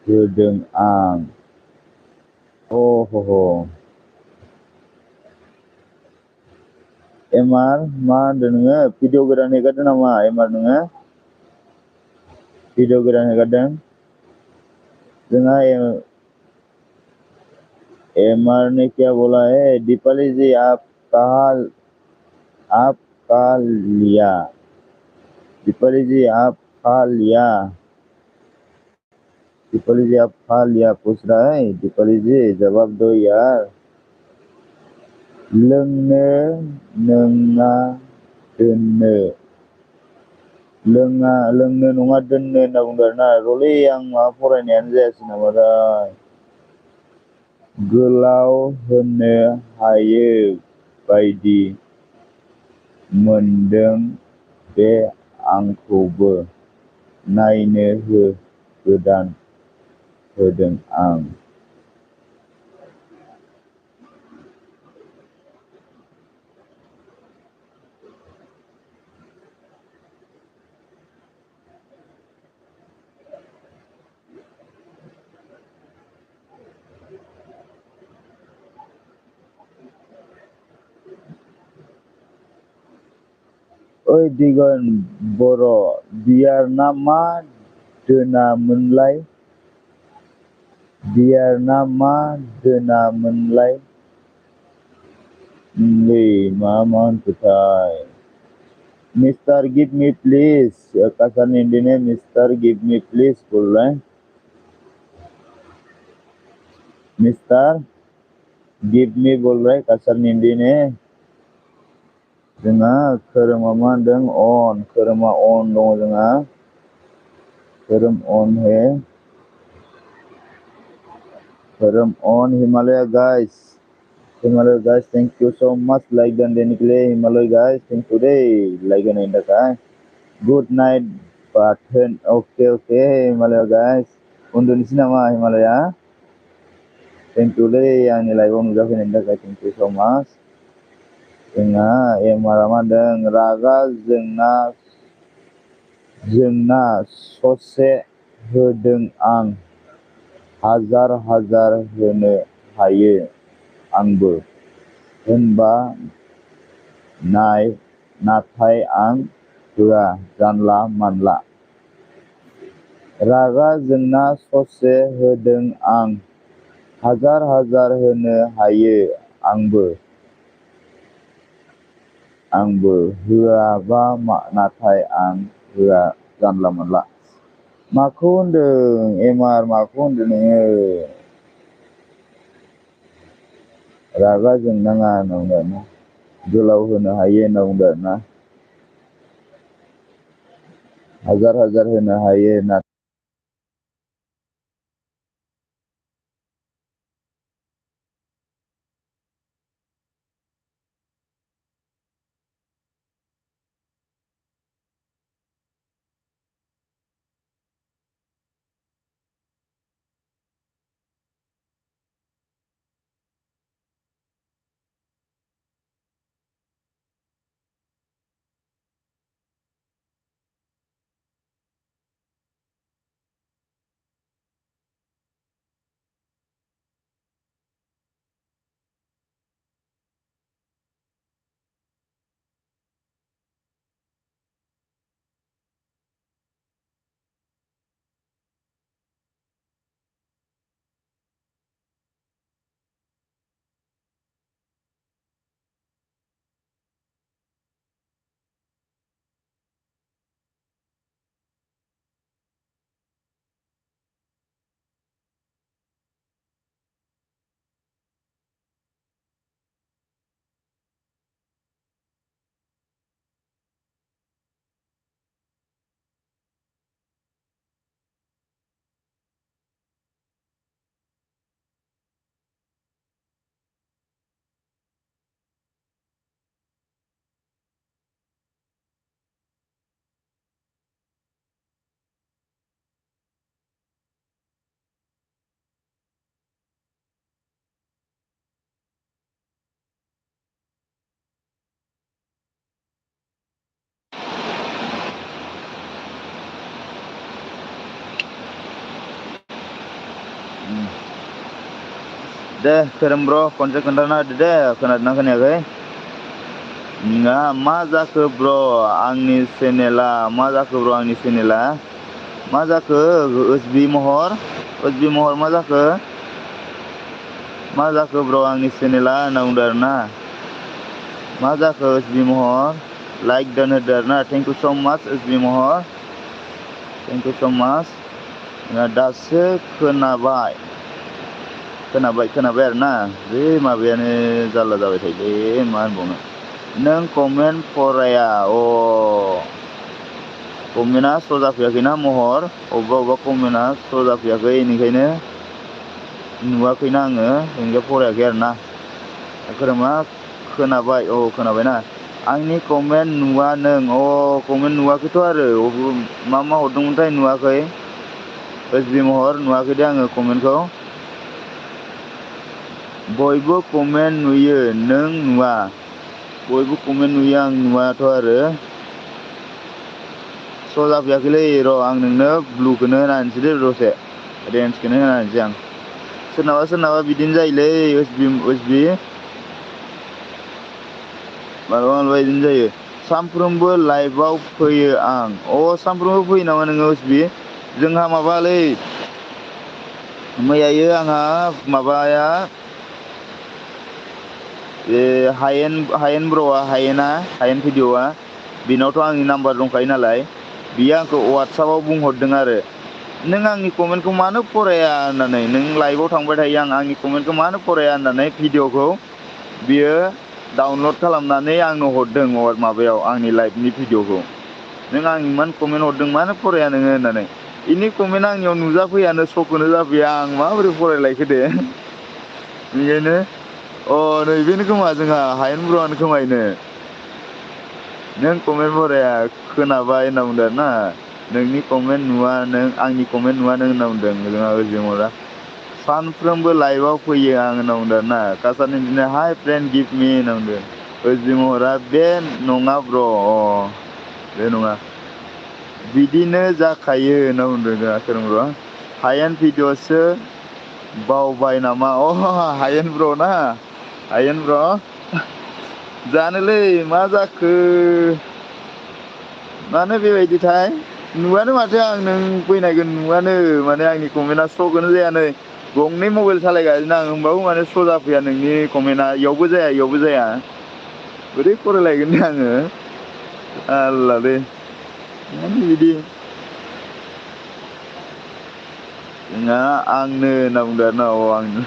होदों आं. एमआर, मा होनदों नोङो? भिडिअ गोदान हेगारदों नामा एमआर नोङो? भिडिअ गोदान हेगारदों? जोंहा एमआर ने क्या बोला है? दीपाली जी आप खा लिया. दीपाली जी आप खा लिया. दीपाली जी आप खा लिया पूछ रहा है. दीपाली जी जवाब दो यार. लोंनो नङा दोननो. लोंनो नङा दोननो होनना बुंदों आरोना. रलै, आं माबा फरायनायानो जायासै नामाथाय. गोलाव होनो हायो बायदि मोनदों बे. आंखौबो नायनो हो गोदान होदों आं. ओइ दिगन बर', बियार ना मा दोनामोनलाय बियारना मा दोनामोनलाय मा होनखोथाय मिस्टार गिव मी प्लीज कासारनि Hindi mister give me please बोल रहा है मिस्टार गिव मी बोल रहा है कासारनि हिंदी जोंहा खोरोमा मा होनदों अन खोरोमा अन दङ जोंहा खोरोम अन है खोरोम अन Himalaya guys thank you so much like दोननायनि के लिए हिमालय गाइस थैंक यू दे लाइक होनायनि थाखाय गुड नाइट बाथोन ओके हिमालय गाइस उन्दुनोसै नामा हिमालया थैंक यू दे आंनि लाइभआव नुजाफैनायनि थाखाय थैंक यू सो मच जोंहा एमारा मा होनदों रागा जोंना ससे होदों आं हाजार होनो हायो आंबो होनबा नाथाय आं होआ जानला मानला रागा जोंना ससे होदों आं हाजार होनो हायो आंबो होआबा नाथाय आं होआ जानला मानला माखौ होनदों एमार माखौ होनदों नोङो रागा जोंनाङा होनना बुंदों आरोना गोलाव होनो हायो होनना बुंदों आरोना हाजार होनो हायो ना दे खोरोम ब्र खनसे खोन्थाना होदो दे खोनादोंना खोनायाखै नोंहा मा जाखो ब्र आंनि चेनेला मा जाखो ब्र आंनि चेनेला मा जाखो ओसबि महर मा जाखो ब्र आंनि चेनेला होनना बुंदों आरोना मा जाखो ओसबि महर लाइक दोनहोदो आरोना थेंक इउ स' माच ओसबि महर थेंक इउ स' माच दासो खोनाबाय आरोना बे माबायानो जारला जाबाय थायोलै मा होनबावनो नों कमेन्ट फराया कमेन्टआ स' जाफैयाखैना महर अबेबा कमेन्टआ स' जाफैयाखै बेनिखायनो नुवाखैना आङो बेनिखायनो फरायाखै आरोना खोरोमा खोनाबाय खोनाबायना आंनि कमेन्ट नुवा नों कमेन्ट नुवाखैथ' आरो मा हरदोंमोनथाय नुवाखै ओसबि महर नुवाखै दे आङो कमेन्टखौ बयबो कमेन्ट नुयो नों नुवा बयबो कमेन्ट नुयो आं नुवाथ' आरो स' जाफैयाखैलै र' आं नोंनो ब्लुखौनो होनानैसै दे दसे रेन्जखौनो होनानैसै आं सोरनाबा बिदिनो जायोलै ओसबि मालाबा बिदिनो जायो सानफ्रोमबो लाइभआव फैयो आं सानफ्रोमबो फैयो नामा नोङो ओसबि जोंहा माबालै मैयायो आंहा माबाया हायेन ब्र'आ हायेन भिडिअ'आ बेनावथ' आंनि नाम्बार दंखायो नालाय बियो आंखौ वाट्सापाव बुंहरदों आरो नों आंनि कमेन्टखौ मानो फराया होननानै नों लाइभआव थांबाय थायो आंनि कमेन्टखौ मानो फराया होननानै भिडिअ'खौ बियो डाउनलड खालामनानै आंनो हरदों माबायाव आंनि लाइभनि भिडिअ'खौ नों आं इमान कमेन्ट हरदों मानो फराया नोङो होननानै इनि कमेन्ट आंनियाव नुजाफैयानो सकखौनो जाफैया आं माबोरै फरायलायखो दे बेखायनो नैबेनो खोमा जोंहा हायेन ब्र'आनो खोमायनो नों कमेन्ट फराया खोनाबाय होनना बुंदों आरो ना नोंनि कमेन्ट नुवा नों आंनि कमेन्ट नुवा नों होनना बुंदों जोंहा ओजोंहरा सानफ्रोमबो लाइभआव फैयो आं होनना बुंदों आरो ना कासारनि बिदिनो हाय फ्रेन्ड गिभ मी होनना बुंदों ओजोंहरा बे नङा ब्र' बे नङा बिदिनो जाखायो होनना बुंदों जोंहा सोरबा हायेन भिडिअ'सो बावबाय नामा हायेन ब्र' ना हायेन ब्र' जानोलै मा जाखो मानो बेबायदिथाय नुवानो माथो आं नों फैनायगोन नुवानो माने आंनि कमेन्टआ स्र'खौनो जाया नै गंनै मबाइल सालायगासिनो आं होमबाबो माने स्र' जाफैया नोंनि कमेन्टआ इयावबो जाया बोरै फरायलायगोन दे आङो आल्लालै मानो बिदि जोंहा आंनो होनना बुंदों आरो ना आंनो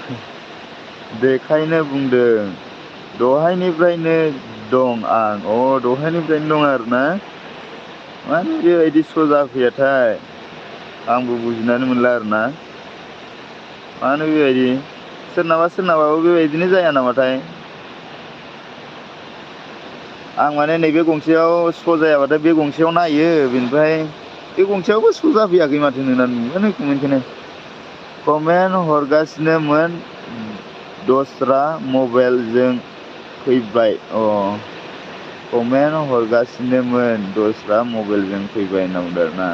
बेखायनो बुंदों दहायनिफ्रायनो दं आं दहायनिफ्रायनो दं आरोना मानो बेबायदि स्र' जाफैयाथाय आंबो बुजिनानै मोनला आरोना मानो बेबायदि सोरनाबाबो बेबायदिनो जाया नामाथाय आं माने नैबे गंसेयाव स्र' जायाबाथाय बे गंसेयाव नायो बेनिफ्राय बे गंसेयावबो स्र' जाफैयाखै माथो नोंना नुवानो कमेन्टखौनो कमेन्ट हरगासिनोमोन दस्रा मबाइलजों फैबाय कमेन्ट हरगासिनोमोन दस्रा मबाइलजों फैबाय होनना बुंदों आरोना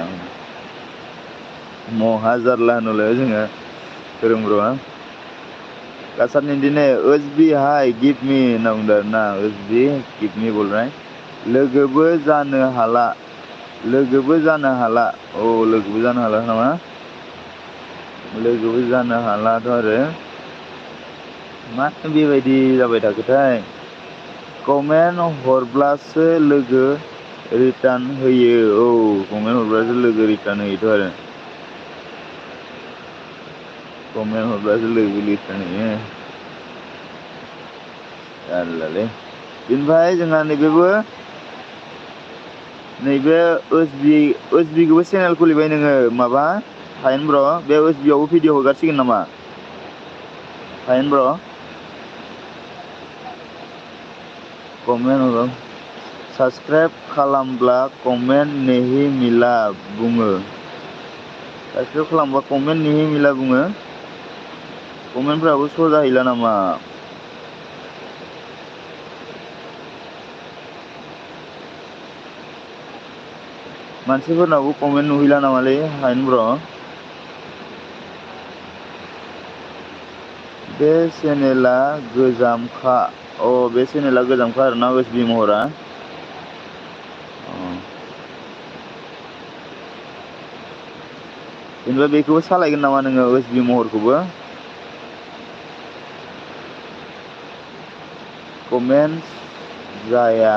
महा जारला होनहरलायबाय जोङो फोरोंब्र'आ कासारनि दिने ओज बि हाय गिभ मी होनना बुंदों आरोना ओज बि गिभ मी बोल रहा है लोगोबो जानो हाला लोगोबो जानो हाला नामा लोगोबो जानो हालाथ' आरो मानो बेबायदि जाबाय थाखोथाय कमेन्ट हरब्लासो लोगो रिटार्न होयो कमेन्ट हरब्लासो लोगो रिटार्न होयोथ' आरो कमेन्ट हरब्लासो लोगो रिटार्न होयो जारलालै बेनिफ्राय जोंहा नैबे ओस बिखौबो चेनेल खुलिबाय नोङो माबा हायेन ब्र' बे ओस बिआवबो भिडिअ हगारसिगोन नामा हायेन ब्र' कमेन्ट हर साबसक्राइब खालामब्ला कमेन्ट नेहि मिला बुङो साबसक्राइब खालामबा कमेन्ट नेहि मिला बुङो कमेन्टफ्राबो स्र' जाहैला नामा मानसिफोरनावबो कमेन्ट नुहैला नामालै हायेन ब्र' बे चेनेला गोजामखा बे चेनेला गोजामखा आरोना ओस बि महरा जेनेबा बेखौबो सालायगोन नामा नोङो ओस बि महरखौबो कमेन्ट जाया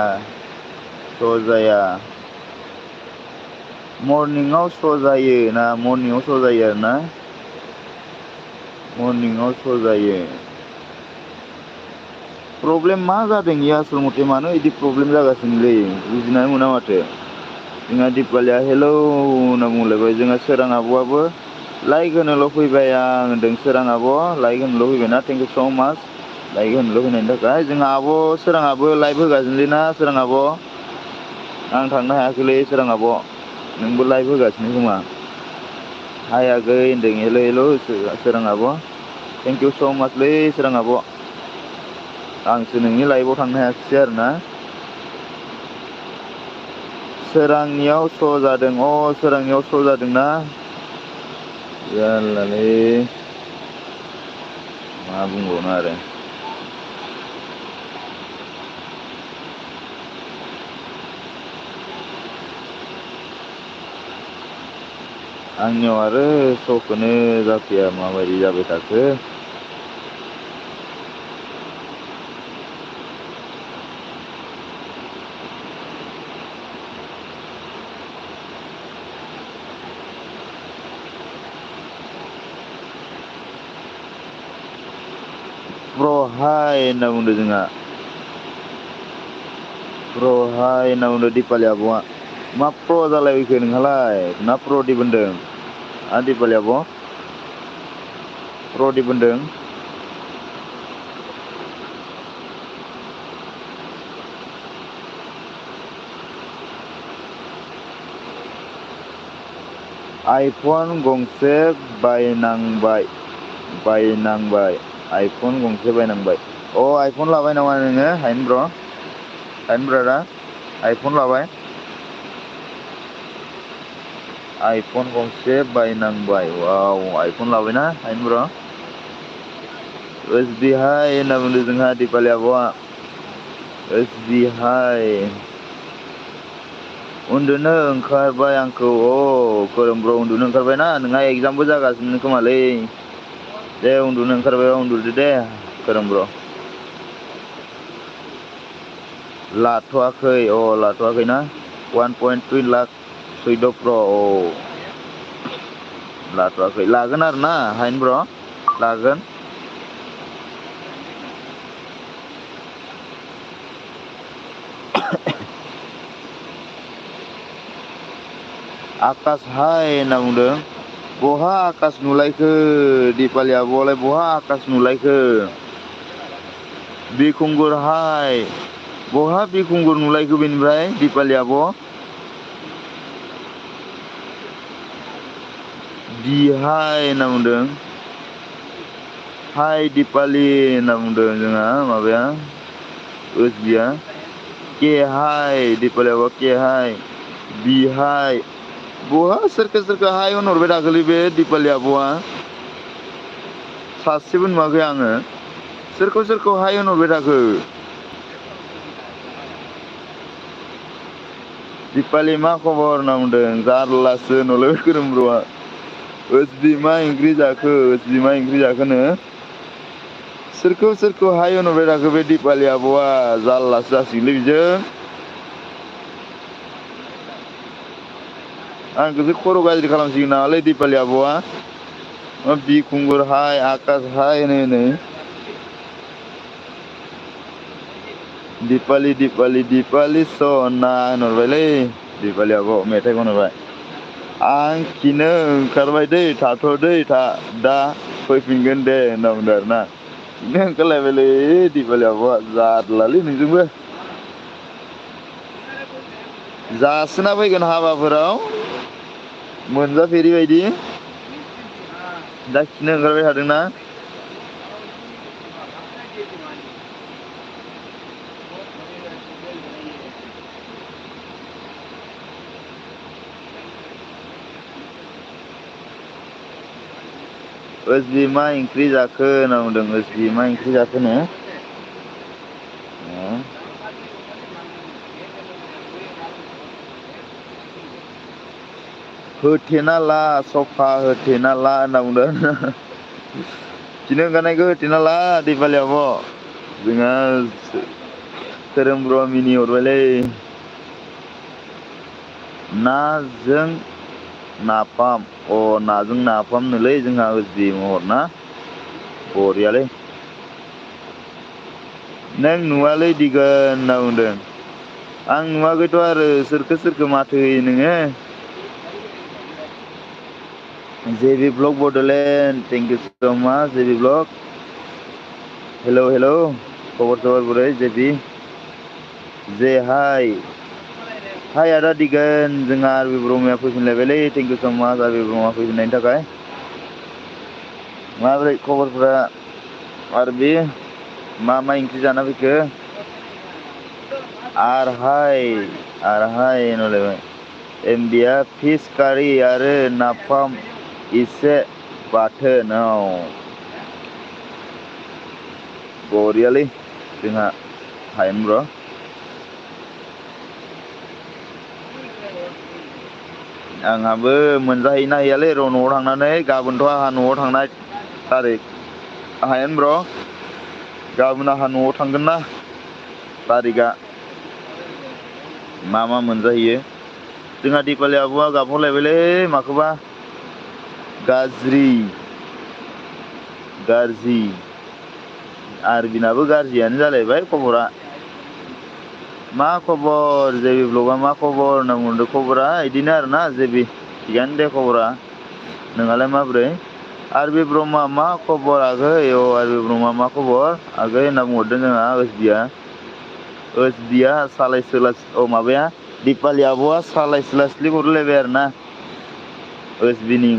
स्र' जाया मर्निंआव स्र' जायो ना मर्निंआव स्र' जायो आरोना मर्निंआव स्र' जायो प्रब्लेम मा जादों इयो आसल मथे मानो बिदि प्रब्लेम जागासिनोलै बुजिनानै मोना माथो जोंहा दिपालिया हेलौ होनना बुंलायबाय जोंहा सोरां आब'आबो लाइक होनोल' फैबाय आं होनदों सोरां आब' लाइक होनोल' फैबायना थेंक इउ स' माच लाइक होनोल' फैनायनि थाखाय जोंहा आब' सोराङाबो लाइभ होगासिनोलै ना सोरां आब' आं थांनो हायाखैलै सोरां आब' नोंबो लाइभ होगासिनो खोमा हायाखै होनदों हेल' सोरां आब' थेंक इउ स' माचलै सोरां आब' आंसो नोंनि लाइभआव थांनो हायाखिसै आरोना सोरांनियाव स्र' जादों सोरांनियाव स्र' जादोंना जारलालै मा बुंबावनो आरो आंनियाव आरो स'खौनो जाफैया माबायदि जाबाय थाखो। प्र'हाय होनना बुंदों जोंहा। प्र'हाय होनना बुंदों दिपालि आब'आ। मा प्र' जालायखो नोंहालाय ना प्र'दिप होनदों? दिपालि आब'? प्र'दिप होनदों? आइफन गंसे बायनांबाय। आइफन गंसे बायनांबाय। आइफन लाबाय नामा नोङो हायेन ब्र'? हायेन ब्रादा आइफन लाबाय? आइफन गंसे बायनांबाय। वाव आइफन लाबायना हायेन ब्र'? ओजबिहाय होनना बुंदों जोंहा दिपालि आब'आ। ओजबिहाय। उन्दुनो ओंखारबाय आंखौ खोरोम ब्र' उन्दुनो ओंखारबायना नोंहा एगजामबो जागासिनो खोमालै। दे उन्दुनो ओंखारबाय उन्दुदो दे खोरोम ब्र'। लाथ'वाखै लाथ'वाखैना 1.2 लाख सैद' प्र'। लाथ'वाखै लागोन आरोना हायेन ब्र'? लागोन। आकास हाय होनना बुंदों। बहा आकास नुलायखो दिपालि आब'आलाय बहा आकास नुलायखो? बिखुंगुर हाय। बहा बिखुंगुर नुलायखो बेनिफ्राय दिपालि आब'? दिहाय होनना बुंदों। हाय दिपालि होनना बुंदों जोंहा माबाया ओजबिया। के हाय दिपालि आब' के हाय। बिहाय। बहा सोरखो हाय होनहरबाय थाखोलै बे दिपालि आब'आ? सासेबो नुवाखै आङो। सोरखौ हाय होनहरबाय थाखो? दिपालि मा खबर होनना बुंदों जारलासो होनहरलायबाय खोरोम ब्र'आ। ओजबि मा ओंख्रि जाखोनो? सोरखौ हाय होनहरबाय थाखो बे दिपालि आब'आ जारलासो जासिगोनलै बिजों। आंखौसो खर' गाज्रि खालामसिगोन नामालै दिपालि आब'आ। बिखुंगुर हाय आकास हाय होनो। दिपालि सना होनहरबायलै दिपालि आब' मेथाइ खनहरबाय। आं खिनो ओंखारबाय दै थाथ'दै दा फैफिनगोन दे होनना बुंदों आरोना। खिनो ओंखारलायबायलै दिपालि आब'आ जारलालै नोंजोंबो। जासोना फैगोन हाबाफोराव मोनजाफेरि बायदि। दा खिनो ओंखारबाय थादोंना? ओजबि मा ओंख्रि जाखो होनना बुंदों ओजबि मा ओंख्रि जाखोनो? होथेना ला सफा होथेना ला होनना बुंदों। खिनो ओंखारनायखौ होथेना ला दिपालि आब'। जोंहा खोरोम ब्र'आ मिनिहरबायलै। नाजों नाफाम नाजों नाफामनोलै जोंहा ओजबि महरना बरियालै। नों नुवालै दिगोन होनना बुंदों। आं नुवाखैथ' आरो सोरखो माथो होयो नोङो? जेबि ब्लक बड'लेण्ड थेंक इउ स' माच जेबि ब्लक। हेलौ खबर सबर बोरै जेबि? जे हाय। हाय आदा दिगोन जोंहा आरबि ब्रह्मया फैफिनलायबायलै थेंक इउ स' माच आरबि ब्रह्मआ फैफिननायनि थाखाय। माबोरै खबरफोरा आरबि? मा ओंख्रि जाना फैखो? आरहाय होनहरलायबाय। एमबिया फिस कारि आरो नाफाम इसे बाथोन। बरियालै जोंहा हायेन ब्र'। आंहाबो मोनजाहैनो हायालै र' न'आव थांनानै गाबोनथ' आंहा न'आव थांनाय तारिख हायेन ब्र' गाबोन आंहा न'आव थांगोन ना तारिखआ मा मोनजाहैयो जोंहा दिपालि आब'आ गाबहरलायबायलै माखौबा गाज्रि आरबिनाबो गाज्रियानो जालायबाय खबरा मा खबर जेबि ब्लगआ मा खबर होनना बुंदों खबरा बिदिनो आरोना जेबि थिगानो दे खबरा नोंहालाय माबोरै आरबि ब्रह्मआ मा खबर आगै आरबि ब्रह्मआ मा खबर आगै होनना बुंहरदों जोंहा ओसबिया माबाया दिपालि आब'आ सालायस्लास्लि हरलायबाय आरोना ओसबिनि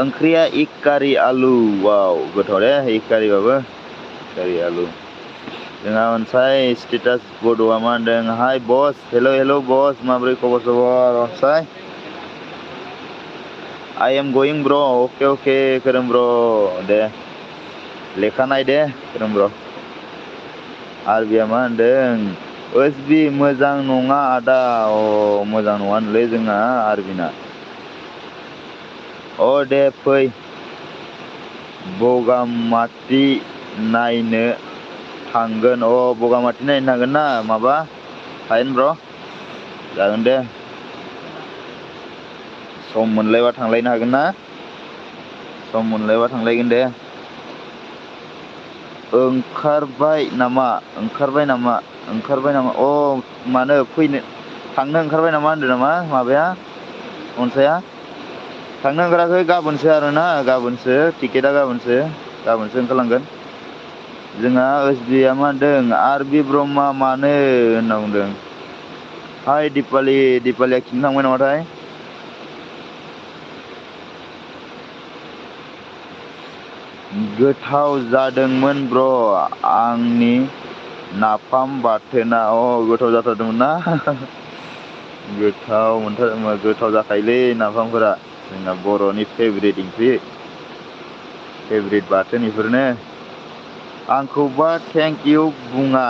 ओंख्रिया इग कारि आलु वाव गोथाव दे इग कारिबाबो कारि आलु जोंहा अनसाय स्टेटास बड'आ मा होनदों हाय बस हेल' बस माबोरै खबर सबर अनसाय आइ एम गयिं ब्र अके खोरोम ब्र दे लेखा नाय दे खोरोम ब्र आरबिया मा होनदों ओसबि मोजां नङा आदा मोजां नङा होनलै जोंना आरबिना दे फै बगामाथि नायनो थांगोन बगामाथि नायनो थांगोन ना माबा हायेन ब्र जागोन दे सम मोनलायबा थांलायनो हागोन ना सम मोनलायबा थांलायगोन दे ओंखारबाय नामा मानो फैनो थांनो ओंखारबाय नामा होनदों नामा माबाया अनसाया थांनो ओंखाराखै गाबोनसो आरोना गाबोनसो टिकेटआ गाबोनसो ओंखारलांगोन जोंहा ओसबिआ मा होनदों आरबि ब्रह्मआ मानो होनना बुंदों हाय दिपालिया खिन्नो थांबाय नामाथाय गोथाव जादोंमोन ब्र आंनि नाफाम बाथोना गोथाव जाथारदोंमोन ना गोथाव जाखायोलै नाफामफोरा जोंना बर'नि फेभरेट ओंख्रि फेभरेट बाथोन बेफोरनो आंखौबा थेंक इउ बुङा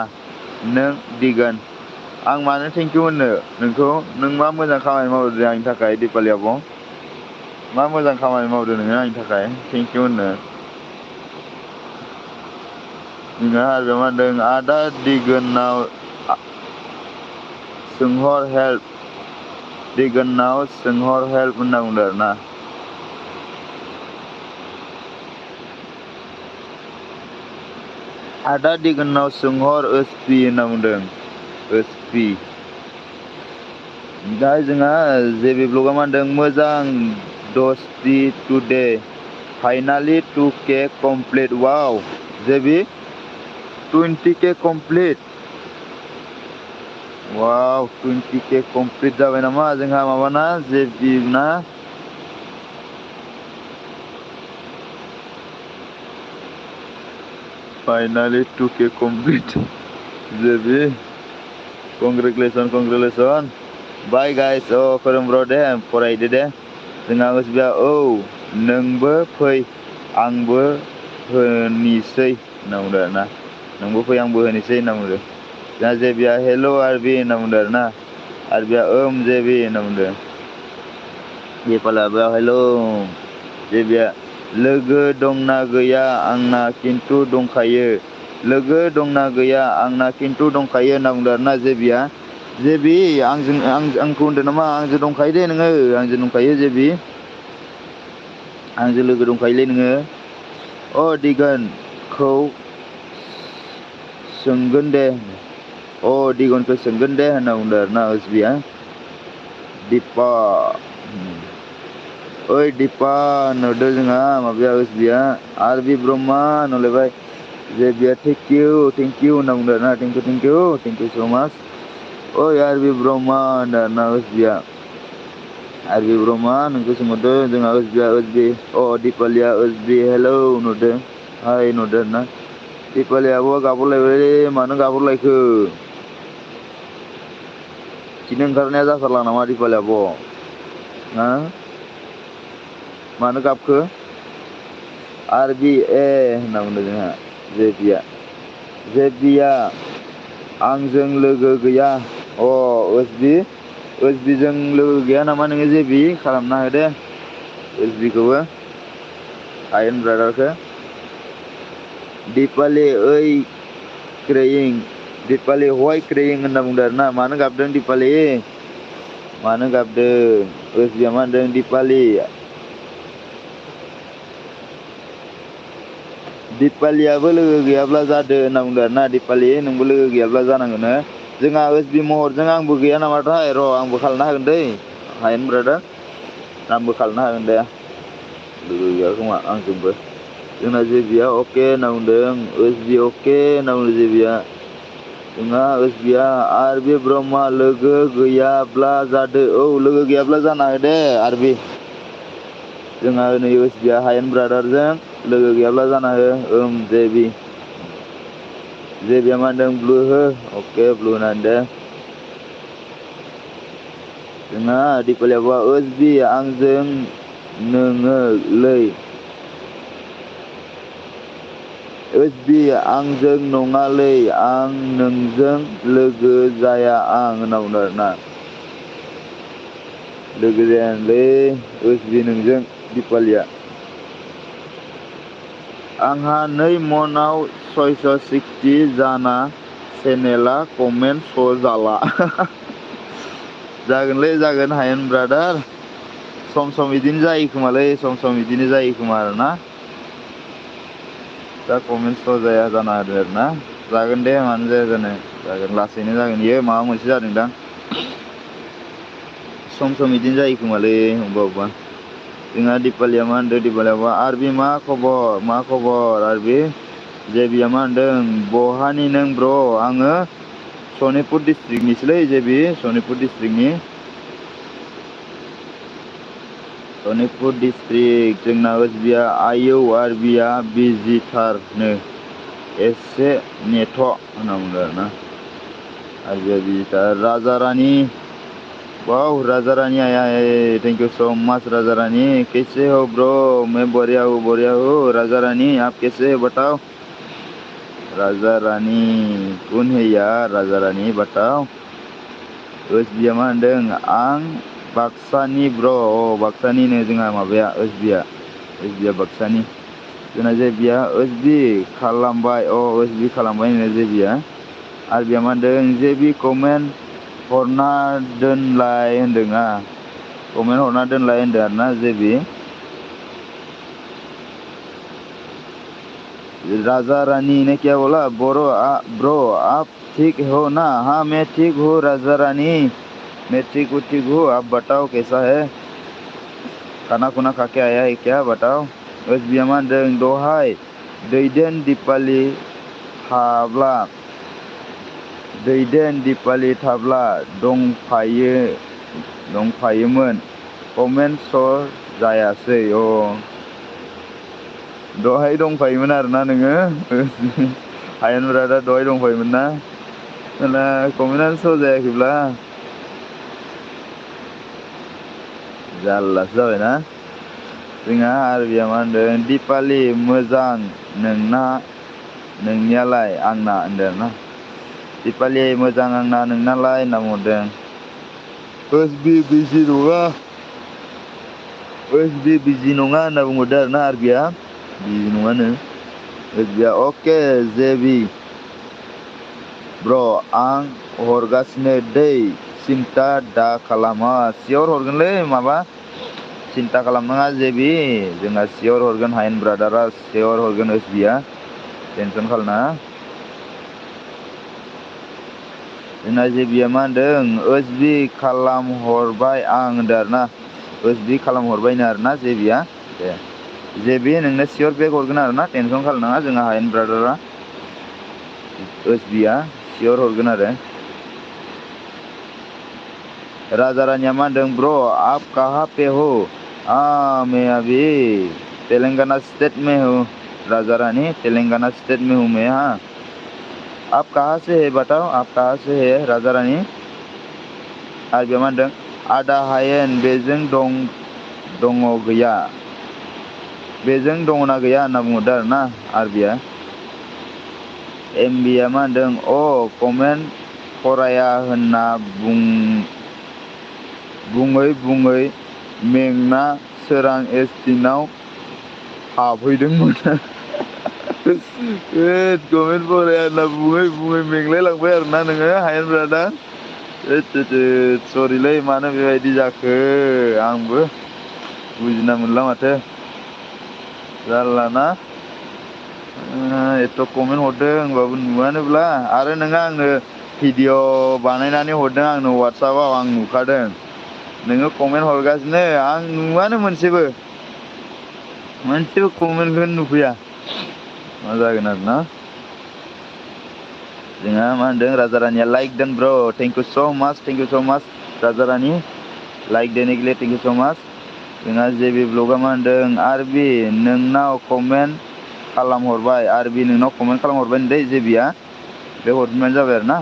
नों दिगोन आं मानो थेंक इउ होननो नोंखौ नों मा मोजां खामानि मावदों आंनि थाखाय दिपालि आब' मा मोजां खामानि मावदों नोङो आंनि थाखाय थेंक इउ होननो मा होनदों आदा दिगोनाव सोंहर हेल्प होनना बुंदों आरोना आदा दिगोनाव सोंहर ओसपि होनना बुंदों ओसपि दा जोंहा जेबि ब्लगआ मा होनदों मोजां दस्ति टुडे फाइनालि 2K कमप्लिट वाव जेबि 20K कमप्लिट वाव 20K कमप्लिट जाबाय नामा जोंहा माबाना जेबि ना फाइनालि 2K कमप्लिट जेबि कंग्रेचुलेसन बाय गाइस खोरोम ब्र दे फरायदो दे जोंहा ओसबिया नोंबो फै आंबो होनिसै होनना बुंदों आरोना नोंबो फै आंबो होनोसै होनना बुंदों जोंहा जेबिया हेल' आरबि होनना बुंदों आरोना आरबिया जेबि होनना बुंदों दिपालाबो हेल' जेबिया लोगो दंना गैया आंना खिन्थु दंखायो होनना बुंदों आरोना जेबिया जेबि आंखौ होनदों नामा आंजों दंखायो दे नोङो आंजों दंखायो जेबि आंजों लोगो दंखायोलै नोङो दिगोनखौ सोंगोन दे दिगनखौ सोंगोन दे होनना बुंदों आरोना ओसबिया दिपा दिपा होनहरदों जोंहा माबाया ओसबिया आरबि ब्रह्मा होनहरलायबाय जेबिया थेंक इउ होनना बुंदों आरोना थेंक इउ स' माच आरबि ब्रह्मा होनदों आरोना ओसबिया आरबि ब्रह्मा नोंखौ सोंहरदों जोंहा दिपालिया ओसबि हेलौ होनहरदों हाय होनहरदों आरोना दिपालि आब'आ गाबहरलायबायलै मानो गाबहरलायखो खिनो ओंखारनाया जाथारला नामा दिपालि आब' मानो गाबखो आरबि होनना बुंदों जोंहा जेबिया आंजों लोगो गैया ओसबि ओसबिजों लोगो गैया नामा नोङो जेबि खालामना होदे ओसबिखौबो हायेन ब्रादारखौ दिपालि ओइ क्रेयिं दिपालि हवाइ क्रेयिं होनना बुंदों आरो ना मानो गाबदों दिपालि मानो गाबदों ओसबिया मा होनदों दिपालि दिपालियाबो लोगो गैयाब्ला जादो होनना बुंदों आरो ना दिपालि नोंबो लोगो गैयाब्ला जानांगोन जोंहा ओसबि महरजों आंबो गैया नामाथाय र' आंबो खालामना होगोन दै हायेन ब्रादार आंबो खालामना होगोन दे लोगो गैया खोमा आंजोंबो जोंना जेबिया अके होनना बुंदों ओसबि अके होनना बुंदों जेबिया जोंहा ओसबिया आरबि ब्रह्मआ लोगो गैयाब्ला जादो औ लोगो गैयाब्ला जाना हो दे आरबि जोंहा नै ओसबिया हायेन ब्रादारजों लोगो गैयाब्ला जाना हो जेबिया मा होनदों ब्लु हो अके ब्लु होना होदो जोंहा दिपालियाबा ओसबि आंजों नोङो लै ओसबि आंजों नङालै आं नोंजों लोगो जाया आं होनना बुंदों आरो ना लोगो जायानोलै ओसबि नोंजों दिपालिया आंहा 2 मनाव 660 जाना चेनेला कमेन्ट श' जाला जागोनलै जागोन हायेन ब्रादार सम बिदिनो जायो खोमालै सम बिदिनो जायो खोमा आरोना दा कमेन्ट श' जाया जाना होदो आरो ना जागोन दे मानो जाया जानो जागोन लासैनो जागोन इयो माबा मोनसे जादोंदां सम बिदिनो जायो खोमालै अबेबा जोंहा दिपालिया मा होनदों दिपालियाबा आरबि मा खबर आरबि जेबिया मा होनदों बहानि नों ब्र' आङो सनितपुर डिस्ट्रिक्टनिसोलै जेबि सनितपुर डिस्ट्रिक्टनि सनितपुर डिस्ट्रिक्ट जोंना ओसबिया आयौ आरबिया बिजिथारनो एसे नेथ' होनना बुंदों आरो ना आरबिया बिजिथार राजा रानि वाव राजा रानी आया है thank you so much Raja Rani कैसे हो ब्रो मैं बढ़िया हूँ राजा रानी आप कैसे हो बताओ राजा रानी कौन है यार राजा रानी बताओ ओसबिया मा होनदों आं बाक्सानि ब्र' बाक्सानिनो जोंहा माबाया ओसबिया बाक्सानि जोंना जेबिया ओसबि खालामबाय ओसबि खालामबाय होनो जेबिया आरबिया मा होनदों जेबि कमेन्ट हरना दोनलाय होनदों कमेन्ट हरना दोनलाय होनदों आरो ना जेबि राजा रानी ने क्या बोला ब्रो आप ठीक हो ना हाँ मैं ठीक हूँ राजा रानी मैं ठीक हूँ आप बताओ कैसा है खाना खुना खा के आया है क्या बताओ ओसबिया मा होनदों दहाय दैदेन दिपालि थाब्ला दंफायोमोन कमेन्ट श' जायासै दहाय दंफायोमोन आरोना नोङो हायेन ब्रादार दहाय दंफायोमोन ना होनना कमेन्टआनो श' जायाखैब्ला जारलासो जाबायना जोंहा आरबिया मा होनदों दिपालि मोजां नोंनियालाय आंना होनदों आरोना दिपालि मोजां आंना नोंनालाय होनना बुंहरदों ओसबि बिजि नङा होनना बुंहरदों आरोना आरबिया बिजि नङानो ओसबिया अके जेबि ब्र' आं हरगासिनो दै सिन्था दा खालाम सियर हरगोनलै माबा सिन्था खालामनाङा जेबि जोंहा सियर हरगोन हायेन ब्रादारा सियर हरगोन ओसबिया टेनसन खालामनाङा जोंना जेबिया मा होनदों ओसबि खालामहरबाय आं होनदों आरोना ओसबि खालामहरबायनो आरोना जेबिया दे जेबि नोंनो सियर बेक हरगोन आरोना टेनसन खालामनाङा जोंहा हायेन ब्रादारा ओसबिया सियर हरगोन आरो राजा रानिया मा होनदों ब्र' आप कहाँ पे हो मैं अभी तेलंगाना स्टेट में हूँ राजा रानी तेलंगाना स्टेट में हूँ मैं आप कहाँ से है बताओ आप कहाँ से है राजा रानी आरबिया मा होनदों आदा हायेन बेजों दङना गैया होनना बुंहरदों आरोना आरबिया एमबिया मा होनदों कमेन्ट फराया होनना बुङै बुङै मेंना सोरां एसटिनाव हाबहैदोंमोन। कमेन्ट फराया होनना बुङै बुङै मेंलाय लांबाय आरोना नोङो हायेन ब्रादार। सरिलै मानो बेबायदि जाखो आंबो बुजिना मोनला माथो जारलाना। एथ' कमेन्ट हरदों होनबाबो नुवानोब्ला आरो नोङो आंनो भिडिअ बानायनानै हरदों आंनो वाट्सआपाव आं नुखादों। नोङो कमेन्ट हरगासिनो आं नुवानो मोनसेबो कमेन्टखौनो नुफैया मा जागोन आरो ना। जोंहा मा होनदों राजा रानिया लाइक दोन ब्र थेंक इउ स' माच राजा रानि लाइक देने थेंक इउ स' माच। जोंहा जेबि ब्लगआ मा होनदों आरबि नोंनाव कमेन्ट खालामहरबाय आरबि नोंनाव कमेन्ट खालामहरबाय दै जेबिया बे हरफिनबानो जाबाय आरो ना।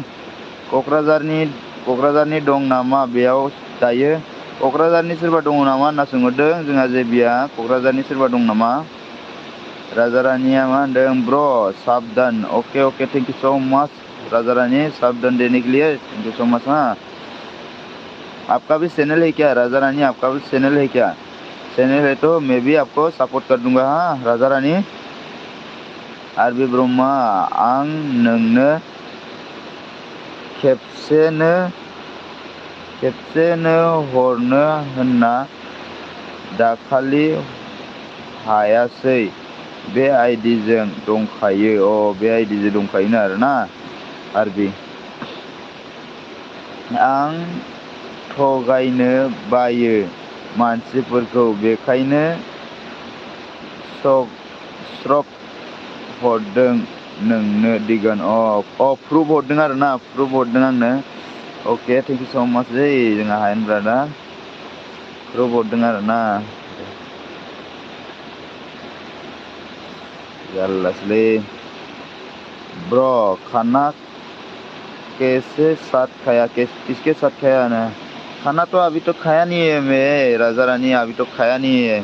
क'क्राझारनि दं नामा बेयाव दायो? क'क्राझारनि सोरबा दङ नामा होनना सोंहरदों जोंहा जेबिया क'क्राझारनि सोरबा दं नामा। राजा रानिया मा होनदों ब्र साबधान अके थेंक इउ स' माच राजा रानी साबधान देने के लिए थैंक यू सो मच। हाँ आपका भी चैनल है क्या राजा रानी? आपका भी चैनल है क्या? चैनल है तो मैं भी आपको सपोर्ट कर दूंगा। हाँ राजा रानी। आरबि ब्रह्मा आं नोंनो खेबसेनो हरनो होनना दाखालि हायासै बे आइडिजों दंखायो। बे आइडिजों दंखायोनो आरोना आरबि। आं थगायनो बायो मानसिफोरखौ बेखायनो स्रब हरदों नोंनो दिगोन। प्रुफ हरदों आरोना प्रुफ हरदों आंनो। अके थेंक इउ स' माच जै जोंहा हायेन ब्रादार प्रुफ हरदों आरोना। जारलासोलै ब्र खाना कैसे साथ खाया किसके साथ खाया ना खाना तो अभी तो खाया नहीं है मैं राजा रानी अभी तो खाया नहीं है।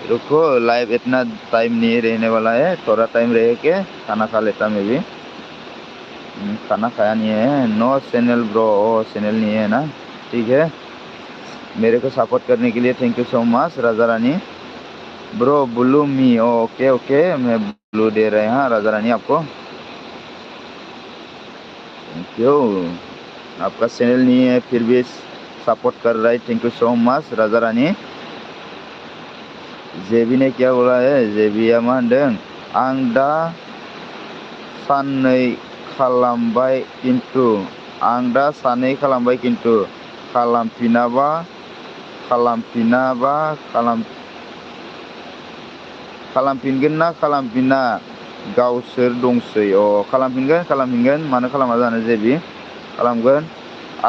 रुको लाइव इतना टाइम नहीं रहने वाला है थोड़ा टाइम रह के खाना खा लेता मैं भी। खाना खाया नहीं है। नो चैनल ब्रो चैनल नहीं है ना ठीक है। मेरे को सपोर्ट करने के लिए thank you so much Raja Rani. Bro blue me okay मैं ब्लू दे रहे हैं राजा रानी आपको। Thank you. आपका चैनल नहीं है फिर भी सपोर्ट कर रहा है thank you so much Raja Rani. JB ने क्या बोला है जेबिया मा होनदों आं दा साननै खालामबाय खिन्थु खालामफिनगोन ना खालामफिना गावसोर दंसै। खालामफिनगोन मानो खालामा जानो जेबि खालामगोन।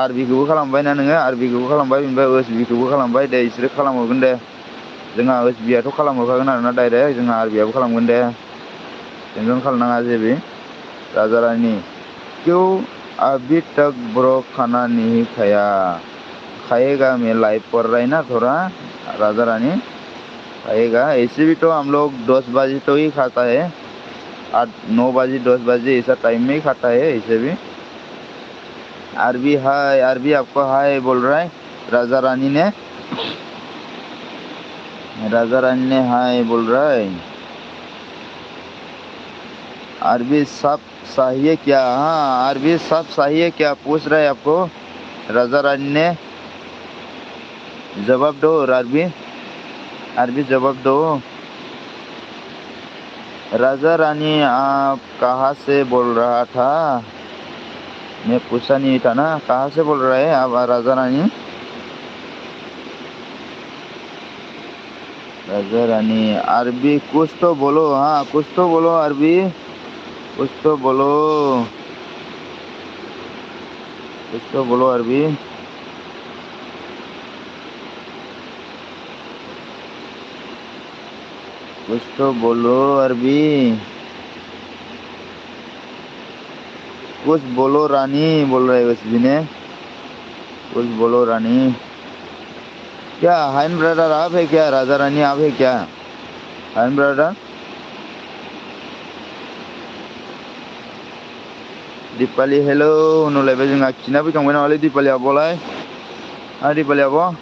आरबिखौबो खालामबायना नोङो आरबिखौबो खालामबाय ओमफ्राय ओसबिखौबो खालामबाय दे बिसोरो खालामहरगोन दे। जोंहा ओसबिआथ' खालामहरखागोन आरोना डाइरेक्ट जोंहा आरबिआबो खालामगोन दे टेनसन खालामनाङा जेबि। राजा रानी क्यों अभी तक ब्रो खाना नहीं खाएगा मैं लाइव पढ़ रहा है ना थोड़ा राजा रानी खाएगा। ऐसे भी तो हम लोग 10 बजे तो ही खाता है 8-9 बजे 10 बजे ऐसा टाइम में ही खाता है ऐसे भी। आरबी हाय आरबी आपको हाय बोल रहा है राजा रानी ने हाय बोल रहा है। आरबी सब सही है क्या? हाँ आरबी सब सही है क्या पूछ रहा है आपको राजा रानी ने। जवाब दो आरबी जवाब दो। राजा रानी आप कहाँ से बोल रहा था? मैं पूछा नहीं था ना कहाँ से बोल रहा है आप राजा रानी। राजा रानी अरबी कुछ तो बोलो। हाँ कुछ तो बोलो अरबी कुछ तो बोलो अरबी। कुछ तो बोलो अरबी कुछ बोलो रानी बोल रहे उसबी ने कुछ बोलो रानी। क्या हाइन ब्रदर आप है क्या राजा रानी आप है क्या हाइन ब्रदर? दिपाली हेलो उनुलायबाय जोंहा खिना फैखांबाय नामालै Dipali आब'लाय। Adi balik apa?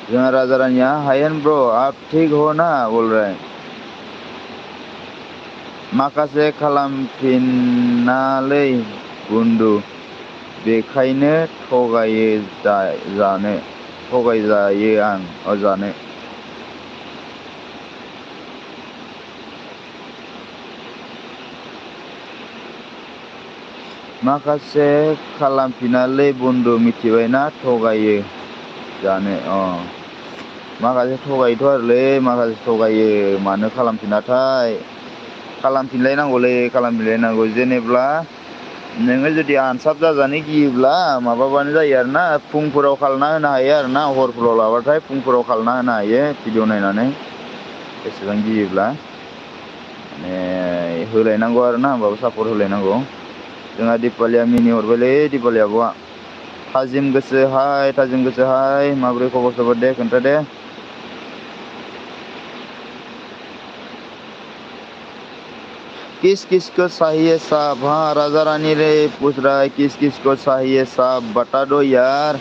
Dengan Raja Rania, hayan bro, आप ठीक हो ना बोल रहे हैं। माखासे खालामफिनालै बुन्दु, बेखायनो थगायजायो आं जानो। माखासे खालामफिनालै बुन्दु, मिथिबायना थगायो जानो। माखासे थगायोथ' आरोलै, माखासे थगायो, मानो खालामफिनाथाय। खालामफिनलायनांगौ जेनेब्ला नोङो जुदि आनसाफ जाजानो गियोब्ला माबाबानो जायो आरोना, फुंफोराव खालामना होनो हायो आरोना, हरफोराव लाबाथाय फुंफोराव खालामना होनो हायो भिडिअ नायनानै एसेबां गियोब्ला। माने होलायनांगौ आरोना, होमबाबो सापर्ट होलायनांगौ। जोंहा दिपालिया मिनि हरबायलै, दिपालि आब'आ। थाजिम गोसो हाय, माबोरै खबर सबर दे खोन्था दे। किस को चाहिए साहब? हाँ राजा रानी रे पूछ रहा है किस को चाहिए साहब, बता दो यार।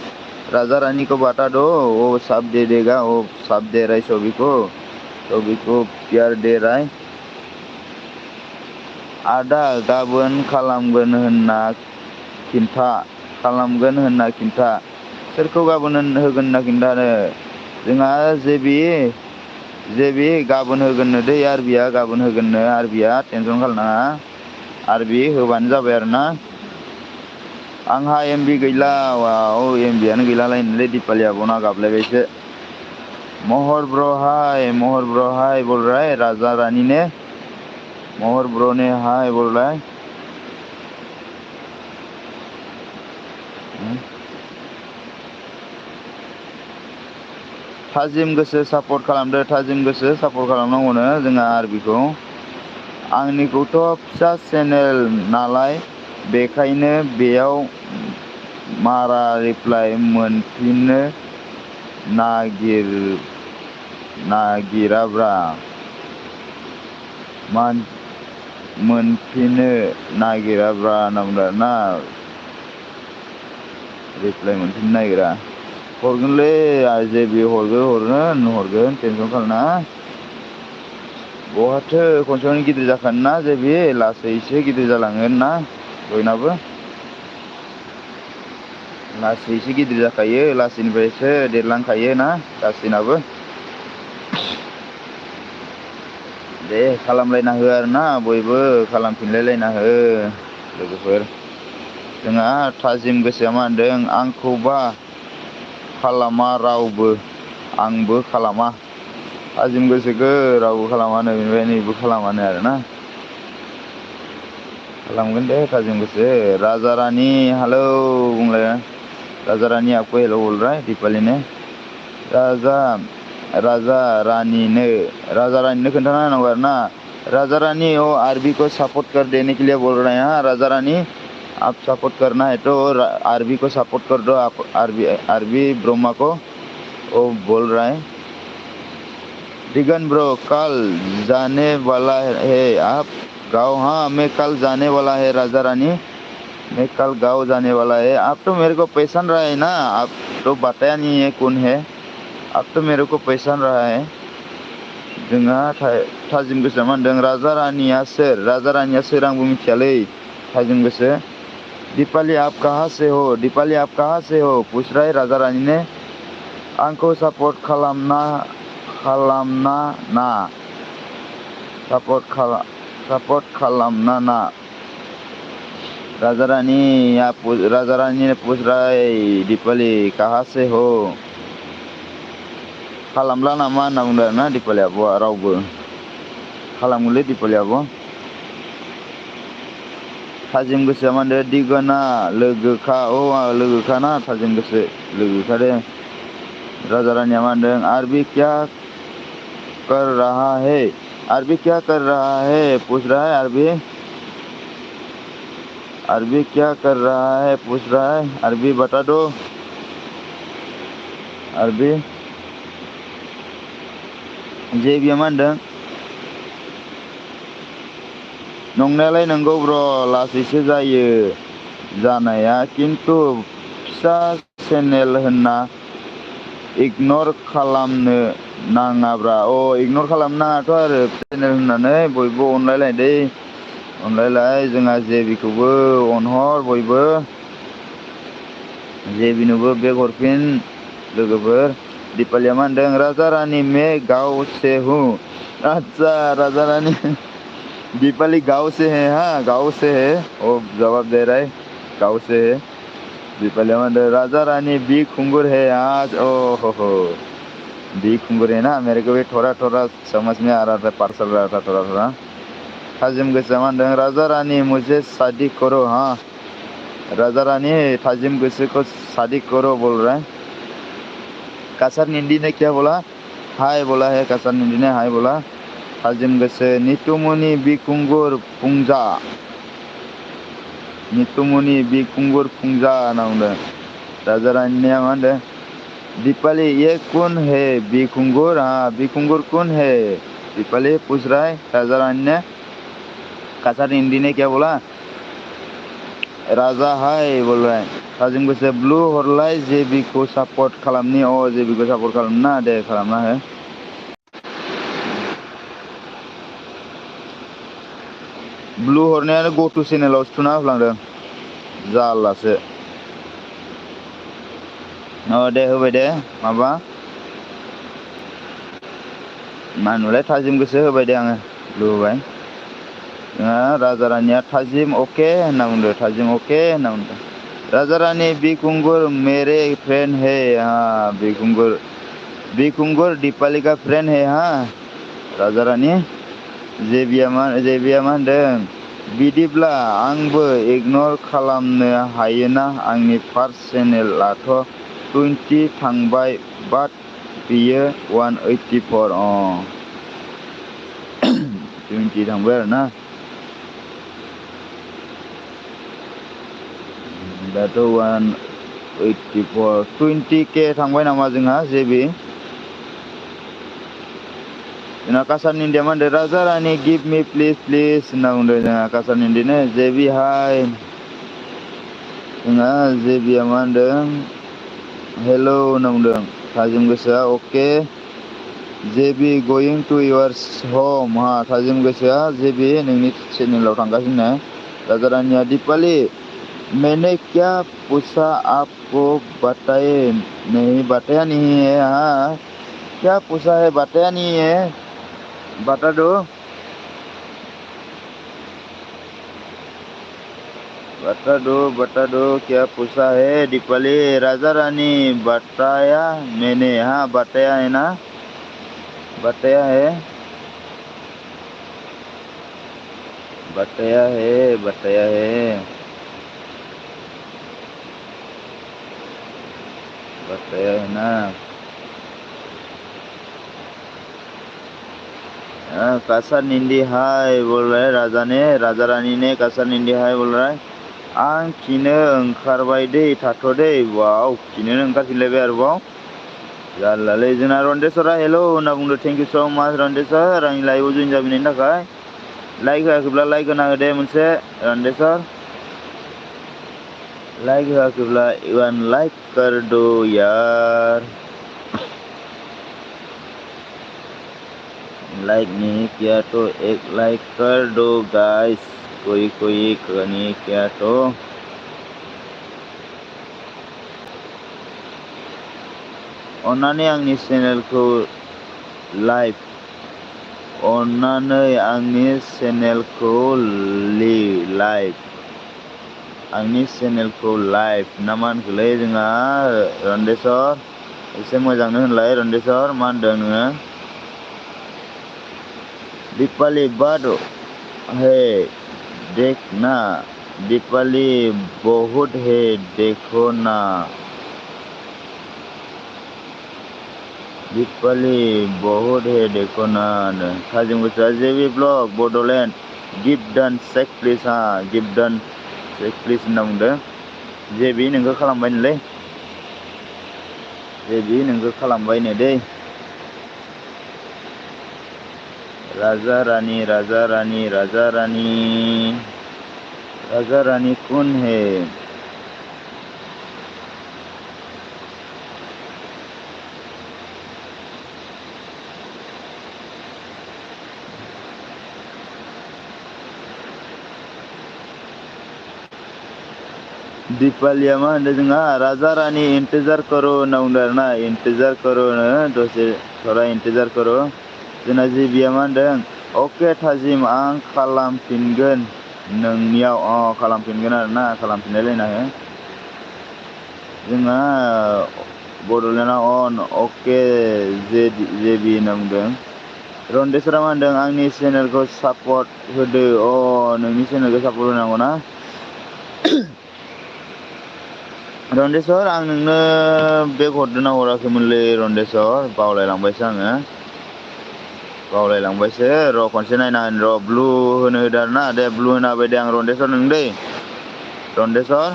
राजा रानी को बता दो, वो सब दे देगा, वो सब दे रहा है सभी को प्यार दे रहा है। आदा गाबोन खालामगोन होनना खिन्था। सोरखौ गाबोन होगोन होनना खिन्थानो? जोंहा जेबि गाबोन होगोननो दै, आरबिया गाबोन होगोननो, आरबिया टेनसन खालामनाङा, आरबि होबानो जाबाय आरोना। आंहा एमबि गैला, एमबियानो गैलालायनोलै, दिपालि आब'ना गाबलायबायसो। महर ब्र हाय बोल रहा है राजा रानी ने, महर ब्रो ने हाय बोल रहा है। थाजिम गोसो सापर्ट खालामदो, थाजिम गोसो सापर्ट खालामनांगौनो जोंहा आरबिखौ। आंनिखौथ' फिसा चेनेल नालाय, बेखायनो बेयाव मारा रिप्लाय मोनफिननो नागिराब्रा, मोनफिननो नागिराब्रा होनना बुंदों आरोना, रिप्लाय मोनफिननो नागिरा। हरगोनलै जेबि हरगोन, टेनसन खालामनाङा। बहाथो खनसेयावनो गिदिर जाखानो ना जेबि, लासैसो गिदिर जालांगोन ना बयनाबो। लासैसो गिदिर जाखायो, लासैनिफ्रायसो देरलांखायो ना गासैनाबो। दे खालामलायना हो आरोना, बयबो खालामफिनलायना हो लोगोफोर। जोंहा थाजिम गोसोआ मा होनदों, आंखौबा खालामा रावबो, आंबो खालामा। थाजिम गोसोखौ रावबो खालामानो, बेनिफ्राय नैबो खालामानो आरोना। खालामगोन दे थाजिम गोसो। राजा रानी हेलो बुंलाय, राजा रानी आपको हेलो बोल रहा है दीपाली ने। राजा रानीनो खोन्थाना होनांगौ आरोना, राजा रानी ओ आरबी को सपोर्ट कर देने के लिए बोल रहे हैं। हाँ राजा रानी, आप सपोर्ट करना है तो आरबी को सपोर्ट कर दो, आप आरबी ब्रह्मा को, वो बोल रहा है। दिगन ब्रो कल जाने वाला है आप गाँव? हाँ मैं कल जाने वाला है राजा रानी, मैं कल गाँव जाने वाला है। आप तो मेरे को पहचान रहा है ना, आप तो बताया नहीं है कौन है, आप तो मेरे को पहचान रहा है। जोंहा थाजिम गोसोआ मा होनदों, राजा रानिया सोर आंबो मिथियालै, थाजिम गोसो। दीपाली आप कहाँ से हो पूछ रहा है राजा रानी ने। आंखौ सापर्ट खालामना ना, सापर्ट खालामना ना। राजा रानी ने पूछ रहा है दीपाली कहाँ से हो, खालामला नामा होनना बुंदों आरोना दिपालि आब'आ। रावबो खालामगोनलै दिपालि आब'। थाजिम गोसोआ मा होनदों, दिगना लोगोखा, लोगोखा ना, थाजिम गोसो लोगोखा दे। राजा रानिया मा होनदों, आरबी क्या कर रहा है पूछ रहा है। अरबी क्या कर रहा है पूछ रहा है, अरबी बता दो। अरबी जेबिया मा होनदों, नंनायालाय नंगौ ब्र, लासैसो जायो, जानाया खिन्थु फिसा चेनेल होनना इगनर खालामनो नाङाब्रा। इगनर खालामनो नाङाथ' आरो चेनेल होननानै बयबो अनलायलाय अनलायलाय जोंहा जेबिखौबो अनहर बयबो जेबिनोबो बेग हरफिन लोगोफोर। दिपालिया मा होनदों राजा रानी में गाँव से हूँ। अच्छा राजा रानी दीपाली गाँव से है। हाँ गाँव से है। जवाब दे रहा है गाँव से है। दीपाली मा होनदों राजा रानी बी खुंगुर है आज। हो बी खुंगुर है ना, मेरे को भी थोड़ा थोड़ा समझ में आ रहा था, पार्सल रहा था थोड़ा थोड़ा। थाजिम गोसोआ मा होनदों राजा रानी मुझे शादी करो। हाँ राजा रानी थाजिम गोसो को शादी करो बोल रहा है। कासर निंदी ने क्या बोला? हाय बोला है। कासर निंदी ने हाय बोला। थाजिम गोसो नितुमुनि बिकुंगुर पुंजा। नितुमुनि बिकुंगुर पुंजा होनना बुंदों। राजा रानिया मा होनदों दीपाली ये कौन है बिकुंगुर? हाँ बिकुंगुर कौन है? दीपाली पूछ रहा है राजा रानी ने। कासर हिंदी ने क्या बोला? राजा हाय बोल रहा है। थाजिम गोसो ब्लू हरलाय जेबी को सापर्ट खालामनि। जेबी को सापर्ट खालामना दे, खालामना है। ब्लू हरनायानो गटु चेनेलावसो थुना होफ्लांदों जारलासो। दे होबाय दे माबा मा होनोमोनलाय थाजिम गोसो होबाय दे आङो ब्लु होबाय। राजा रानिया थाजिम अके होनना बुंदों। थाजिम अके होनना बुंदों। राजा रानी बिकुंगुर मेरे फ्रेंड है। हाँ बिकुंगुर दीपाली का फ्रेंड है। हाँ राजा रानी। जेबिया मा होनदों बिदिब्ला आंबो इगनर खालामनो हायोना? आंनि फार्स्ट चेनेलाथ 20 थांबाय बाट बियो 184। 20 थांबाय आरो ना। दाथ 184 20K थांबाय नामा जोंहा जेबि? जोंना कासार निंदिया मा होनदों राजा रानी गिभ मी प्लिज प्लिज होनना बुंदों जोंहा कासार निंदिनो। जेबि हाय। जोंहा जेबिया मा होनदों हेलौ होनना बुंदों। थाजिम गोसोआ अके जेबि गोइंग टू योर होम। हाँ थाजिम गोसोआ जेबि नोंनि चेनेलाव थांगासिनो। राजा रानिया दीपाली मैंने क्या पूछा आपको बताए नहीं, बताया नहीं है। हाँ क्या पूछा है बताया नहीं है, बता दो बता दो क्या पूछा है दीपाली। राजा रानी बताया मैंने। हाँ बताया है ना, बताया है बताया है बताया है बताया है ना। कासर निंदी हाय बोल रहा है राजा ने। राजा रानी ने कासर निंदी हाय बोल रहा है। आं खिनो ओंखारबाय दै थाथ'दै। वाव खिनो ओंखारफिनलायबाय आरोबाव जारलालै। जोंना रन्देसरा हेलौ होनना बुंदों। थेंक इउ स माच रन्देसर आंनि लाइभआव जइन जाफैनायनि थाखाय। लाइक होआखैब्ला लाइक होना होदे मोनसे रन्देसर। लाइक होआखैब्ला वन लाइक कर दो यार। लाइक नहीं किया तो एक लाइक कर दो गाइस। कोई नहीं किया तो अन्नानै आंनि चेनेलखौ लाइक आंनि चेनेलखौ लाइक ना मा होनखोलै जोंहा रन्देसर? एसे मोजांनो होनलाय रन्देसर मा होनदों नोङो? दीपाली बड है देखना, दीपाली बहुत है देखो ना, दीपाली बहुत है देखो ना। थाजिम गोसोआ जेबि ब्लग बडलेण्ड गिफ्ट डान चेक प्लिज। हाँ गिफ्ट डान चेक प्लिज होनना बुंदों। जेबि नोंखौ खालामबायनोलै, जेबि नोंखौ खालामबायनो दै। राजा रानी राजा रानी राजा रानी राजा रानी कौन है? दिपालिया मा होनदों जोंहा राजा रानी इंतजार करो होनना बुंदों आरोना इंतजार करो दसे थोड़ा इंतजार करो जोंना जेबिया मा होनदों अके थाजिम आं खालामफिनगोन नोंनियाव खालामफिनगोन आरोना खालामफिनलायलायना हो जोंहा बड'लेण्डआ अन अके जेबि होनना बुंदों रन्देसरा मा होनदों आंनि चेनेलखौ सापर्ट होदो नोंनि चेनेलखौ सापर्ट होनांगौ ना रन्देसर आं नोंनो बेग हरदों ना हराखैमोनलै रन्देसर बावलायलांबायसो आङो र' खनसे नायना होनि र' ब्लु होनो होदो आरोना दे ब्लु होना होबाय दे आं रन्देसर नोंनो दै रन्देसर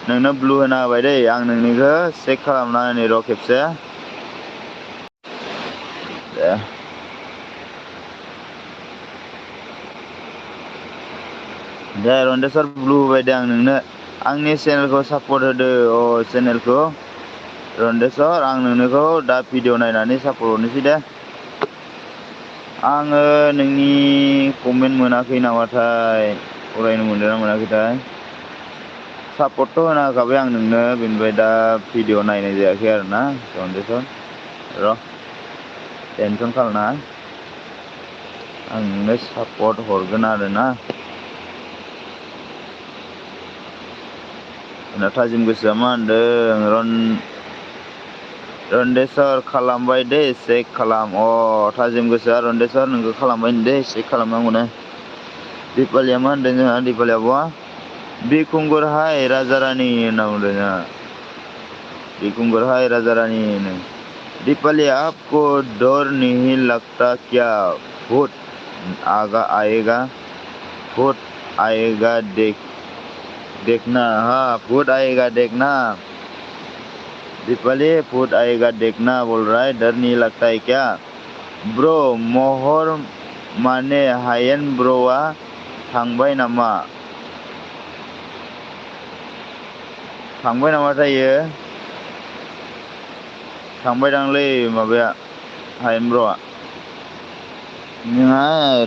नोंनो ब्लु होना होबाय दै आं नोंनिखौ चेक खालामना होनि र' खेबसे दे रन्देसर ब्लु होबाय दे आं नोंनो आंनि चेनेलखौ सापर्ट होदो चेनेलखौ रन्देसर आं नोंनिखौ दा भिडिअ नायनानै सापर्ट हरनोसै दे आङो नोंनि कमेन्ट मोनाखै नामाथाय फरायनो मोनदों ना मोनाखैथाय सापर्टथ' होना होखाबाय आं नोंनो बेनिफ्राय दा भिडिअ नायनाय जायाखै आरोना रन्देसर र' टेनसन खालामनाङा आं नोंनो सापर्ट हरगोन आरोना थाजिम गोसोआ मा होनदों रन्देसर खालामबाय दे चेक खालाम थाजिम गोसोआ रन्देसर नोंखौ खालामबाय दे चेक खालामनांगौनो दिपालिया मा होनदों जोंहा दिपालिया बुवा बिखुंगुर हाय राजा रानी होनना बुंदों जोंहा बिखुंगुर हाय राजा रानी दीपालिया आपको डर नहीं लगता क्या भूत आएगा देखना हाँ भूत आएगा देखना दीपाली भूत आएगा देखना बोल रहा है डर नहीं लगता है क्या ब्रो महर माने हायेन ब्रोआ थांबाय नामाथाय थांबाय दांलै माबाया हायेन ब्र'आ जोंहा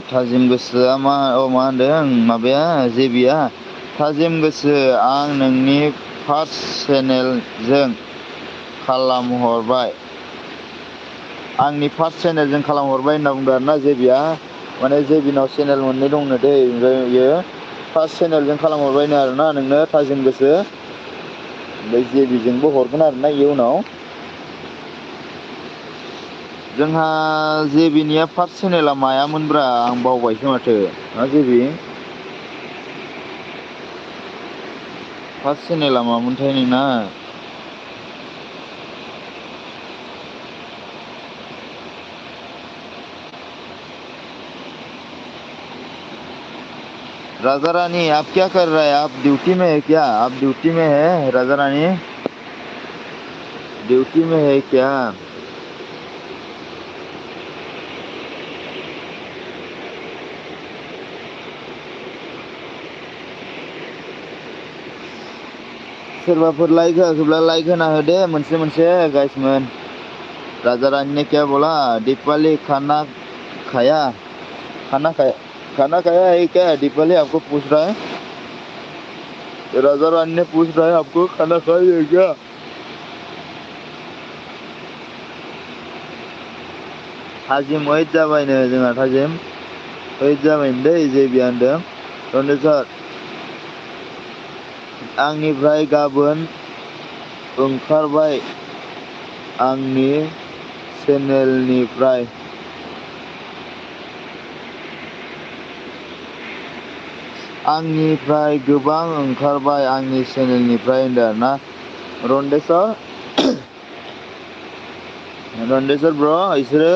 थाजिम गोसोआ मा होनदों माबाया जेबिया थाजिम गोसो आं नोंनि फार्स्ट चेनेलजों खालामहरबाय होनना बुंदों आरोना जेबिया माने जेबिनाव चेनेल मोननै दंनो दै ओमफ्राय बियो फार्स्ट चेनेलजों खालामहरबायनो आरोना नोंनो थाजिम गोसो ओमफ्राय जेबिजोंबो हरगोन आरोना इयुनाव जोंहा जेबिनिया फार्स्ट चेनेला मायामोनब्रा आं बावबायसो माथो जेबि फार्स्ट चेनेला मामोनथाय नोंना राजा रानी आप क्या कर रहा है आप ड्यूटी में है क्या आप ड्यूटी में है राजा रानी ड्यूटी में है क्या सोरबाफोर लाइक होआखैब्ला लाइक होना हो दे मोनसे गाइसमोन राजा रानी ने क्या बोला दीपाली खाना खाया है क्या दीपाली आपको पूछ रहा है राजा रानी ने पूछ रहा है आपको खाना खाई है क्या थाजिम ओइट जाबायनो जोंहा थाजिम ओइट जाबायनो दै जेबिया होनदों रन्देसर आंनिफ्राय गाबोन ओंखारबाय आंनि चेनेलनिफ्राय गोबां ओंखारबाय आंनि चेनेलनिफ्राय होनदों आरोना रन्देसर ब्र इसोरो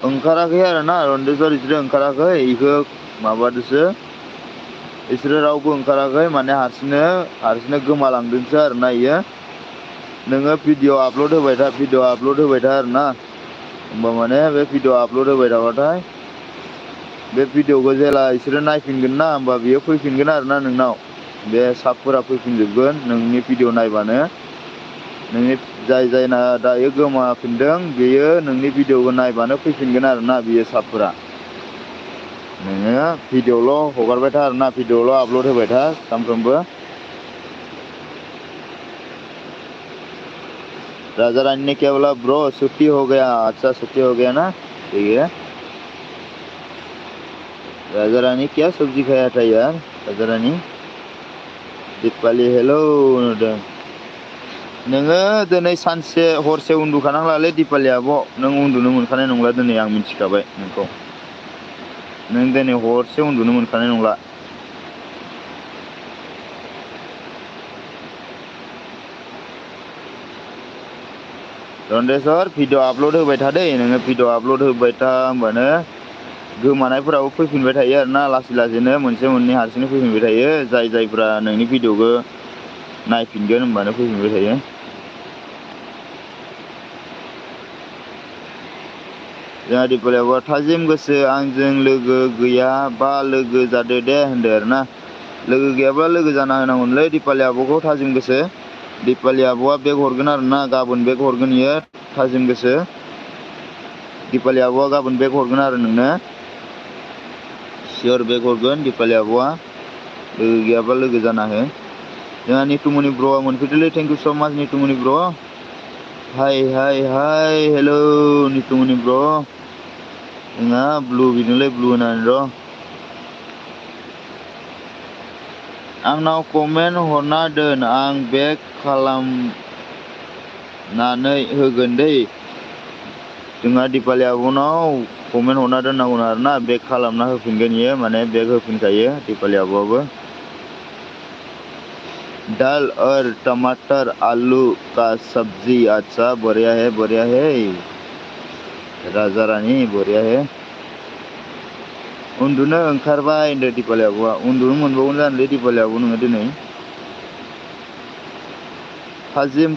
ओंखाराखै आरोना रन्देसर इसोरो ओंखाराखै इखो माबादोसो इसोरो रावबो ओंखाराखै माने हारसिंनो गोमालांदोंसो आरोना इयो नोङो भिडिअ आपल'ड होबाय था आरोना होमबा माने बे भिडिअ आपल'ड होबाय थाबाथाय बे भिडिअखौ जेला बिसोरो नायफिनगोन ना होमबा बियो फैफिनगोन आरोना नोंनाव बे साबफोरा फैफिनजोबगोन नोंनि भिडिअ नायबानो नोंनि जायना दायो गोमाफिनदों बेयो नोंनि भिडिअखौ नायबानो फैफिनगोन आरोना बियो साबफोरा नोङो भिडिअल' हगारबाय था आरोना भिडिअल' आपल'ड होबाय था सानफ्रोमबो राजा रानी ने क्या बोला ब्रो छुट्टी हो गया अच्छा छुट्टी हो गया ना ठीक है राजा रानी क्या सब्जी खाया था यार राजा रानी दीपाली हेलो नुदों नोङो दिनै सानसे हरसे उन्दुखानांलालै दिपाली आब' नों उन्दुनो मोनखानाय नंला दिनै आं मिथिखाबाय नोंखौ नों दिनै हरसे उन्दुनो मोनखानाय नंला रन्देस्वर भिडिअ आपल'ड होबाय था दै नोङो भिडिअ आपल'ड होबाय था होमबानो गोमानायफोराबो फैफिनबाय थायो आरोना लासै लासैनो मोनसे मोननै हारसिंनो फैफिनबाय थायो जायफोरा नोंनि भिडिअखौ नायफिनगोन होमबानो फैफिनबाय थायो जोंहा दिपाली आब'आ थाजिम गोसो आंजों लोगो गैयाबा लोगो जादो दे होनदो आरोना लोगो गैयाब्ला लोगो जाना होनांगौनोलै दिपाली आब'खौ थाजिम गोसो दिपाली आब'आ बेग हरगोन आरोना गाबोन बेग हरगोन इयो थाजिम गोसो दिपाली आब'आ गाबोन बेग हरगोन आरो नोंनो सियर बेग हरगोन दिपाली आब'आ लोगो गैयाबा लोगो जाना हो जोंहा नितुमनि ब्र'आ मोनफैदोंलै थेंक इउ स' माच नितुमनि ब्र' हाय हाय हाय हेल' नितुमनि ब्र' जोंहा ब्लु बिदोंलै ब्लु होनानै र' आंनाव कमेन्ट हरना दोन आं बेक खालामनानै होगोन दै जोंहा दिपाली आब'नाव कमेन्ट हरना दोननांगौ आरोना बेक खालामना होफिनगोन इयो माने बेक होफिनखायो दिपाली आब'आबो दाल और टमाटर आलू का सब्जी अच्छा बढ़िया है राजा रानी बढ़िया है उन्दुनो ओंखारबाय होनदो दिपाली आब'आ उन्दुनो मोनबावगोन जानोलै दिपाली आब' नोङो दिनै थाजिम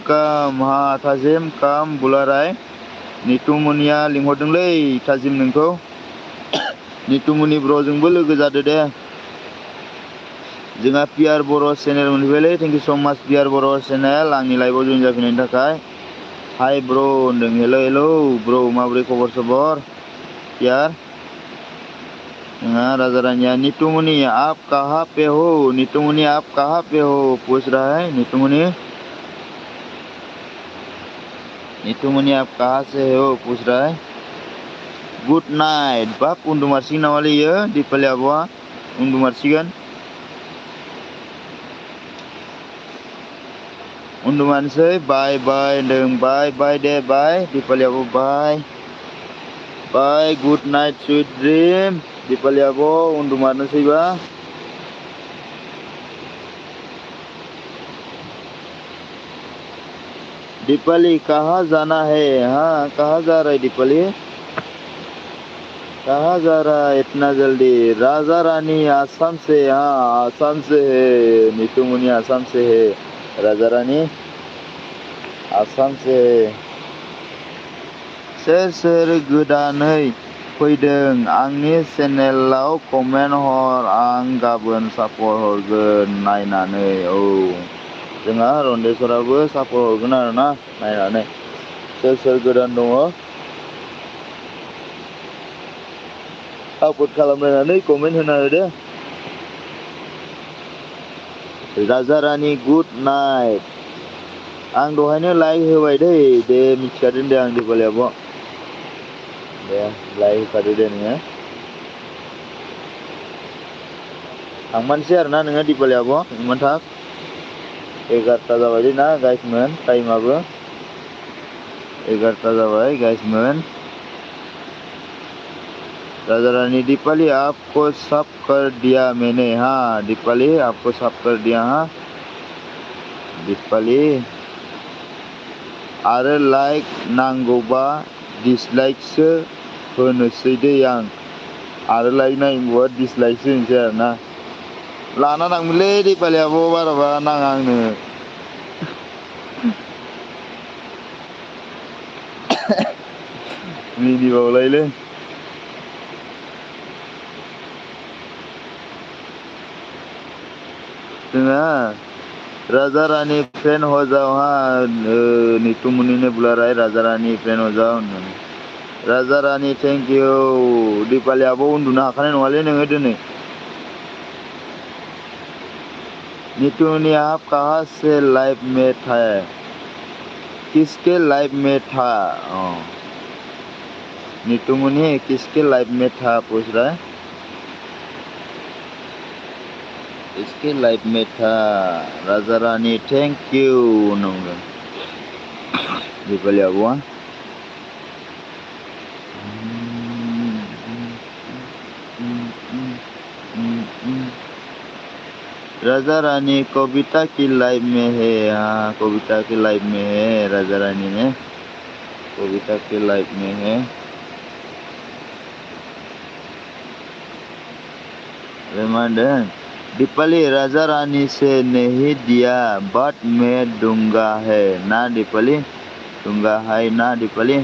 काम बुलाराय नितुमनिया लिंहरदोंलै थाजिम नोंखौ नितुमनि ब्र'जोंबो लोगो जादो दे जोंहा पियार बर' चेनेल मोनफैबायलै थेंक इउ स' माच पियार बर' चेनेल आंनि लाइभआव जइन जाफैनायनि थाखाय हाय ब्र' होनदों हेल' ब्र' माबोरै खबर सबर पियार जोंहा राजा रानिया नितुमनि आप कहाँ पे हो पूछ रहा है नितुमनि आप कहाँ से हो पूछ रहा है गुड नाइट बाप उन्दुमारसिगोन नामालै इयो दिपाली आब'आ उन्दुमारसिगोन उन्दुमानोसै बाय होनदों बाय दे बाय दिपाली आब' bye good night sweet dream Dipali आब' उन्दुमारनोसैबा दीपाली कहाँ जाना है हाँ कहाँ जा रहा है दीपाली कहाँ जा रहा है इतना जल्दी राजा रानी आसाम से हाँ आसाम से है नितुमनि आसाम से है राजा रानी आसाम से सोर गोदानै फैदों आंनि चेनेलाव कमेन्ट हर आं गाबोन सापर्ट हरगोन नायनानै औ जोंहा रन्देस्वराबो सापर्ट हरगोन आरोना नायनानै सोर गोदान दङ सापर्ट खालामनानै कमेन्ट होना होदो राजा रानी गुड नाइट आं दहायनो लाइक होबाय दे मिथिखादों दे आं दिपाली आब' दे लाइक होखादो दे नोङो थांमारसै आरोना नोङो दिपाली आब' इमान थाब 11ता जाबाय ना गाइसमोन टाइमाबो 11ता जाबाय गाइसमोन राजा रानी दीपाली आपको सब कर दिया मैंने हाँ दीपाली आपको सब कर दिया हाँ दीपाली आरो लाइक नांगौबा डिसलाइकसो होनोसै दै आं आरो लाइक नांगौबा डिसलाइकसो होनोसै आरोना लाना थांगोनलै दीपाली आब' बाराबा नाङा आंनो मिनिबावलायलै जोंहा राजा रानी फ्रेंड हो जाओ हाँ नीतू मुनि ने बुला रहा है राजा रानी फ्रेंड हो जाओ राजा रानी थैंक यू दीपाली आबो उन्दुनो हाखानाय नङालै नोङो दिनै नीतू मुनि आप कहाँ से लाइव में था किसके लाइव में था नीतू मुनि किसके लाइव में था पूछ रहा है इसके लाइफ में था राजा रानी थैंक यू नंगे दीपाली आबुआ राजा रानी कविता की लाइफ में है हाँ कविता की लाइफ में है राजा रानी ने कविता की लाइफ में है रिमाइंडर दीपाली राजा रानी से नहीं दिया बट मैं दूंगा है ना दीपाली दूंगा है ना दीपाली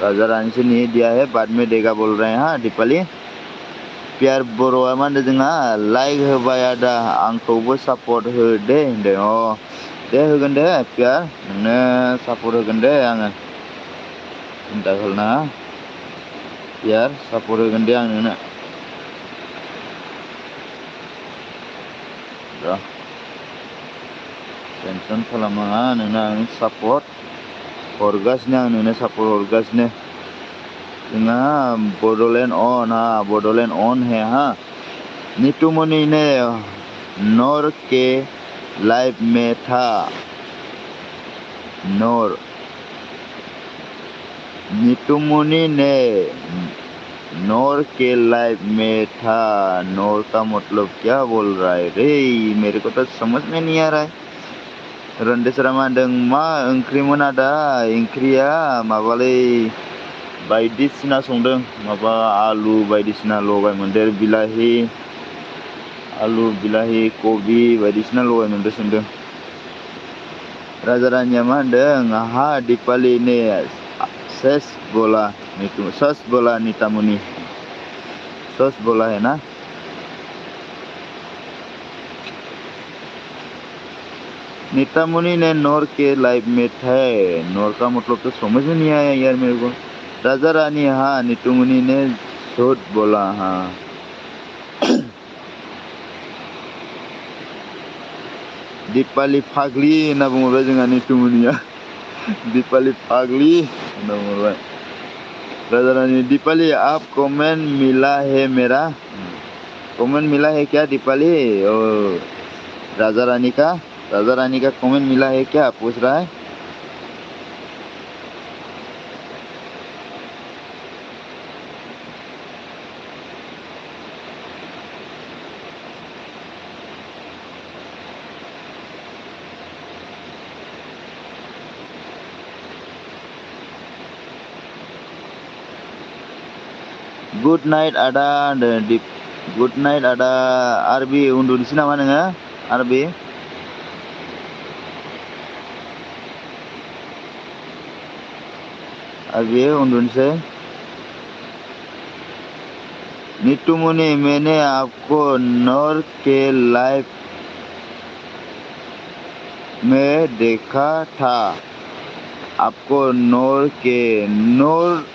राजा रानी से नहीं दिया है बाद में देगा बोल रहे हैं हाँ दीपाली प्यार बर'आ मा होनदों जोंहा लाइक होबाय आदा आंखौबो सापर्ट हो दे होनदों दे होगोन दे प्यार नोंनो सापर्ट होगोन दे आङो सिन्था खालामनाङा प्यार सापर्ट होगोन दे आं नोंनो टेनसन खालामनाङा नोंनो आं सापर्ट हरगासिनो आं नोंनो सापर्ट हरगासिनो जोंहा बड'लेण्ड ऑन हाँ बड'लेण्ड ऑन है हाँ नीतू मुनि ने नौर के लाइफ में था नौर नीतू मुनि ने नौर के लाइफ में था नौर का मतलब क्या बोल रहा है रे मेरे को तो समझ में नहीं आ रहा है रन्देसरा मा होनदों मा ओंख्रिमोन आदा ओंख्रिया माबालै बायदिसिना संदों माबा आलु बायदिसिना लगाय मोनदेर बिलाहि आलु बिलाहि कबि बायदिसिना लगाय मोनदेर संदों राजा रानिया मा होनदों हाँ दीपाली ने सच बोला नीता मुनि सच बोला है ना नीता मुनि ने नौर के लाइफ में थे नौर का मतलब तो समझ में नहीं आया यार मेरे को राजा रानी हाँ नीतू मुनि ने झूठ बोला हाँ दीपाली फाग्ली होनना बुंहरबाय जोंहा नीतू मुनिया दीपाली फाग्ली होनना बुंहरबाय राजा रानी दीपाली आप कमेंट मिला है मेरा कमेंट मिला है क्या दीपाली राजा रानी का कमेंट मिला है क्या पूछ रहा है गुड नाइट आदा गुड नाइट आदा आरबि उन्दुनोसै नामा नोङो आरबि उन्दुनोसै नीतू मुनि मैंने आपको नौर के लाइफ में देखा था आपको नौर के नौर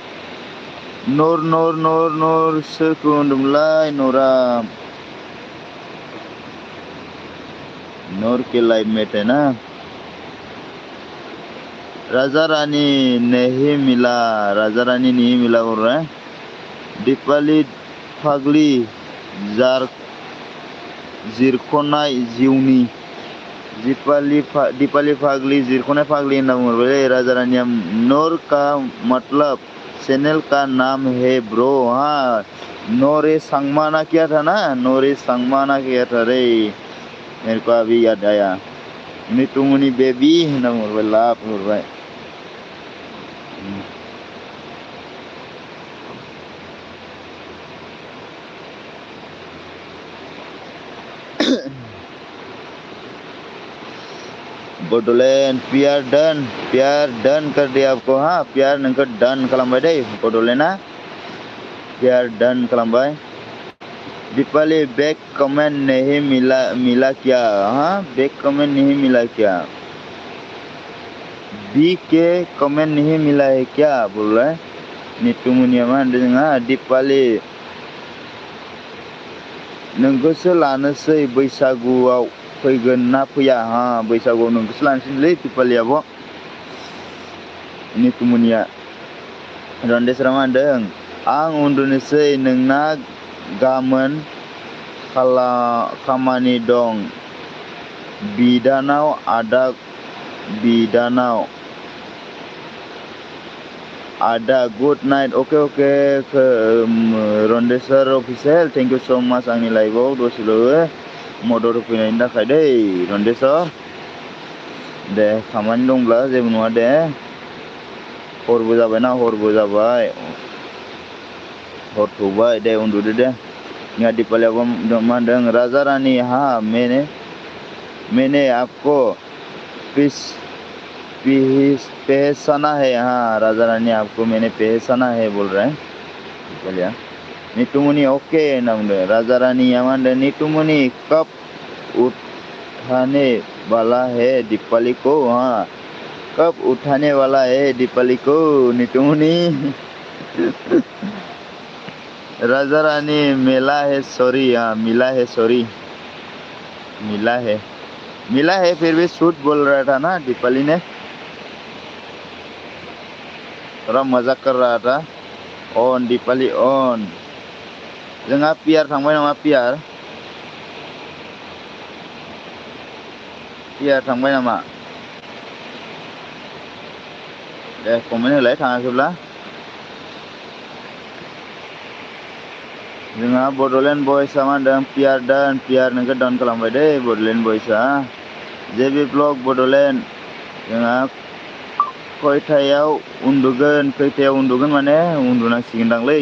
सोरखौ होनदोंमोनलाय नौरा नौर के लाइफ में थे ना राजा रानी नहीं मिला बोल रहा है दीपाली फाग्ली जिरख'नाय जिउनि दीपाली फाग्ली जिरख'नाय फाग्ली होनना बुंहरबाय राजा रानिया नौर का मतलब चैनल का नाम है ब्रो हाँ नौरे सांगमाना किया था ना किया था रे मेरे को अभी याद आया नीतू मुनि बेबी होनना बुंहरबाय लाभ बुंहरबाय बड'लेण्ड प्यार डन कर दिया आपको हाँ प्यार नोंखौ डन खालामबाय दै बड'लेण्डआ प्यार डन खालामबाय दीपाली बैक कमेंट नहीं मिला क्या? हाँ, बैक कमेंट नहीं मिला क्या? बी के कमेंट नहीं मिला है क्या बोल रहा है? नीतू मुनिया मा होनदों जोंहा दीपाली नोंखौसो लानोसै बैसागुआव फैगोन ना फैया? हाँ, बैसागुआव नोंखौसो लानोसैलै दीपाली आब'। नीतू मुनिया रन्देसरा मा होनदों? आं उन्दुनोसै, नोंना गामोन खामानि दं। बिदानाव आदा गुड नाइट। ओके रन्देसर official thank you so much आंनि लाइभआव दसेल' मदद होफैनायनि थाखाय दै रन्देसर। दे खामानि दंब्ला जेबो नङा दे, हरबो जाबायना, हर थौबाय दे, उन्दुदो दे। यहाँ दीपालियाबो मा होनदों? राजा रानी हाँ मैंने आपको पहचाना है। हाँ राजा रानी आपको मैंने पहचाना है बोल रहा है दीपालिया। नीतू मुनि ओके होनना बुंदों। राजा रानीया मा होनदों? नीतू मुनि कब उठाने वाला है दीपाली को? हाँ, कब उठाने वाला है दीपाली को नीतू मुनि? राजा रानी मिला है सॉरी। हाँ मिला है फिर भी झूठ बोल रहा था ना दीपाली ने, थोड़ा मजाक कर रहा था। On Deepali on. जोंहा पियार थांबाय नामा? पियार थांबाय नामा? दे कमेन्ट होलाय थाङाखैब्ला। जोंहा बड'लेण्ड बयसआ मा होनदों? पियार नोंखौ डाउन खालामबाय दै बड'लेण्ड बयसआ। जेबि ब्लग बड'लेण्ड जोंहा खयथायाव उन्दुगोन माने उन्दुनांसिगोनदांलै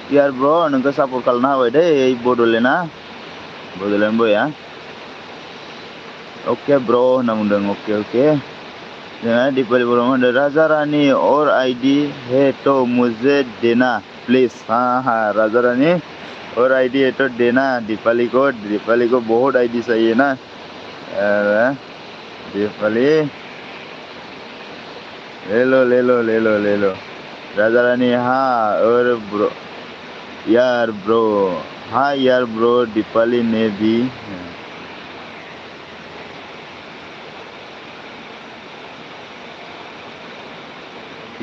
पियार ब्र नोंखौ सापर्ट खालामना होबाय दै बड'लेण्ड बयआ। ओके ब्र होनना बुंदों। ओके जोंहा दीपाली बर' मा होनदों? राजा रानी और आईडी है तो मुझे देना प्लीज। हाँ राजा रानी और आईडी है तो देना दीपाली को बहुत आईडी चाहिए ना दीपाली। ले लो राजा रानी। हाँ और ब्रो यार ब्रो, हाँ यार ब्रो दीपाली ने भी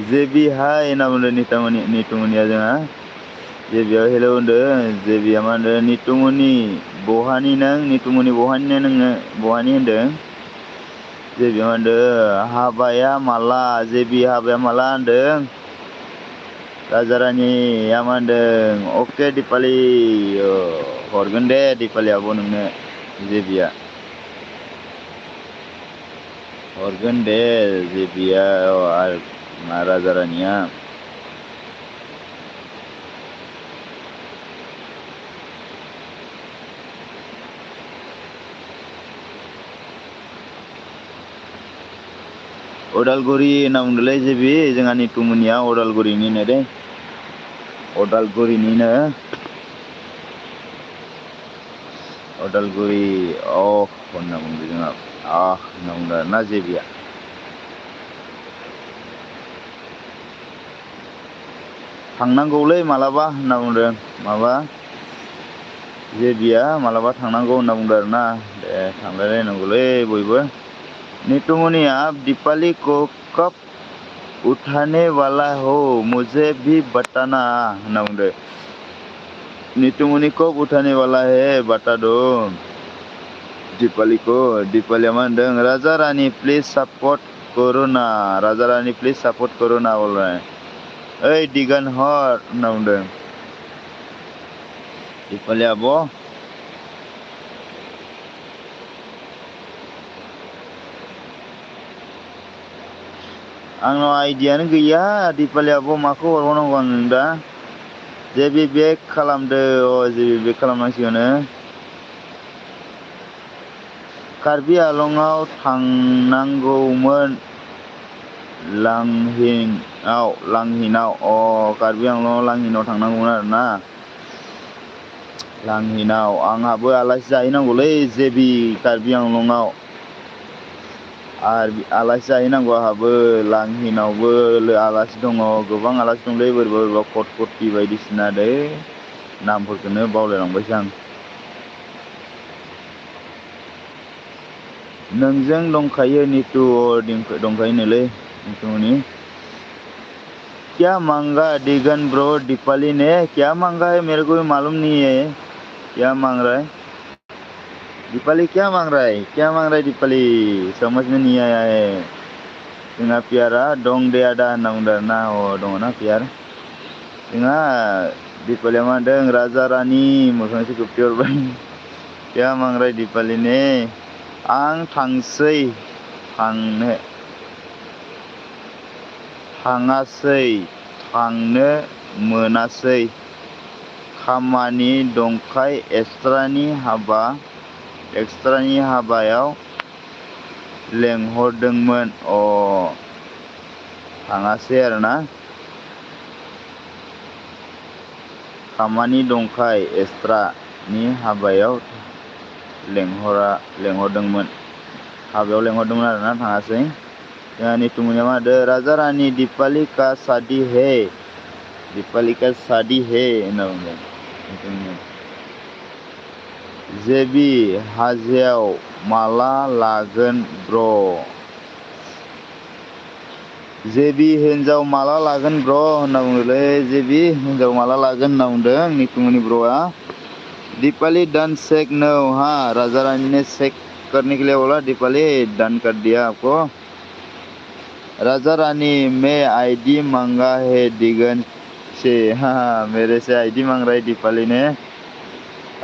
जेबि हाय होनना बुंदों नीतू मुनिया। जोंहा जेबियाव हेलौ होनदों। जेबिया मा होनदों? नीतू मुनि बहानि नों? नीतू मुनि बहानि नोङो? बहानि होनदों? जेबिया मा होनदों? हाबाया माला? जेबि हाबाया माला होनदों? राजा रानिया मा होनदों? अके दीपाली हरगोन दे दीपाली आब' नोंनो जेबिया हरगोन दे जेबिया राजा रानिया। उदालगुरि होनना बुंदोंलै जेबि जोंहा नीतू मुनिया उदालगुरिनिनो दे, उदालगुरिनिनो उदालगुरि होनना बुंदों जोंहा होनना बुंदों आरोना जेबिया। थांनांगौलै मालाबा होनना बुंदों माबा जेबिया। मालाबा थांनांगौ होनना बुंदों आरोना। दे थांलायलायनांगौलै बयबो। नीतू मुनि आप दीपाली को कब उठाने वाला हो मुझे भी बताना होनना बुंदों। नीतू मुनि कब उठाने वाला है बता दो दीपाली को। दीपालिया मा होनदों? राजा रानी प्लीज सपोर्ट करो ना। राजा रानी प्लीज सपोर्ट करो ना बोल रहा है। ओइ दिगान हर होनना बुंदों दीपाली आब'। आंनाव आइडियानो गैया दीपाली आब' माखौ हरबावनांगौ आं दा। जेबि बेक खालामदो। जेबि बेक खालामनांसिगोन। कार्बि आलंआव थांनांगौमोन लांहिनाव कार्बि आंलं लांहिनाव थांनांगौमोन आरोना। लांहिनाव आंहाबो आलासि जाहैनांगौलै जेबि कार्बि आंलंआव। आलासि जाहैनांगौ आंहाबो लांहिनावबो आलासि दङ, गोबां आलासि दंलै बोरैबा कट बायदिसिना दै नामफोरखौनो बावलायलांबायसो आं। नोंजों दंखायो नितु दंखायोनोलै नितुमनि। क्या मांगा दिगन ब्रो दीपाली ने, क्या मांगा है मेरे को भी मालूम नहीं है क्या मांग रहा है दीपाली, क्या मांग रहा है, क्या मांग रहा है दीपाली, समझ में नहीं आया है। जोंहा पियारा दं दे आदा होनना बुंदों आरोना। दङना पियार जोंहा दीपालिया मा होनदों, राजा रानि मोखांसो खोबथि हरबाय। क्या मांग रहा है दीपाली ने, आं थाङासै थांनो मोनासै खामानि दंखाय एक्सट्रानि हाबायाव लेंहरदोंमोन। थाङासै आरोना, खामानि दंखाय एक्सट्रानि हाबायाव लेंहरदोंमोन आरोना, थाङासै। जोंहा नितुमनिया मा होनदों, राजा रानी दीपाली का शादी है होनना बुंदों। जेबि हाजोआव माला लागोन ब्र', जेबि हिन्जाव माला लागोन ब्र' होनना बुङोलै। जेबि हिन्जाव माला लागोन होनना बुंदों नितुमनि ब्र'आ। दीपाली डन चेक नो, हाँ राजा रानी ने चेक करने के लिए बोला, दीपाली डन कर दिया आपको। राजा रानी मैं आईडी मांगा है दिगन से, हाँ मेरे से आईडी मांग रहा है दीपाली ने,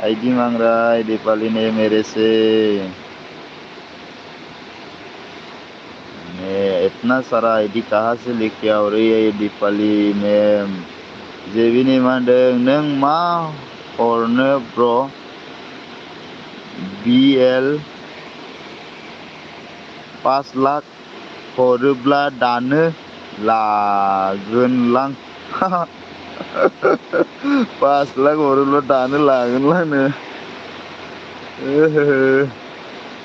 आईडी मांग रहा है दीपाली ने मेरे से। इतना सारा आईडी कहाँ से लेके आ रही है ये दीपाली मैम। जेबिनि मा होनदों, नों मा हरनो ब्र', BL 5 लाख हरोब्ला दानो लागोनलां। 5 लाख हरोब्ला दानो लागोनलांनो।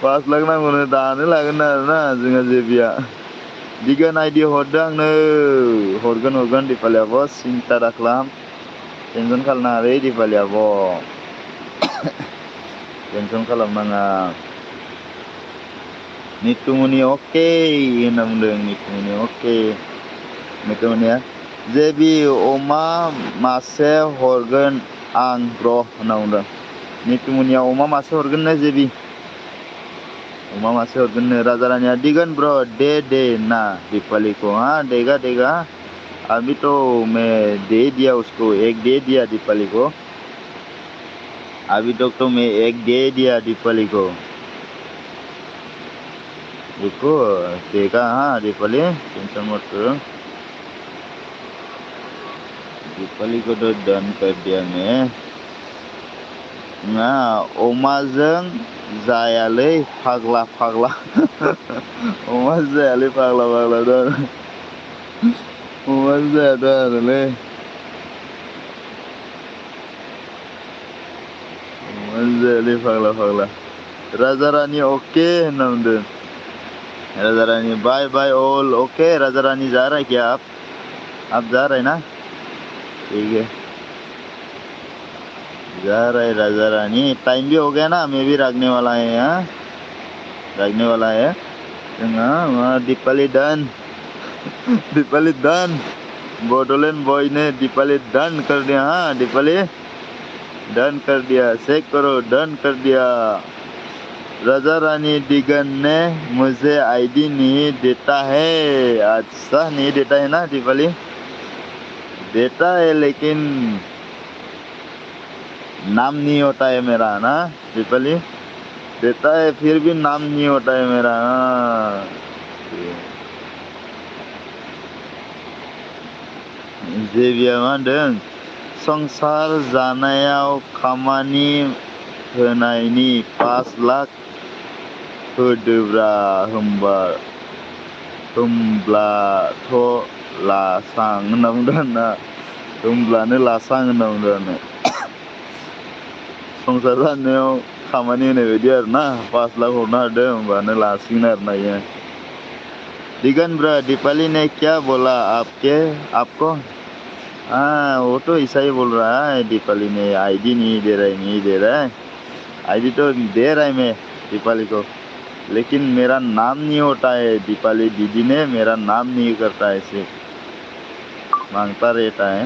5 लाख नांगौनो दानो लागोन आरोना जोंहा जेबिया। दिगोन आइडि हरदों आंनो, हरगोन दीपाली आब', सिन्था दाखालाम, टेनसन खालामनाङालै दीपाली आब', टेनसन खालामनाङा। नितुमनि अके होनना बुंदों, नितुमनि अके। नितुमनिया जेबि अमा मासे हरगोन आं ब्र' होनना बुंदों। नितुमनिया अमा मासे हरगोननो जेबि, अमा मासे हरगोननो। राजा रानिया दिगन ब्रो दे ना दीपाली को, हाँ देगा अभी तो मैं दे दिया उसको, एक दे दिया दीपाली को, अभी तक तो मैं एक दे दिया दीपाली को, रुको देगा हाँ दीपाली, टेंशन मत करो, दीपाली को तो डन कर दिया मैं। ना अमाजों जायालै फाग्ला अमाजों जायालै फाग्ला दं, अमाजों जायाथ' आरोलै, अमाजों जायालै फाग्ला। राजा रानी ओके होनना बुंदों। राजा रानी बाय ऑल ओके। राजा रानी जा रहा है क्या आप जा रहे ना, ठीक है जा रहा है राजा रानी। टाइम भी हो गया ना, मैं भी रखने वाला है, यहाँ रखने वाला है। दीपाली डन दीपाली डन, बोडोलैंड बॉय ने दीपाली डन कर दिया, हाँ दीपाली डन कर दिया, चेक करो डन कर दिया। राजा रानी दिगन ने मुझे आईडी नहीं देता है, अच्छा नहीं देता है ना दीपाली, देता है लेकिन नाम नहीं होता है मेरा ना दीपाली, देता है फिर भी नाम नहीं होता है मेरा। जेबिया मा होनदों, संसार जानायाव खामानि होनायनि 5 लाख होदोब्रा होमबा होमब्लाथ' लासां होनना बुंदों आरोना होमब्लानो लासां होनना बुंदों आरो संसार जानायाव खामानि होनाय बायदि आरोना 5 लाख हरनो हादों होमबानो लासिगोन आरोना इयो दिगन ब्रो दीपाली ने क्या बोला आपको हाँ वो तो ऐसा ही बोल रहा है दीपाली ने आईडी नहीं दे रहा है आईडी तो दे रहा है मैं दीपाली को लेकिन मेरा नाम नहीं होता है दीपाली दीदी ने मेरा नाम नहीं करता है ऐसे मांगता रहता है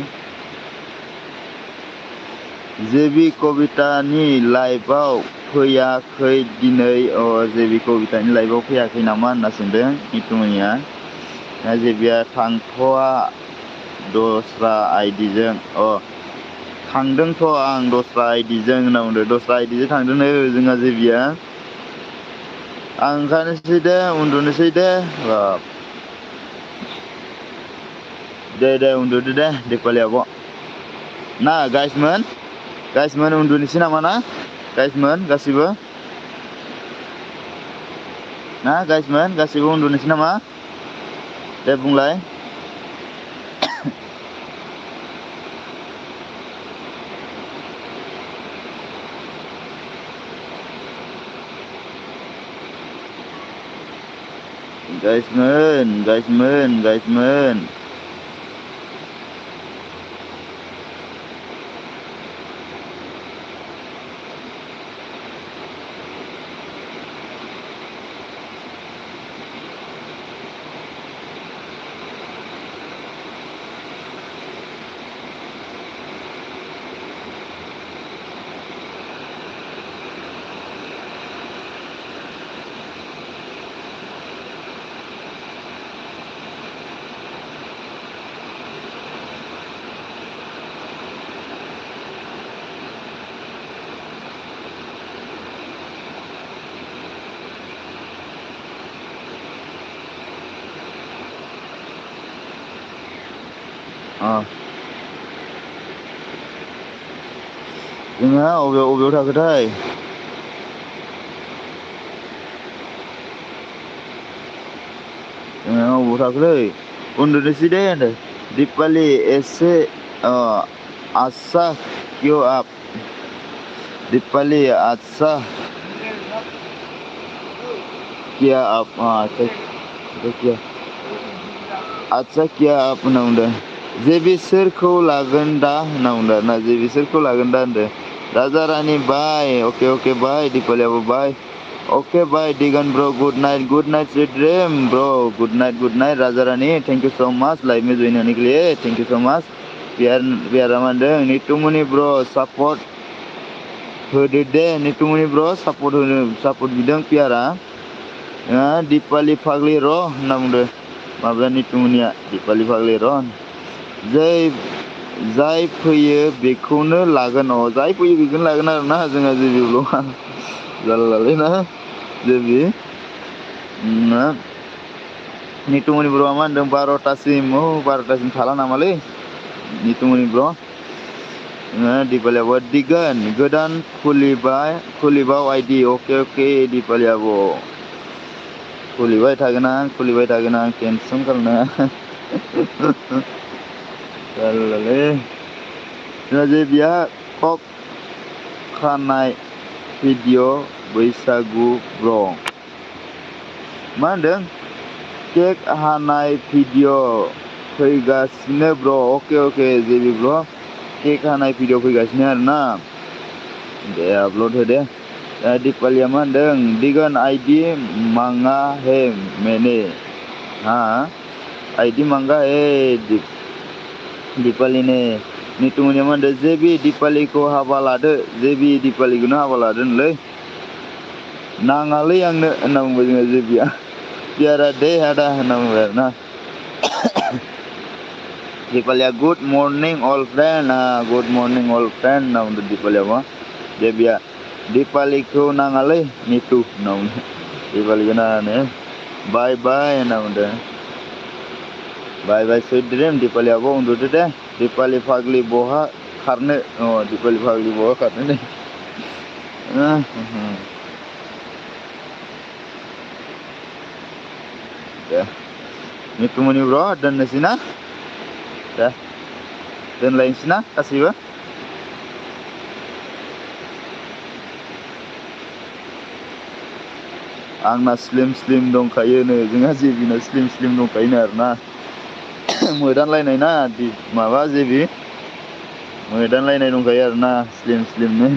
जेबी कवितानि लाइभआव फैयाखै दिनै जेबी कवितानि लाइभआव फैयाखै नामा होनना सोंदों नितुमनिया जेबिया थांथ'आ दस्रा आइडिजों थांदोंथ' आं दस्रा आइडिजों होनना बुंदों दस्रा आइडिजों थांदोंनो जोंहा जेबिया आं ओंखारनोसै दे उन्दुनोसै दे दे उन्दुदो दे दीपाली आब' ना गाइसमोन उन्दुनोसै नामा ना गाइसमोन गासिबो ना गाइसमोन गासिबो उन्दुनोसै नामा दे बुंलाय गाइसमोन जोंहा अबेयाव थाखोथाय अबाव थाखोलै उन्दुनोसै दे होनदों दीपाली ऐसे अच्छा क्यों आप दीपाली अच्छा क्या आप अच्छा क्या आप होनना बुंदों जेबी सोरखौ लागोन दा होनना बुंदों आरोना जेबी सोरखौ लागोन दा होनदों Raja Rani bye okay bye दीपालीयाबो बाय ओके बाय दिगन bro good night sweet dream bro good night Raja Rani thank you so much live में ज्वाइन होने के लिए थैंक यू सो मच प्यारा मानदों नितुमनि ब्रो सपोर्ट होदो दे नितुमनि ब्रो सपोर्ट बिदों प्यारा दीपाली फाग्लि र' होनना बुंदों माबाया नितुमनिया दीपाली फाग्लि र' जाय फैयो बेखौनो लागोन जाय फैयो बेखौनो लागोन आरोना जोंहा जेबि ब्लगा जारलालै ना जेबि नितुमनि ब्र'आ मा होनदों 12टासिम थाला नामालै नितुमनि ब्र' दीपालियाबो दिगोन गोदान खुलिबाव आइडि अके दीपालि आब' खुलिबाय थागोन आं टेनसन खालामनाङा जारलालै जोंहा जेबिया कक खानाय भिडिअ बैसागु ब्र' मा होनदों केक हानाय भिडिअ फैगासिनो ब्र' अके जेबि ब्र' केक हानाय भिडिअ फैगासिनो आरोना दे आपल'ड हो दे दीपालिया मा होनदों दिगन आईडी मांगा है मैंने आईडी मांगा है दीपाली ने नितुमनिया मा होनदों जेबि दीपालिखौ हाबा लादो जेबि दीपालिखौनो हाबा लादो होनलै नाङालै आंनो होनना बुंबाय जोङो जेबिया प्यारा दे आदा होनना बुंबाय आरोना दीपालिया गुड मर्निं अल फ्रेन्ड होनना बुंदों दीपालियाबो जेबिया दीपालिखौ नाङालै नितु होनना बुंदों दीपालिखौ नाङानो बाय होनना बुंदों बाय स्वीट ड्रीम दीपालियाबो उन्दुदो दे दीपाली फाग्लि बहा खारनो दीपाली फाग्लि बहा खारनो दे Nitumuni bro, doननोसै ना? दे दोनलायनोसै ना गासैबो? आंना स्लिम दंखायोनो, जोंहा जेबिना स्लिम दंखायोनो आरोना। मोदानलायनाय ना माबा जेबि मोदानलायनाय दंखायो आरोना स्लिमनो।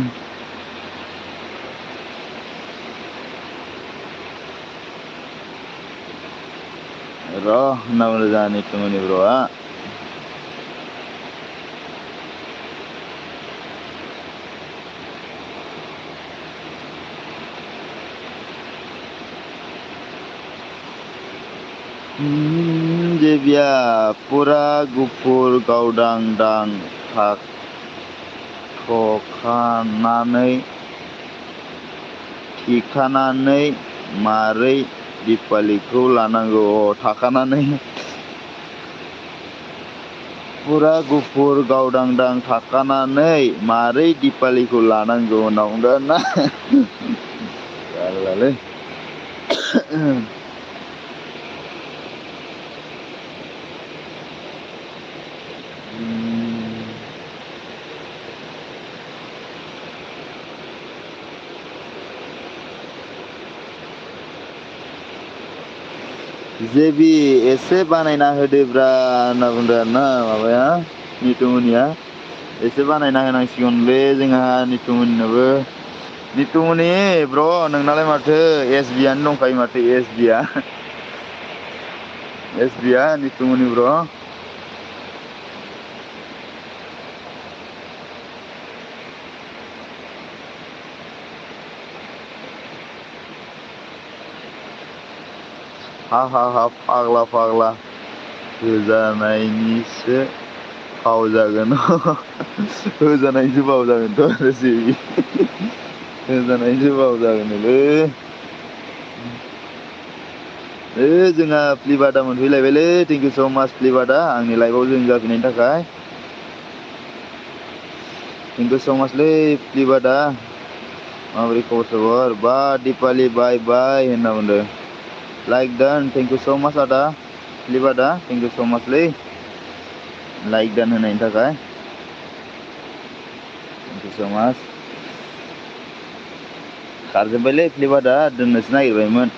र' होनना बुंदों जोंहा नितुमनि ब्र'आ। जेबिया पुरा गुफुर गावदां थिखानानै मारै दिपालिखौ लानांगौ? थाखानानै पुरा गुफुर गावदां थाखानानै मारै दिपालिखौ लानांगौ होनना बुंदों आरोना। जारलालै। जेबि एसे बानायना होदोब्रा होनना बुंदों आरोना माबाया नितुमनिया। एसे बानायना होनांसिगोनलै जोंहा नितुमनिनोबो। नितुमनि ब्र' नोंनालाय माथो एसबिआनो दंखायो माथो एसबिआ। एसबिआ नितुमनि ब्र'। हा फाग्ला होजानायनिसो फाव जागोन। होजानायनिसो फाव जागोनथ' आरो जेबि होजानायनिसो फाव जागोनलै। जोंहा फ्लिपकार्टआ मोनफैलायबायलै। थेंक इउ स' माच फ्लिपकार्टआ आंनि लाइफआव जयेन जाफैनायनि थाखाय। थेंक इउ स' माचलै फ्लिपकार्टआ। माबोरै खबर सबर? बा दिपालि बाय होनना बुंदों। लाइक डान, थेंक इउ स' माच आदा फ्लिपकार्टआ, थेंक इउ स' माचलै लाइक डान होनायनि थाखाय। थेंक इउ स' माच। खारजोब्बायलै फ्लिपकार्टआ दोननोसो नागिरबायमोन।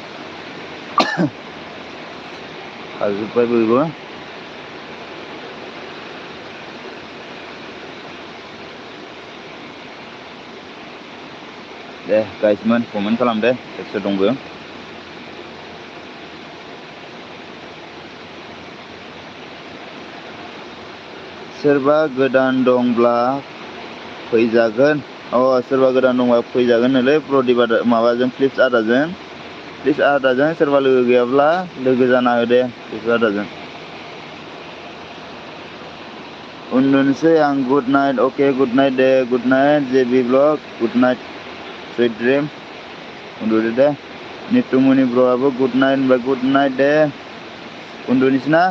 खारजोब्बाय बयबो। दे गाइसमोन कमेन्ट खालामदो सोर सोर दंबो। सोरबा गोदान दंब्ला फैजागोन। सोरबा गोदान दंबा फैजागोन नोलै प्रदिप आदा माबाजों फ्लिप्स आदाजों। फ्लिप्स आदाजों सोरबा लोगो गैयाब्ला लोगो जाना हो दे फ्लिप्स आदाजों। उन्दुनोसै आं good night. Okay good night दे, good night JB vlog, good night sweet dream. उन्दुदो दे। नितुमनि ब्र'आबो गुड नाइट होनबाय, गुड नाइट दे। उन्दुनोसै ना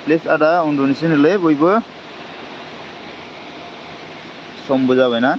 प्लिज आदा, उन्दुनोसैनोलै बयबो। समबो जाबायना।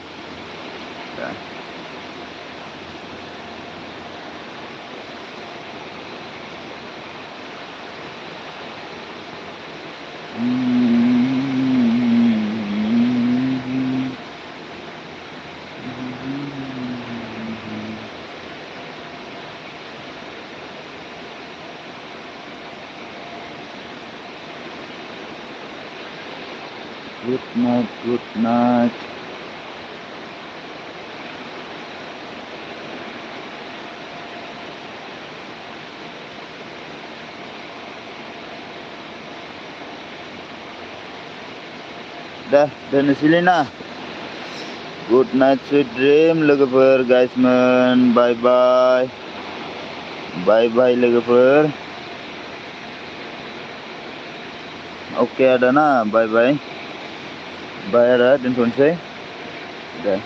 Good night, good night. दे दोननोसैलै ना। गुड नाइट सुइट ड्रिम लोगोफोर गाइसमोन। बाय बाय लोगोफोर। अके आदा ना, बाय आदा दोनथ'नोसै दे।